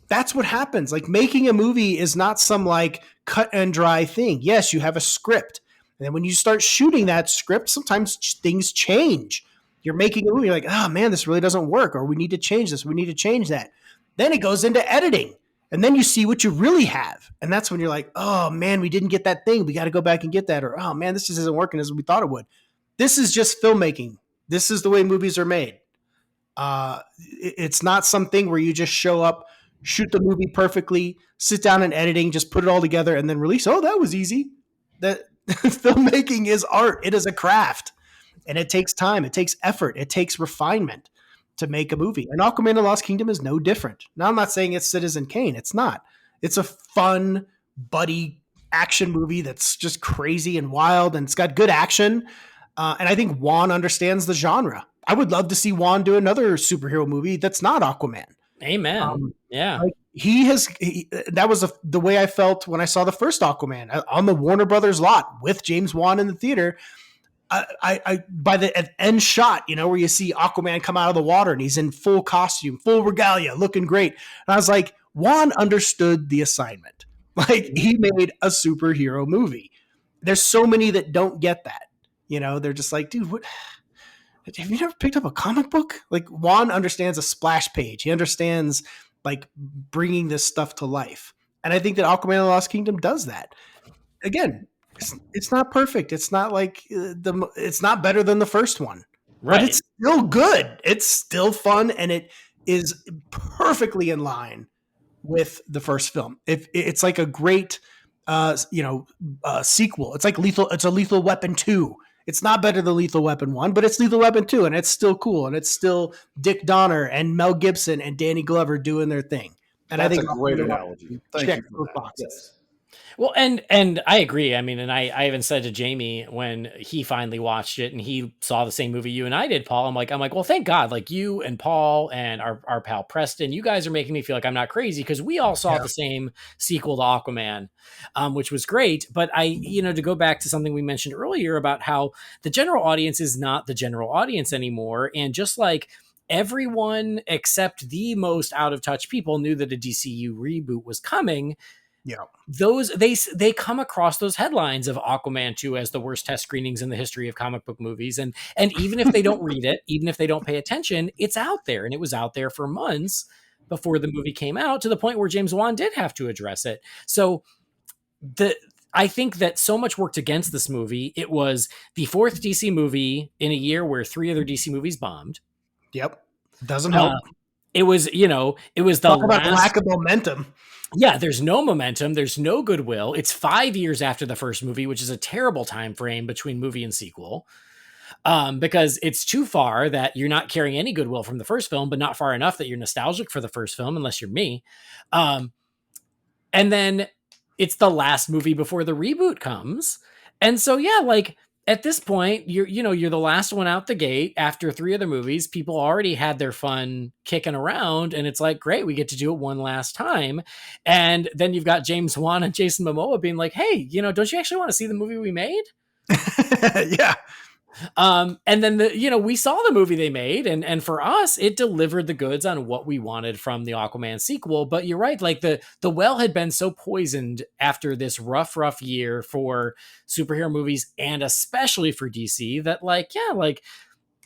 that's what happens. Like, making a movie is not some like cut and dry thing. Yes, you have a script. And then when you start shooting that script, sometimes things change. You're making a movie, you're like, oh man, this really doesn't work, or we need to change this, we need to change that. Then it goes into editing. And then you see what you really have. And that's when you're like, oh man, we didn't get that thing. We got to go back and get that. Or, oh man, this just isn't working as we thought it would. This is just filmmaking. This is the way movies are made. It's not something where you just show up, shoot the movie perfectly, sit down in editing, just put it all together and then release. Oh, that was easy. That filmmaking is art. It is a craft. And it takes time. It takes effort. It takes refinement to make a movie. And Aquaman: The Lost Kingdom is no different. Now, I'm not saying it's Citizen Kane. It's not. It's a fun, buddy action movie that's just crazy and wild, and it's got good action. And I think Juan understands the genre. I would love to see Juan do another superhero movie that's not Aquaman. Amen. Yeah. Like, that was the way I felt when I saw the first Aquaman on the Warner Brothers lot with James Wan in the theater. I by the end shot, where you see Aquaman come out of the water and he's in full costume, full regalia, looking great. And I was like, Juan understood the assignment. Like, he made a superhero movie. There's so many that don't get that. They're just like, dude, what? Have you never picked up a comic book? Like, Juan understands a splash page. He understands like bringing this stuff to life. And I think that Aquaman: The Lost Kingdom does that. Again, it's not perfect. It's not like it's not better than the first one, right? But it's still good. It's still fun, and it is perfectly in line with the first film. It's like a great, sequel. It's like It's a Lethal Weapon 2. It's not better than Lethal Weapon 1, but it's Lethal Weapon 2, and it's still cool, and it's still Dick Donner and Mel Gibson and Danny Glover doing their thing. And That's I think a great analogy. Thank you for that. Yes. Well, and I agree. I mean, and I even said to Jamie when he finally watched it and he saw the same movie you and I did, Paul, I'm like, well, thank God, like you and Paul and our pal Preston, you guys are making me feel like I'm not crazy because we all saw the same sequel to Aquaman, which was great. But to go back to something we mentioned earlier about how the general audience is not the general audience anymore. And just like everyone except the most out of touch people knew that a DCU reboot was coming. Yeah, those they come across those headlines of Aquaman 2 as the worst test screenings in the history of comic book movies, and even if they don't read it, even if they don't pay attention, it's out there, and it was out there for months before the movie came out, to the point where James Wan did have to address it. So I think that so much worked against this movie. It was the fourth DC movie in a year where 3 other DC movies bombed. Yep, doesn't help. It was the talk about lack of momentum. Yeah, there's no momentum. There's no goodwill. It's 5 years after the first movie, which is a terrible time frame between movie and sequel, because it's too far that you're not carrying any goodwill from the first film, but not far enough that you're nostalgic for the first film, unless you're me. And then it's the last movie before the reboot comes. And so, yeah, like at this point, you're the last one out the gate after 3 other movies. People already had their fun kicking around, and it's like, great, we get to do it one last time. And then you've got James Wan and Jason Momoa being like, hey, don't you actually want to see the movie we made? Yeah. And then we saw the movie they made, and for us, it delivered the goods on what we wanted from the Aquaman sequel. But you're right, like the well had been so poisoned after this rough year for superhero movies, and especially for DC, that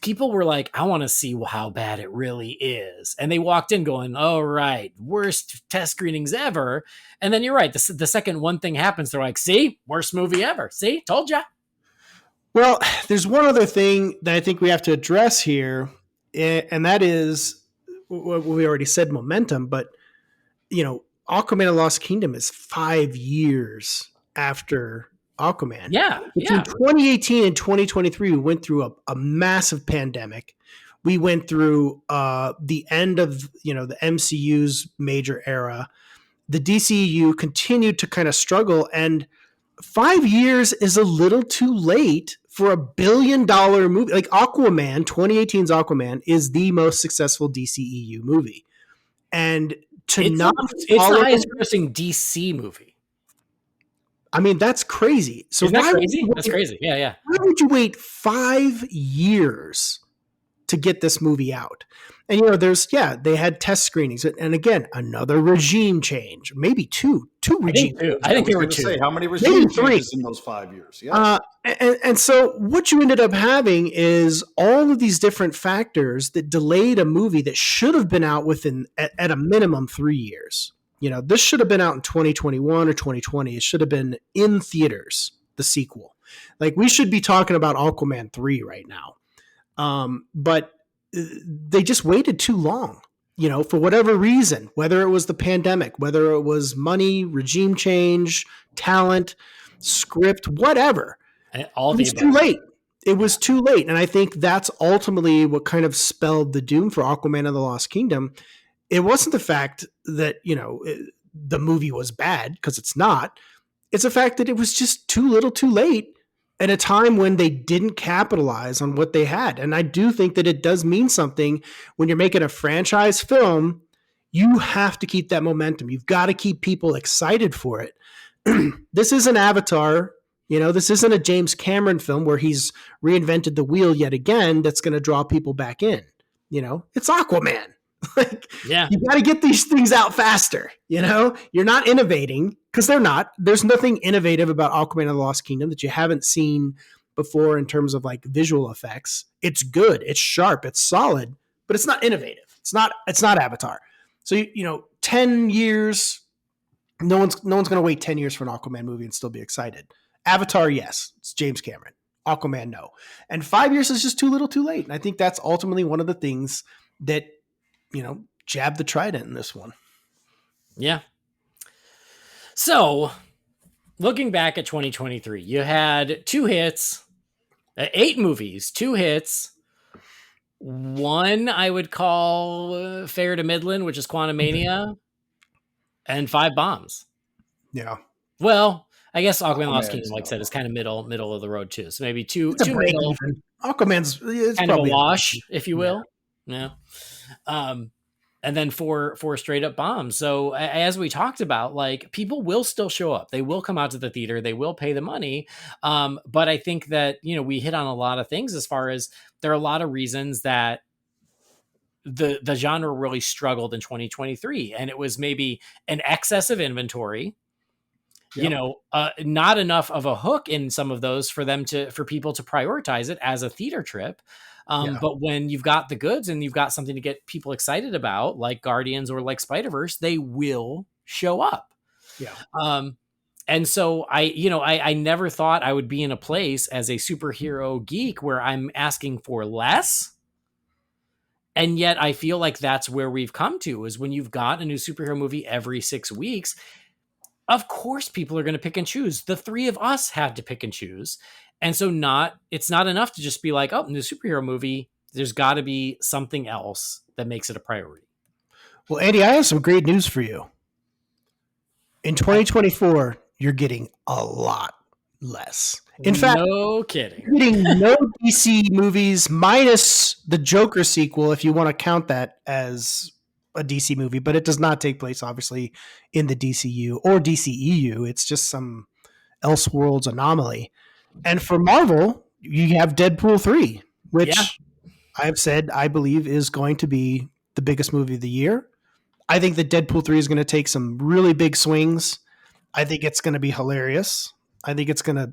people were like, I want to see how bad it really is. And they walked in going, oh, right, worst test screenings ever. And then you're right. The second one thing happens, they're like, see, worst movie ever. See, told ya. Well, there's one other thing that I think we have to address here, and that is what we already said, momentum. But, Aquaman and Lost Kingdom is 5 years after Aquaman. Yeah. Between 2018 and 2023, we went through a massive pandemic. We went through the end of, the MCU's major era. The DCEU continued to kind of struggle, and 5 years is a little too late for a $1 billion movie. Like Aquaman, 2018's Aquaman is the most successful DCEU movie. And it's the highest grossing DC movie. I mean, that's crazy. So Isn't that crazy? That's crazy. Yeah. Why would you wait 5 years to get this movie out? And, they had test screenings. And again, another regime change, maybe two regime changes. I think there were 2. How many regime changes in those 5 years? Yeah. And so what you ended up having is all of these different factors that delayed a movie that should have been out within, at a minimum, 3 years. This should have been out in 2021 or 2020. It should have been in theaters, the sequel. Like, we should be talking about Aquaman 3 right now. But they just waited too long, for whatever reason, whether it was the pandemic, whether it was money, regime change, talent, script, whatever. It was too late. It was too late. And I think that's ultimately what kind of spelled the doom for Aquaman and the Lost Kingdom. It wasn't the fact that, the movie was bad, because it's not. It's the fact that it was just too little too late at a time when they didn't capitalize on what they had. And I do think that it does mean something when you're making a franchise film. You have to keep that momentum. You've got to keep people excited for it. This isn't Avatar. This isn't a James Cameron film where he's reinvented the wheel yet again that's going to draw people back in. It's Aquaman. You got to get these things out faster. You're not innovating, because they're not. There's nothing innovative about Aquaman and the Lost Kingdom that you haven't seen before in terms of like visual effects. It's good, it's sharp, it's solid, but it's not innovative. It's not Avatar. So 10 years, no one's going to wait 10 years for an Aquaman movie and still be excited. Avatar, yes, it's James Cameron. Aquaman, no. And 5 years is just too little too late. And I think that's ultimately one of the things that jab the trident in this one. Yeah. So, looking back at 2023, you had 2 hits, 8 movies, 2 hits. One I would call fair to Midland, which is Quantumania, and 5 bombs. Yeah. Well, I guess Aquaman Lost Kingdom, like I said, is kind of middle of the road too. So maybe two middle. Even. Aquaman's kind of a wash, if you will. Yeah. And then four straight up bombs. So as we talked about, like, people will still show up. They will come out to the theater. They will pay the money. But I think that, we hit on a lot of things as far as there are a lot of reasons that the genre really struggled in 2023. And it was maybe an excess of inventory, not enough of a hook in some of those for people to prioritize it as a theater trip. But when you've got the goods and you've got something to get people excited about, like Guardians or like Spider-Verse, they will show up. Yeah. And so I never thought I would be in a place as a superhero geek where I'm asking for less. And yet I feel like that's where we've come to, is when you've got a new superhero movie every 6 weeks, of course people are going to pick and choose. The 3 of us had to pick and choose. And so it's not enough to just be like, oh, new superhero movie. There's got to be something else that makes it a priority. Well, Andy, I have some great news for you. In 2024, you're getting a lot less. In fact, no kidding. You're getting no DC movies minus the Joker sequel, if you want to count that as a DC movie, but it does not take place, obviously, in the DCU or DCEU. It's just some Elseworlds anomaly. And for Marvel, you have Deadpool 3, which I've said I believe is going to be the biggest movie of the year. I think that Deadpool 3 is going to take some really big swings. I think it's going to be hilarious. I think it's going to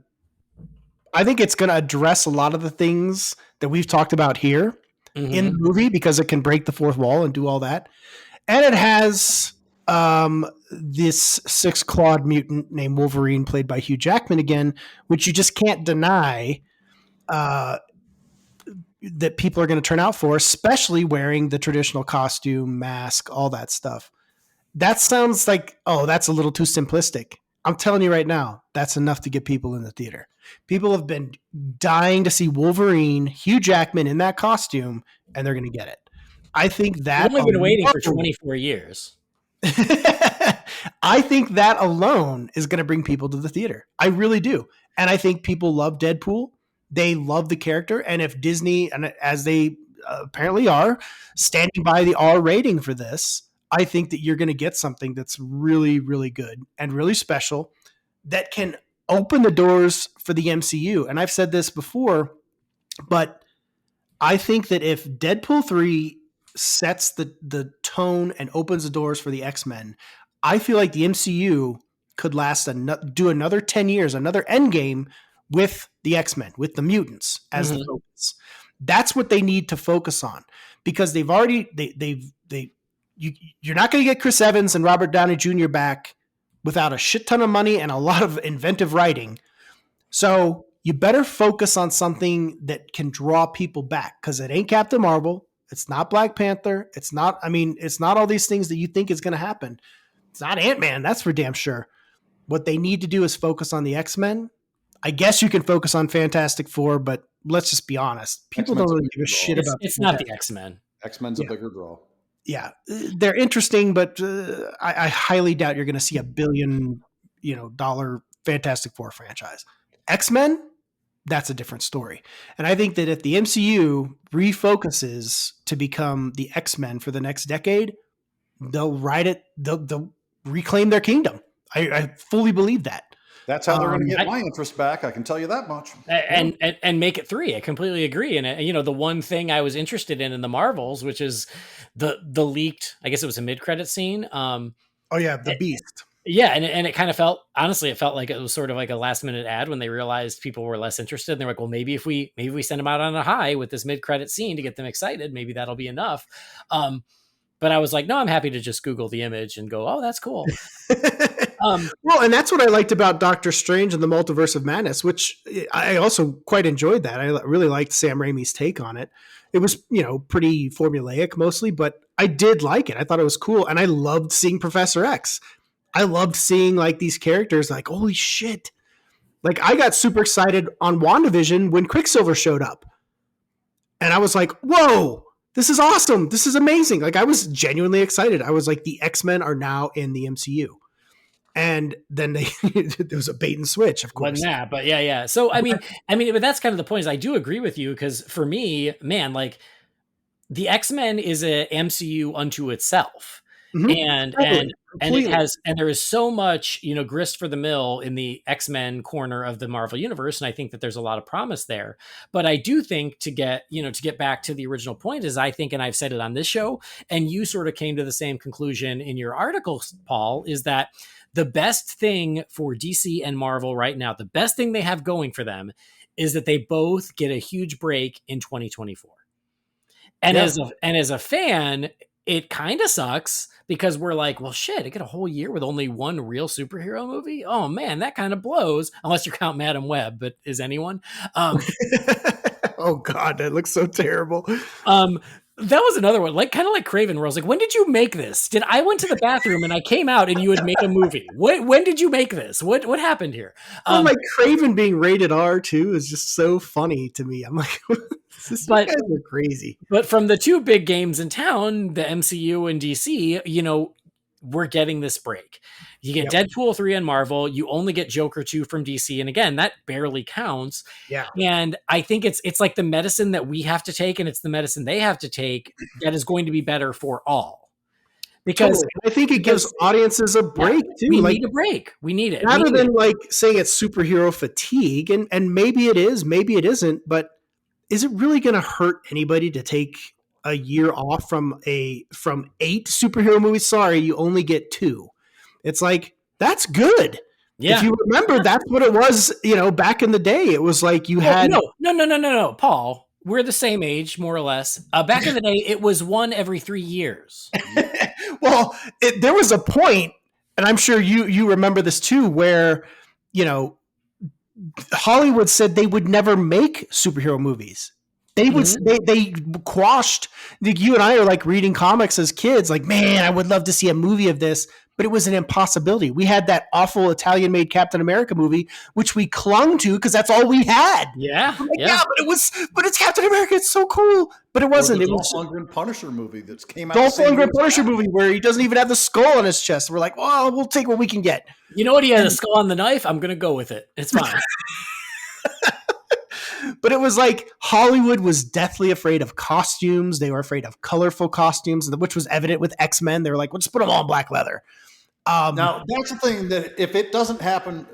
I think it's going to address a lot of the things that we've talked about here in the movie because it can break the fourth wall and do all that. And it has this six-clawed mutant named Wolverine, played by Hugh Jackman again, which you just can't deny that people are going to turn out for, especially wearing the traditional costume, mask, all that stuff. That sounds like, oh, that's a little too simplistic. I'm telling you right now, that's enough to get people in the theater. People have been dying to see Wolverine, Hugh Jackman in that costume, and they're going to get it. I think that We've only been waiting for 24 years. I think that alone is going to bring people to the theater. I really do. And I think people love Deadpool. They love the character. And if Disney, and as they apparently are, standing by the R rating for this, I think that you're going to get something that's really, really good and really special that can open the doors for the MCU. And I've said this before, but I think that if Deadpool 3 sets the tone and opens the doors for the X-Men, I feel like the MCU could do another 10 years, another Endgame with the X-Men, with the mutants as the focus. That's what they need to focus on because you're not going to get Chris Evans and Robert Downey Jr. back without a shit ton of money and a lot of inventive writing. So you better focus on something that can draw people back because it ain't Captain Marvel. It's not Black Panther. It's not all these things that you think is going to happen. It's not Ant-Man. That's for damn sure. What they need to do is focus on the X-Men. I guess you can focus on Fantastic Four, but let's just be honest. People don't really give a shit about it's not the X-Men. X-Men's a bigger draw. Yeah, they're interesting, but I highly doubt you're going to see $1 billion, dollar Fantastic Four franchise. X-Men, that's a different story. And I think that if the MCU refocuses to become the X-Men for the next decade, they'll ride it. They'll reclaim their kingdom. I fully believe that. That's how they're going to get my interest back. I can tell you that much. And make it 3. I completely agree. And the one thing I was interested in the Marvels, which is the leaked, I guess it was a mid-credit scene. The Beast. Yeah, and it kind of felt like it was sort of like a last minute ad when they realized people were less interested. And they're like, well, maybe if we send them out on a high with this mid-credit scene to get them excited, maybe that'll be enough. But I was like, no, I'm happy to just Google the image and go, oh, that's cool. Well, and that's what I liked about Doctor Strange and the Multiverse of Madness, which I also quite enjoyed that. I really liked Sam Raimi's take on it. It was, pretty formulaic mostly, but I did like it. I thought it was cool. And I loved seeing Professor X. I loved seeing like these characters like, holy shit. Like I got super excited on WandaVision when Quicksilver showed up. And I was like, whoa, this is awesome. This is amazing. Like I was genuinely excited. I was like, the X-Men are now in the MCU. And then there was a bait and switch, of course. But yeah. So but that's kind of the point. Is I do agree with you because for me, man, like the X-Men is a MCU unto itself, and it has there is so much grist for the mill in the X-Men corner of the Marvel universe, and I think that there's a lot of promise there. But I do think to get back to the original point is I think, and I've said it on this show, and you sort of came to the same conclusion in your article, Paul, is that the best thing for DC and Marvel right now, the best thing they have going for them is that they both get a huge break in 2024. And as a fan, it kind of sucks because we're like, well, shit, I get a whole year with only one real superhero movie. Oh man, that kind of blows. Unless you count Madam Web, but is anyone? Oh God, that looks so terrible. That was another one, like kind of like Craven, where I was like, when did you make this? I went to the bathroom and I came out and you had made a movie. When did you make this? What happened here? Like Craven being rated R too is just so funny to me. I'm like, these guys are crazy. But from the two big games in town, the MCU and DC, we're getting this break. You get Deadpool 3 on Marvel. You only get Joker 2 from DC. And again, that barely counts. Yeah. And I think it's like the medicine that we have to take and it's the medicine they have to take that is going to be better for all. Because totally. I think it gives audiences a break too. We need a break. We need it. Rather than like saying it's superhero fatigue, and maybe it is, maybe it isn't, but is it really going to hurt anybody to take a year off from 8 superhero movies? Sorry, you only get 2. It's like, that's good. Yeah. If you remember, that's what it was, back in the day. It was like you had... No, Paul. We're the same age, more or less. Back in the day, it was one every 3 years. Well, there was a point, and I'm sure you remember this too, where, Hollywood said they would never make superhero movies. They would they quashed. Like, you and I are like reading comics as kids, like, man, I would love to see a movie of this, but it was an impossibility. We had that awful Italian-made Captain America movie, which we clung to because that's all we had. Yeah, but it's Captain America. It's so cool, but it wasn't. It was the Dolph Lundgren Punisher movie that came out. Dolph Lundgren Punisher movie where he doesn't even have the skull on his chest. We're like, well, we'll take what we can get. You know what? He has a skull on the knife. I'm gonna go with it. It's fine. But it was like Hollywood was deathly afraid of costumes. They were afraid of colorful costumes, which was evident with X-Men. They were like, let's put them all in black leather. Now, that's the thing, that if it doesn't happen,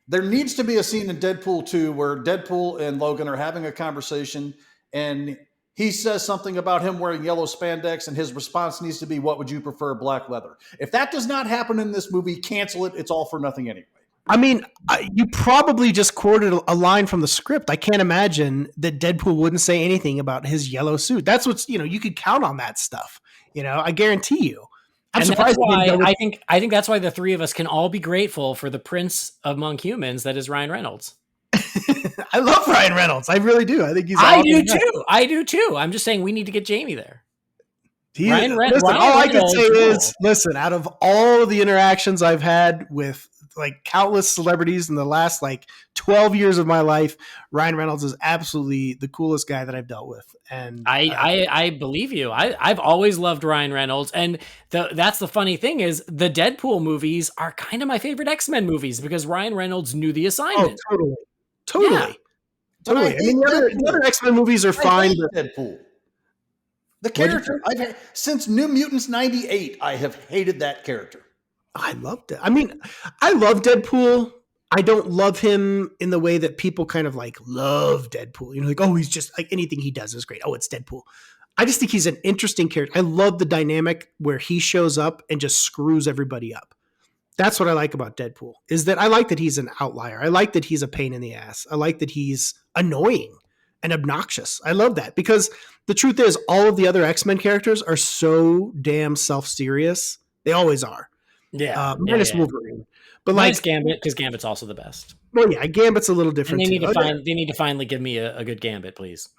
there needs to be a scene in Deadpool 2 where Deadpool and Logan are having a conversation and he says something about him wearing yellow spandex and his response needs to be, what would you prefer, black leather? If that does not happen in this movie, cancel it. It's all for nothing anyway. I mean, you probably just quoted a line from the script. I can't imagine that Deadpool wouldn't say anything about his yellow suit. That's what's, you could count on that stuff. I guarantee you. I'm surprised. I think that's why the three of us can all be grateful for the prince among humans that is Ryan Reynolds. I love Ryan Reynolds. I really do. I think he's. I do too. I'm just saying we need to get Jamie there. Ryan Reynolds. All I can say is, listen, out of all of the interactions I've had with like countless celebrities in the last like 12 years of my life, Ryan Reynolds is absolutely the coolest guy that I've dealt with. And I believe you. I've always loved Ryan Reynolds. And that's the funny thing is the Deadpool movies are kind of my favorite X-Men movies because Ryan Reynolds knew the assignment. Oh, totally. Yeah. Totally. I mean, the other X-Men movies are fine. Deadpool. The character, since New Mutants 98, I have hated that character. I loved it. I mean, I love Deadpool. I don't love him in the way that people kind of like love Deadpool. Like, oh, he's just like anything he does is great. Oh, it's Deadpool. I just think he's an interesting character. I love the dynamic where he shows up and just screws everybody up. That's what I like about Deadpool, is that I like that he's an outlier. I like that he's a pain in the ass. I like that he's annoying and obnoxious. I love that because the truth is all of the other X-Men characters are so damn self-serious. They always are. Yeah. Minus Wolverine. But minus Gambit, because Gambit's also the best. Well, yeah, Gambit's a little different. And they need to finally give me a good Gambit, please.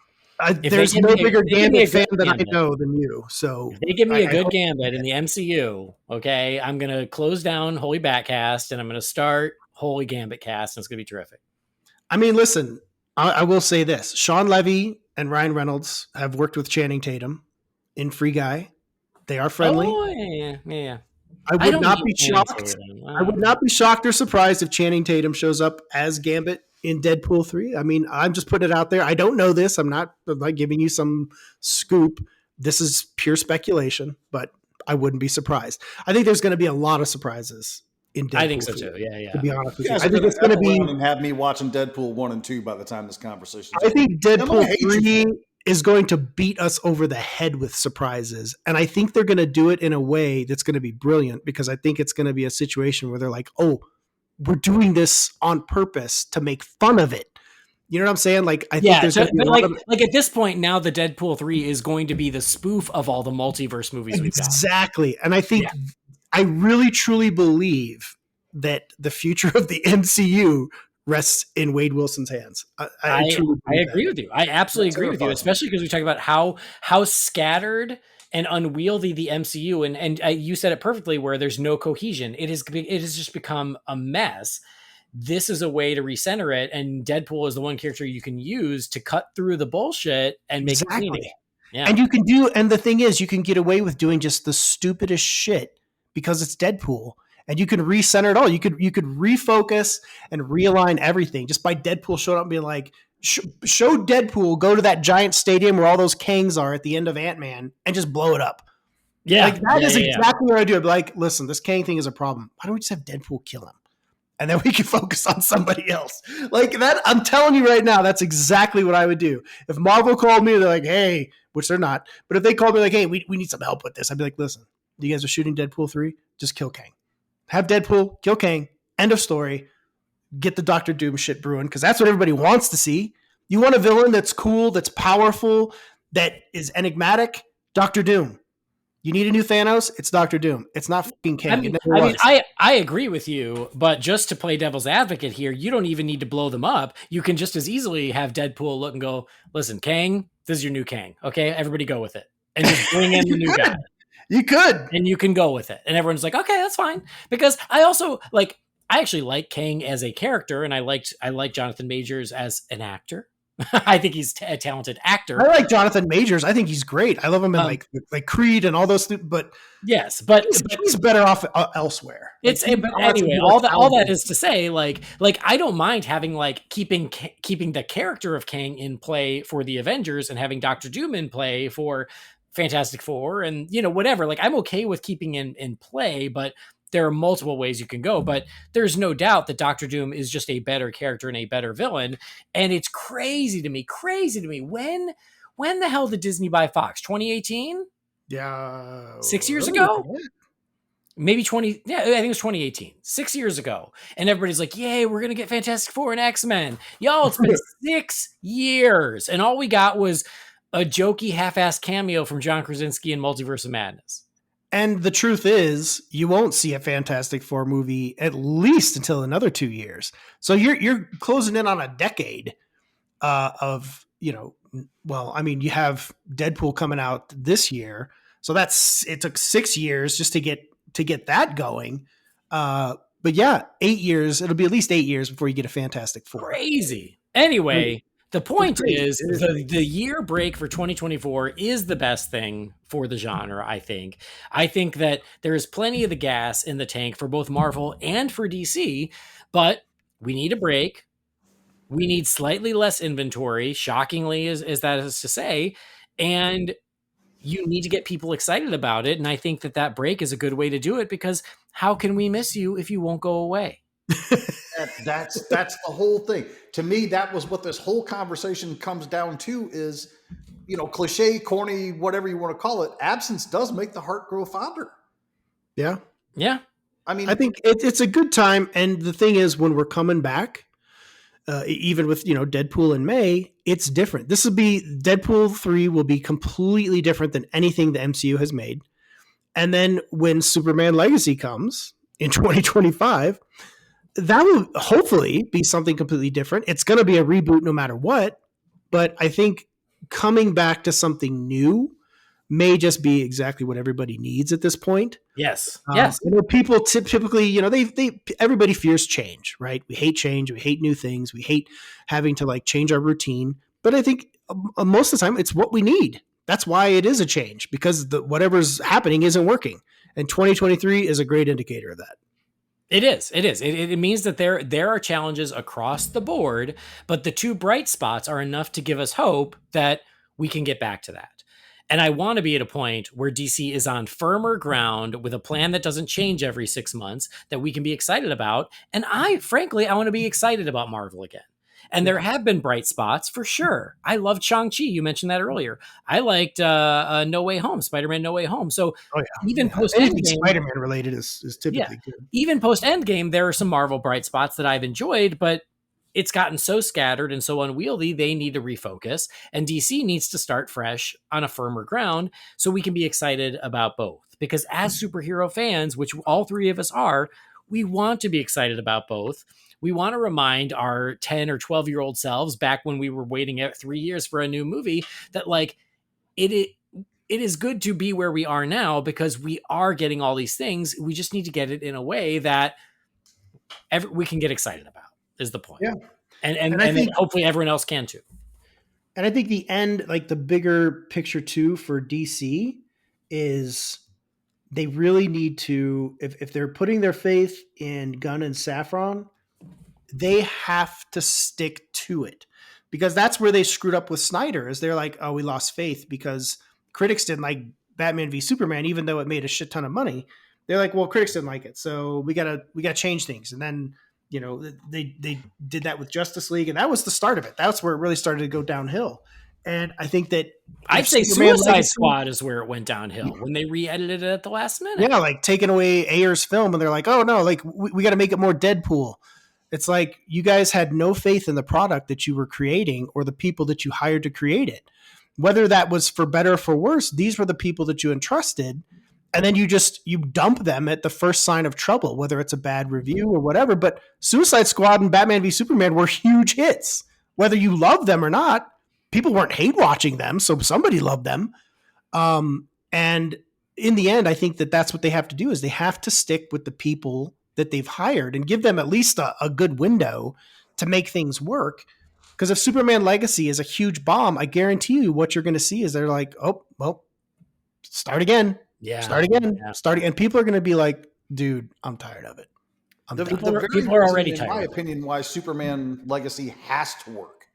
There's no bigger Gambit fan than I know than you. So if they give me a good Gambit in the MCU, okay, I'm gonna close down Holy BatCast and I'm gonna start Holy Gambit Cast, and it's gonna be terrific. I mean, listen, I will say this: Sean Levy and Ryan Reynolds have worked with Channing Tatum in Free Guy. They are friendly. Oh yeah. I would not be shocked. I would not be shocked or surprised if Channing Tatum shows up as Gambit in Deadpool 3. I mean, I'm just putting it out there. I don't know this. I'm not like giving you some scoop. This is pure speculation, but I wouldn't be surprised. I think there's going to be a lot of surprises in Deadpool. I think so too. Yeah. To be honest with you, I think it's going to be and have me watching Deadpool 1 and 2 by the time this conversation. I think Deadpool 3 is going to beat us over the head with surprises. And I think they're going to do it in a way that's going to be brilliant, because I think it's going to be a situation where they're like, oh, we're doing this on purpose to make fun of it. You know what I'm saying? Like, I think there's like at this point now, the Deadpool 3 is going to be the spoof of all the multiverse movies we've got. Exactly. And I think I really truly believe that the future of the MCU rests in Wade Wilson's hands. I agree with you. I absolutely agree with you, especially because we talk about how scattered and unwieldy the MCU and you said it perfectly, where there's no cohesion. It has just become a mess. This is a way to recenter it, and Deadpool is the one character you can use to cut through the bullshit and make it clean. Yeah. And the thing is, you can get away with doing just the stupidest shit because it's Deadpool. And you can recenter it all. You could refocus and realign everything just by Deadpool showing up and being like, show Deadpool go to that giant stadium where all those Kangs are at the end of Ant-Man and just blow it up. Yeah. Like that is exactly what I do. I'd be like, listen, this Kang thing is a problem. Why don't we just have Deadpool kill him? And then we can focus on somebody else. Like that, I'm telling you right now, that's exactly what I would do. If Marvel called me, they're like, hey, which they're not. But if they called me like, hey, we need some help with this, I'd be like, listen, you guys are shooting Deadpool 3, just kill Kang. Have Deadpool kill Kang End of story. Get the Doctor Doom shit brewing because that's what everybody wants to see. You want a villain that's cool, that's powerful, that is enigmatic. Doctor Doom. You need a new Thanos? It's Doctor Doom. It's not fucking King. It never was. I agree with you, but just to play devil's advocate here, you don't even need to blow them up. You can just as easily have Deadpool look and go, listen, Kang, this is your new Kang. Okay, everybody go with it. And just bring in the new guy. You could. And you can go with it. And everyone's like, okay, that's fine. Because I also I actually like Kang as a character, and I like Jonathan Majors as an actor. I think he's a talented actor. I like Jonathan Majors. I think he's great. I love him in like Creed and all those things. But yes, but he's better off elsewhere. It's anyway. All that is to say, like I don't mind having keeping the character of Kang in play for the Avengers and having Doctor Doom in play for Fantastic Four and whatever. Like I'm okay with keeping in play, but there are multiple ways you can go, but there's no doubt that Doctor Doom is just a better character and a better villain. And it's crazy to me. When the hell did Disney buy Fox? 2018? Yeah. 6 years ago? Maybe 20. Yeah, I think it was 2018. 6 years ago. And everybody's like, yay, we're going to get Fantastic Four and X-Men. Y'all, it's been 6 years. And all we got was a jokey half-assed cameo from John Krasinski in Multiverse of Madness. And the truth is, you won't see a Fantastic Four movie at least until another 2 years. So you're closing in on a decade of, well, I mean, you have Deadpool coming out this year. So it took 6 years just to get that going. But yeah, 8 years. It'll be at least 8 years before you get a Fantastic Four. Crazy. Anyway, the point is the year break for 2024 is the best thing for the genre, I think. I think that there is plenty of the gas in the tank for both Marvel and for DC, but we need a break. We need slightly less inventory, shockingly, as that is to say, and you need to get people excited about it. And I think that break is a good way to do it because how can we miss you if you won't go away? That's the whole thing. To me, that was what this whole conversation comes down to is, cliche, corny, whatever you want to call it. Absence does make the heart grow fonder. Yeah. Yeah. I mean, I think it's a good time. And the thing is, when we're coming back, even with, Deadpool in May, it's different. Deadpool 3 will be completely different than anything the MCU has made. And then when Superman Legacy comes in 2025, that will hopefully be something completely different. It's going to be a reboot no matter what, but I think coming back to something new may just be exactly what everybody needs at this point. Yes. Yes. People typically, everybody fears change, right? We hate change. We hate new things. We hate having to change our routine. But I think most of the time it's what we need. That's why it is a change because whatever's happening isn't working. And 2023 is a great indicator of that. It is. It means that there are challenges across the board, but the two bright spots are enough to give us hope that we can get back to that. And I want to be at a point where DC is on firmer ground with a plan that doesn't change every 6 months that we can be excited about. And I want to be excited about Marvel again. And there have been bright spots for sure. I loved Shang-Chi. You mentioned that earlier. I liked No Way Home, Spider-Man No Way Home. So even post-Endgame, Spider-Man related is typically good. Even post-Endgame, there are some Marvel bright spots that I've enjoyed, but it's gotten so scattered and so unwieldy, they need to refocus. And DC needs to start fresh on a firmer ground so we can be excited about both. Because as superhero fans, which all three of us are, we want to be excited about both. We want to remind our 10 or 12-year-old selves back when we were waiting 3 years for a new movie that it is good to be where we are now because we are getting all these things. We just need to get it in a way that we can get excited about is the point. Yeah. And I think hopefully everyone else can too. And I think the end, the bigger picture too for DC is they really need to, if they're putting their faith in Gunn and Safran, they have to stick to it because that's where they screwed up with Snyder is they're like, oh, we lost faith because critics didn't like Batman v Superman, even though it made a shit ton of money. They're like, well, critics didn't like it. So we gotta change things. And then, they did that with Justice League and that was the start of it. That's where it really started to go downhill. And I think that I'd if say Superman Suicide Legacy- Squad is where it went downhill when they re-edited it at the last minute. Yeah, like taking away Ayer's film, and they're like, "Oh no, like we got to make it more Deadpool." It's like you guys had no faith in the product that you were creating or the people that you hired to create it. Whether that was for better or for worse, these were the people that you entrusted, and then you dump them at the first sign of trouble, whether it's a bad review or whatever. But Suicide Squad and Batman v Superman were huge hits, whether you love them or not. People weren't hate watching them, so somebody loved them. And in the end, I think that that's what they have to do is they have to stick with the people that they've hired and give them at least a good window to make things work. Because if Superman Legacy is a huge bomb, I guarantee you what you're going to see is they're like, oh, well, start again. Yeah. Start again. Start again. And people are going to be like, dude, I'm tired of it. People are already tired. In my opinion, why Superman Legacy has to work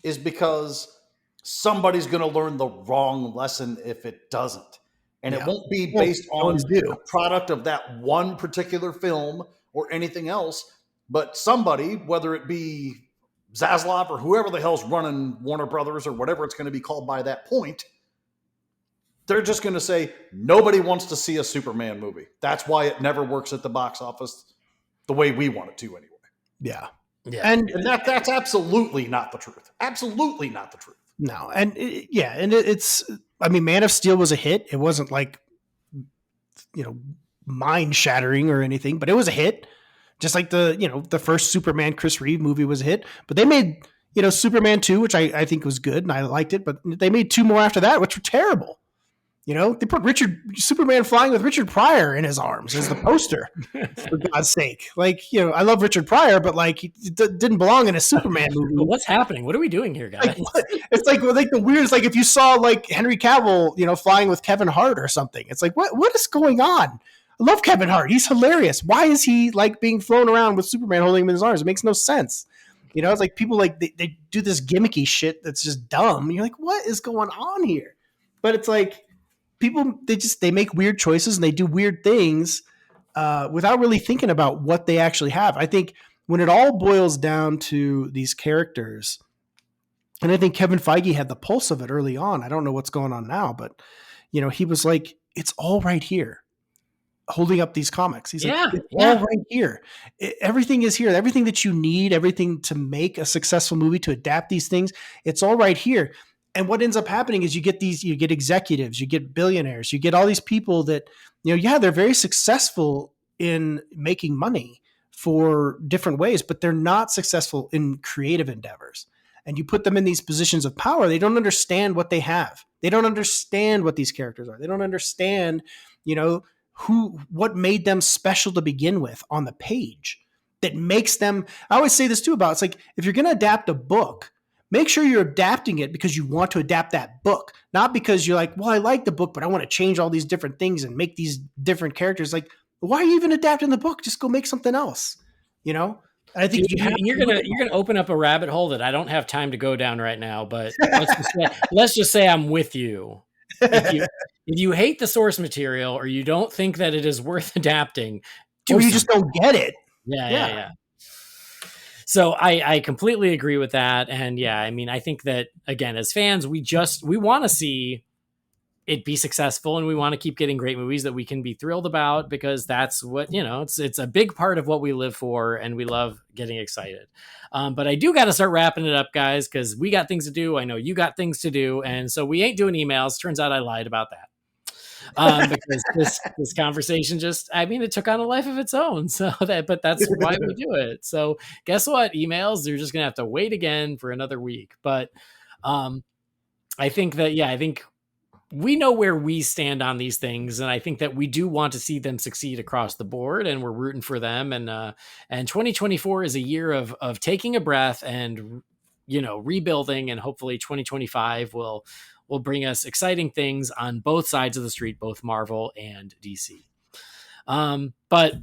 is because somebody's going to learn the wrong lesson if it doesn't. And it won't be based on the product of that one particular film or anything else, but somebody, whether it be Zaslav or whoever the hell's running Warner Brothers or whatever it's going to be called by that point, they're just going to say, nobody wants to see a Superman movie. That's why it never works at the box office the way we want it to anyway. Yeah. Yeah. And that's absolutely not the truth. Absolutely not the truth. No. And it's, I mean, Man of Steel was a hit. It wasn't like, mind shattering or anything, but it was a hit. Just like the first Superman Chris Reeve movie was a hit, but they made, Superman 2, which I think was good and I liked it, but they made 2 more after that, which were terrible. They put Superman flying with Richard Pryor in his arms as the poster, for God's sake. Like, I love Richard Pryor, but like, it didn't belong in a Superman movie. But what's happening? What are we doing here, guys? It's like the weirdest, like if you saw like Henry Cavill, flying with Kevin Hart or something, it's like, what is going on? I love Kevin Hart. He's hilarious. Why is he like being flown around with Superman holding him in his arms? It makes no sense. It's like people like they do this gimmicky shit that's just dumb. You're like, what is going on here? But it's like, people, they make weird choices and they do weird things without really thinking about what they actually have. I think when it all boils down to these characters, and I think Kevin Feige had the pulse of it early on. I don't know what's going on now, but he was like, it's all right here, holding up these comics. He's like, it's all right here. Everything is here. Everything that you need, everything to make a successful movie, to adapt these things, it's all right here. And what ends up happening is you get executives, you get billionaires, you get all these people that, they're very successful in making money for different ways, but they're not successful in creative endeavors. And you put them in these positions of power, they don't understand what they have. They don't understand what these characters are. They don't understand, what made them special to begin with on the page that makes them. I always say this too it's like, if you're going to adapt a book, make sure you're adapting it because you want to adapt that book, not because you're like, well, I like the book, but I want to change all these different things and make these different characters. Like, why are you even adapting the book? Just go make something else, And I think you're gonna open up a rabbit hole that I don't have time to go down right now. But let's just say I'm with you. If you hate the source material or you don't think that it is worth adapting, or you just don't get it. Yeah. So I completely agree with that. And I mean, I think that, again, as fans, we want to see it be successful and we want to keep getting great movies that we can be thrilled about because that's what, it's a big part of what we live for and we love getting excited. But I do got to start wrapping it up, guys, because we got things to do. I know you got things to do. And so we ain't doing emails. Turns out I lied about that. Because this conversation it took on a life of its own. But that's why we do it. So guess what? Emails, you're just going to have to wait again for another week. But I think we know where we stand on these things. And I think that we do want to see them succeed across the board and we're rooting for them. And 2024 is a year of taking a breath and, rebuilding, and hopefully 2025 will bring us exciting things on both sides of the street, both Marvel and DC. But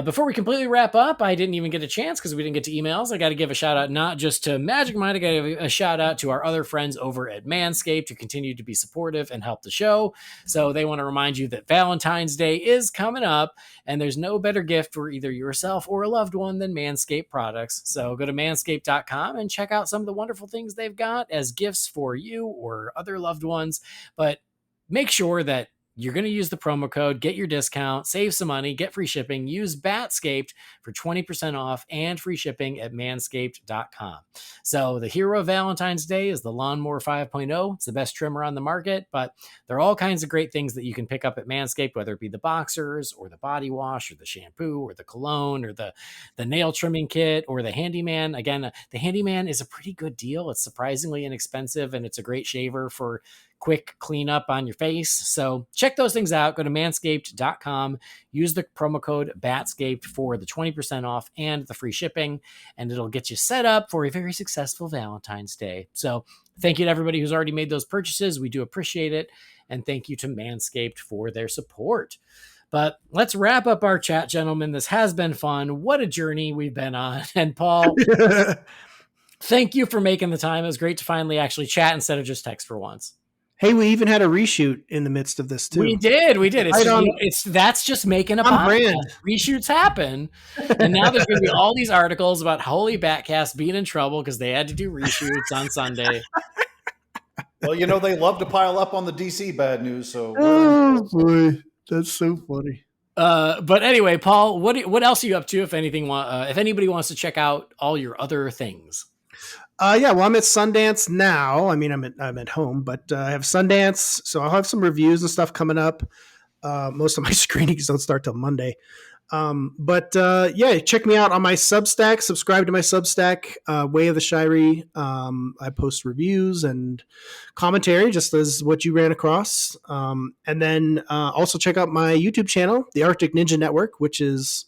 Before we completely wrap up, I didn't even get a chance because we didn't get to emails. I got to give a shout out not just to Magic Mind, I got to give a shout out to our other friends over at Manscaped who continue to be supportive and help the show. So they want to remind you that Valentine's Day is coming up, and there's no better gift for either yourself or a loved one than Manscaped products. So go to manscaped.com and check out some of the wonderful things they've got as gifts for you or other loved ones. But make sure that you're going to use the promo code, get your discount, save some money, get free shipping. Use BatScaped for 20% off and free shipping at manscaped.com. So the hero of Valentine's Day is the Lawnmower 5.0. It's the best trimmer on the market, but there are all kinds of great things that you can pick up at Manscaped, whether it be the boxers or the body wash or the shampoo or the cologne or the nail trimming kit or the Handyman. Again, the Handyman is a pretty good deal. It's surprisingly inexpensive, and it's a great shaver for quick cleanup on your face. So check those things out. Go to manscaped.com, use the promo code BATSCAPED for the 20% off and the free shipping, and it'll get you set up for a very successful Valentine's Day. So thank you to everybody who's already made those purchases. We do appreciate it. And thank you to Manscaped for their support. But let's wrap up our chat, gentlemen. This has been fun. What a journey we've been on. And Paul, thank you for making the time. It was great to finally actually chat instead of just text for once. Hey, we even had a reshoot in the midst of this too. We did. That's just making a podcast. Reshoots happen, and now there's going to be all these articles about Holy BatCast being in trouble because they had to do reshoots on Sunday. Well, they love to pile up on the DC bad news. So, oh boy, that's so funny. But anyway, Paul, what else are you up to? If anybody wants to check out all your other things. Yeah, well, I'm at Sundance now. I mean, I'm at home, but I have Sundance, so I'll have some reviews and stuff coming up. Most of my screenings don't start till Monday. Yeah, check me out on my Substack. Subscribe to my Substack, Way of the Shirey. I post reviews and commentary, just as what you ran across. And then also check out my YouTube channel, the Arctic Ninja Network, which is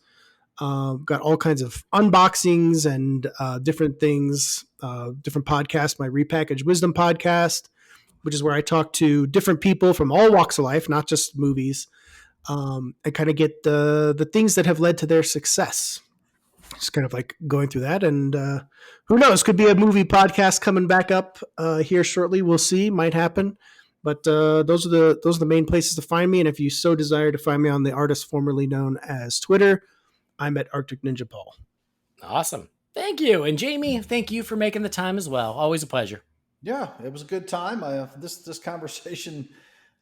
got all kinds of unboxings and different things, different podcasts. My Repackaged Wisdom podcast, which is where I talk to different people from all walks of life, not just movies, and kind of get the things that have led to their success. Just kind of like going through that. And who knows, could be a movie podcast coming back up here shortly. We'll see, might happen. But those are the main places to find me. And if you so desire to find me on the artist formerly known as Twitter, I'm at Arctic Ninja Paul. Awesome. Thank you. And Jamie, thank you for making the time as well. Always a pleasure. Yeah, it was a good time. This conversation,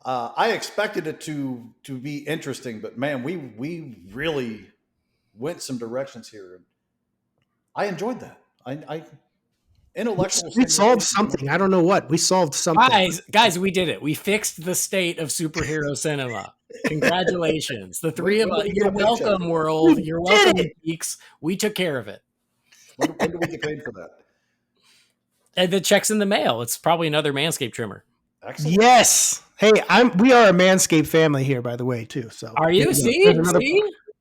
I expected it to be interesting, but man, we really went some directions here. I enjoyed that. We solved something. I don't know what. We solved something. Guys, we did it. We fixed the state of superhero cinema. Congratulations. The three of us. You're welcome, world. You're welcome, geeks. We took care of it. When do we get paid for that? And the check's in the mail. It's probably another Manscaped trimmer. Excellent. Yes. Hey, we are a Manscaped family here, by the way, too. So are you? See?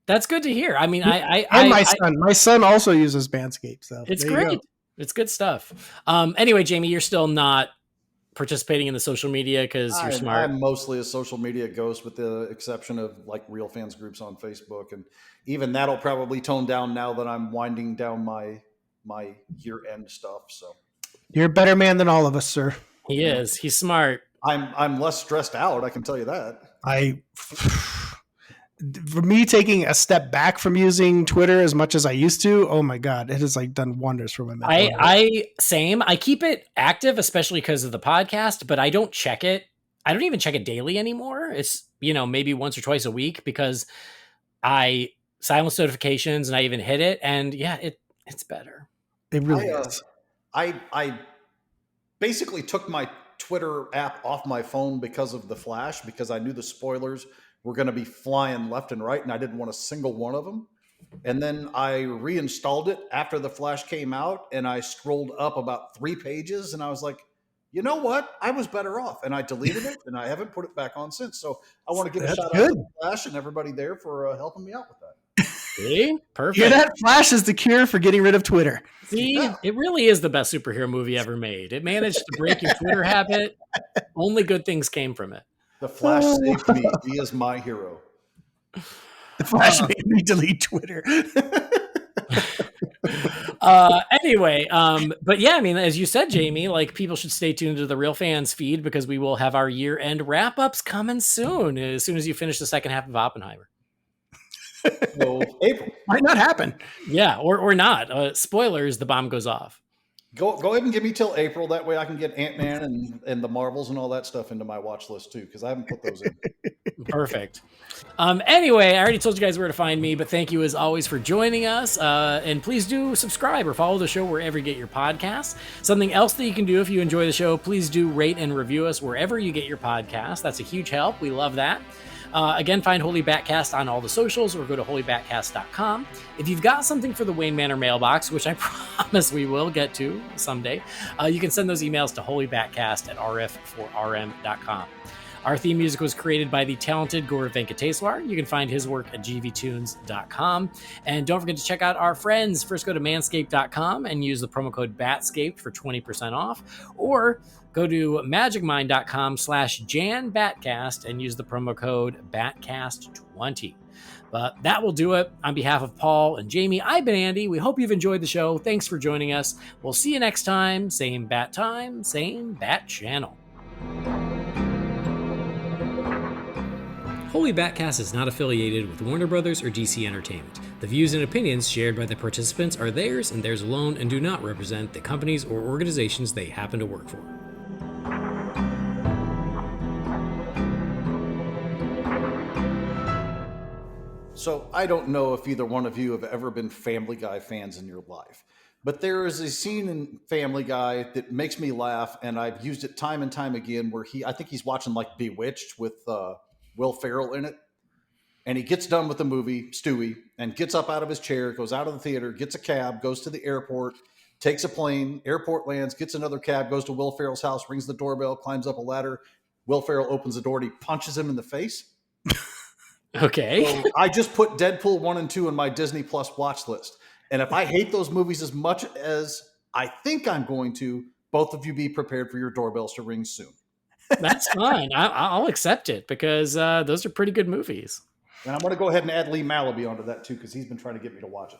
That's good to hear. I mean, my son also uses Manscaped. So it's great. It's good stuff. Anyway, Jamie, you're still not participating in the social media because you're smart. I'm mostly a social media ghost, with the exception of like real fans groups on Facebook, and even that'll probably tone down now that I'm winding down my year-end stuff. So you're a better man than all of us, sir. He is. He's smart. I'm less stressed out. I can tell you that. For me, taking a step back from using Twitter as much as I used to, oh my God, it has like done wonders for my mental health. Same. I keep it active, especially because of the podcast, but I don't check it. I don't even check it daily anymore. It's, maybe once or twice a week because I silence notifications and I even hit it. And yeah, it's better. It really is. I basically took my Twitter app off my phone because of the Flash, because I knew the spoilers were going to be flying left and right, and I didn't want a single one of them. And then I reinstalled it after the Flash came out, and I scrolled up about 3 pages, and I was like, you know what? I was better off. And I deleted it, and I haven't put it back on since. So I want to give a shout out to the Flash and everybody there for helping me out with that. See? Perfect. Yeah, that Flash is the cure for getting rid of Twitter. See, It really is the best superhero movie ever made. It managed to break your Twitter habit. Only good things came from it. The Flash saved me. He is my hero. The Flash made me delete Twitter. Anyway, but yeah, I mean, as you said, Jamie, like people should stay tuned to the Real Fans feed because we will have our year-end wrap-ups coming soon as you finish the second half of Oppenheimer. So April might not happen. Yeah, or not. Spoilers: the bomb goes off. Go ahead and give me till April. That way I can get Ant-Man and the Marvels and all that stuff into my watch list too, because I haven't put those in. Perfect. Anyway, I already told you guys where to find me, but thank you as always for joining us. And please do subscribe or follow the show wherever you get your podcasts. Something else that you can do if you enjoy the show, please do rate and review us wherever you get your podcasts. That's a huge help. We love that. Again, find Holy BatCast on all the socials or go to holybatcast.com. If you've got something for the Wayne Manor mailbox, which I promise we will get to someday, you can send those emails to holybatcast@rf4rm.com. Our theme music was created by the talented Gaurav Venkateswar. You can find his work at gvtunes.com. And don't forget to check out our friends. First, go to manscaped.com and use the promo code BATSCAPED for 20% off. Or go to magicmind.com/JanBatcast and use the promo code BATCAST20. But that will do it. On behalf of Paul and Jamie, I've been Andy. We hope you've enjoyed the show. Thanks for joining us. We'll see you next time. Same bat time, same bat channel. Holy BatCast is not affiliated with Warner Brothers or DC Entertainment. The views and opinions shared by the participants are theirs and theirs alone and do not represent the companies or organizations they happen to work for. So I don't know if either one of you have ever been Family Guy fans in your life, but there is a scene in Family Guy that makes me laugh, and I've used it time and time again where I think he's watching like Bewitched with Will Ferrell in it. And he gets done with the movie, Stewie, and gets up out of his chair, goes out of the theater, gets a cab, goes to the airport, takes a plane, airport lands, gets another cab, goes to Will Ferrell's house, rings the doorbell, climbs up a ladder. Will Ferrell opens the door and he punches him in the face. Okay. So I just put Deadpool 1 and 2 in my Disney Plus watch list. And if I hate those movies as much as I think I'm going to, both of you be prepared for your doorbells to ring soon. That's fine. I'll accept it because those are pretty good movies. And I'm going to go ahead and add Lee Malaby onto that too, because he's been trying to get me to watch it.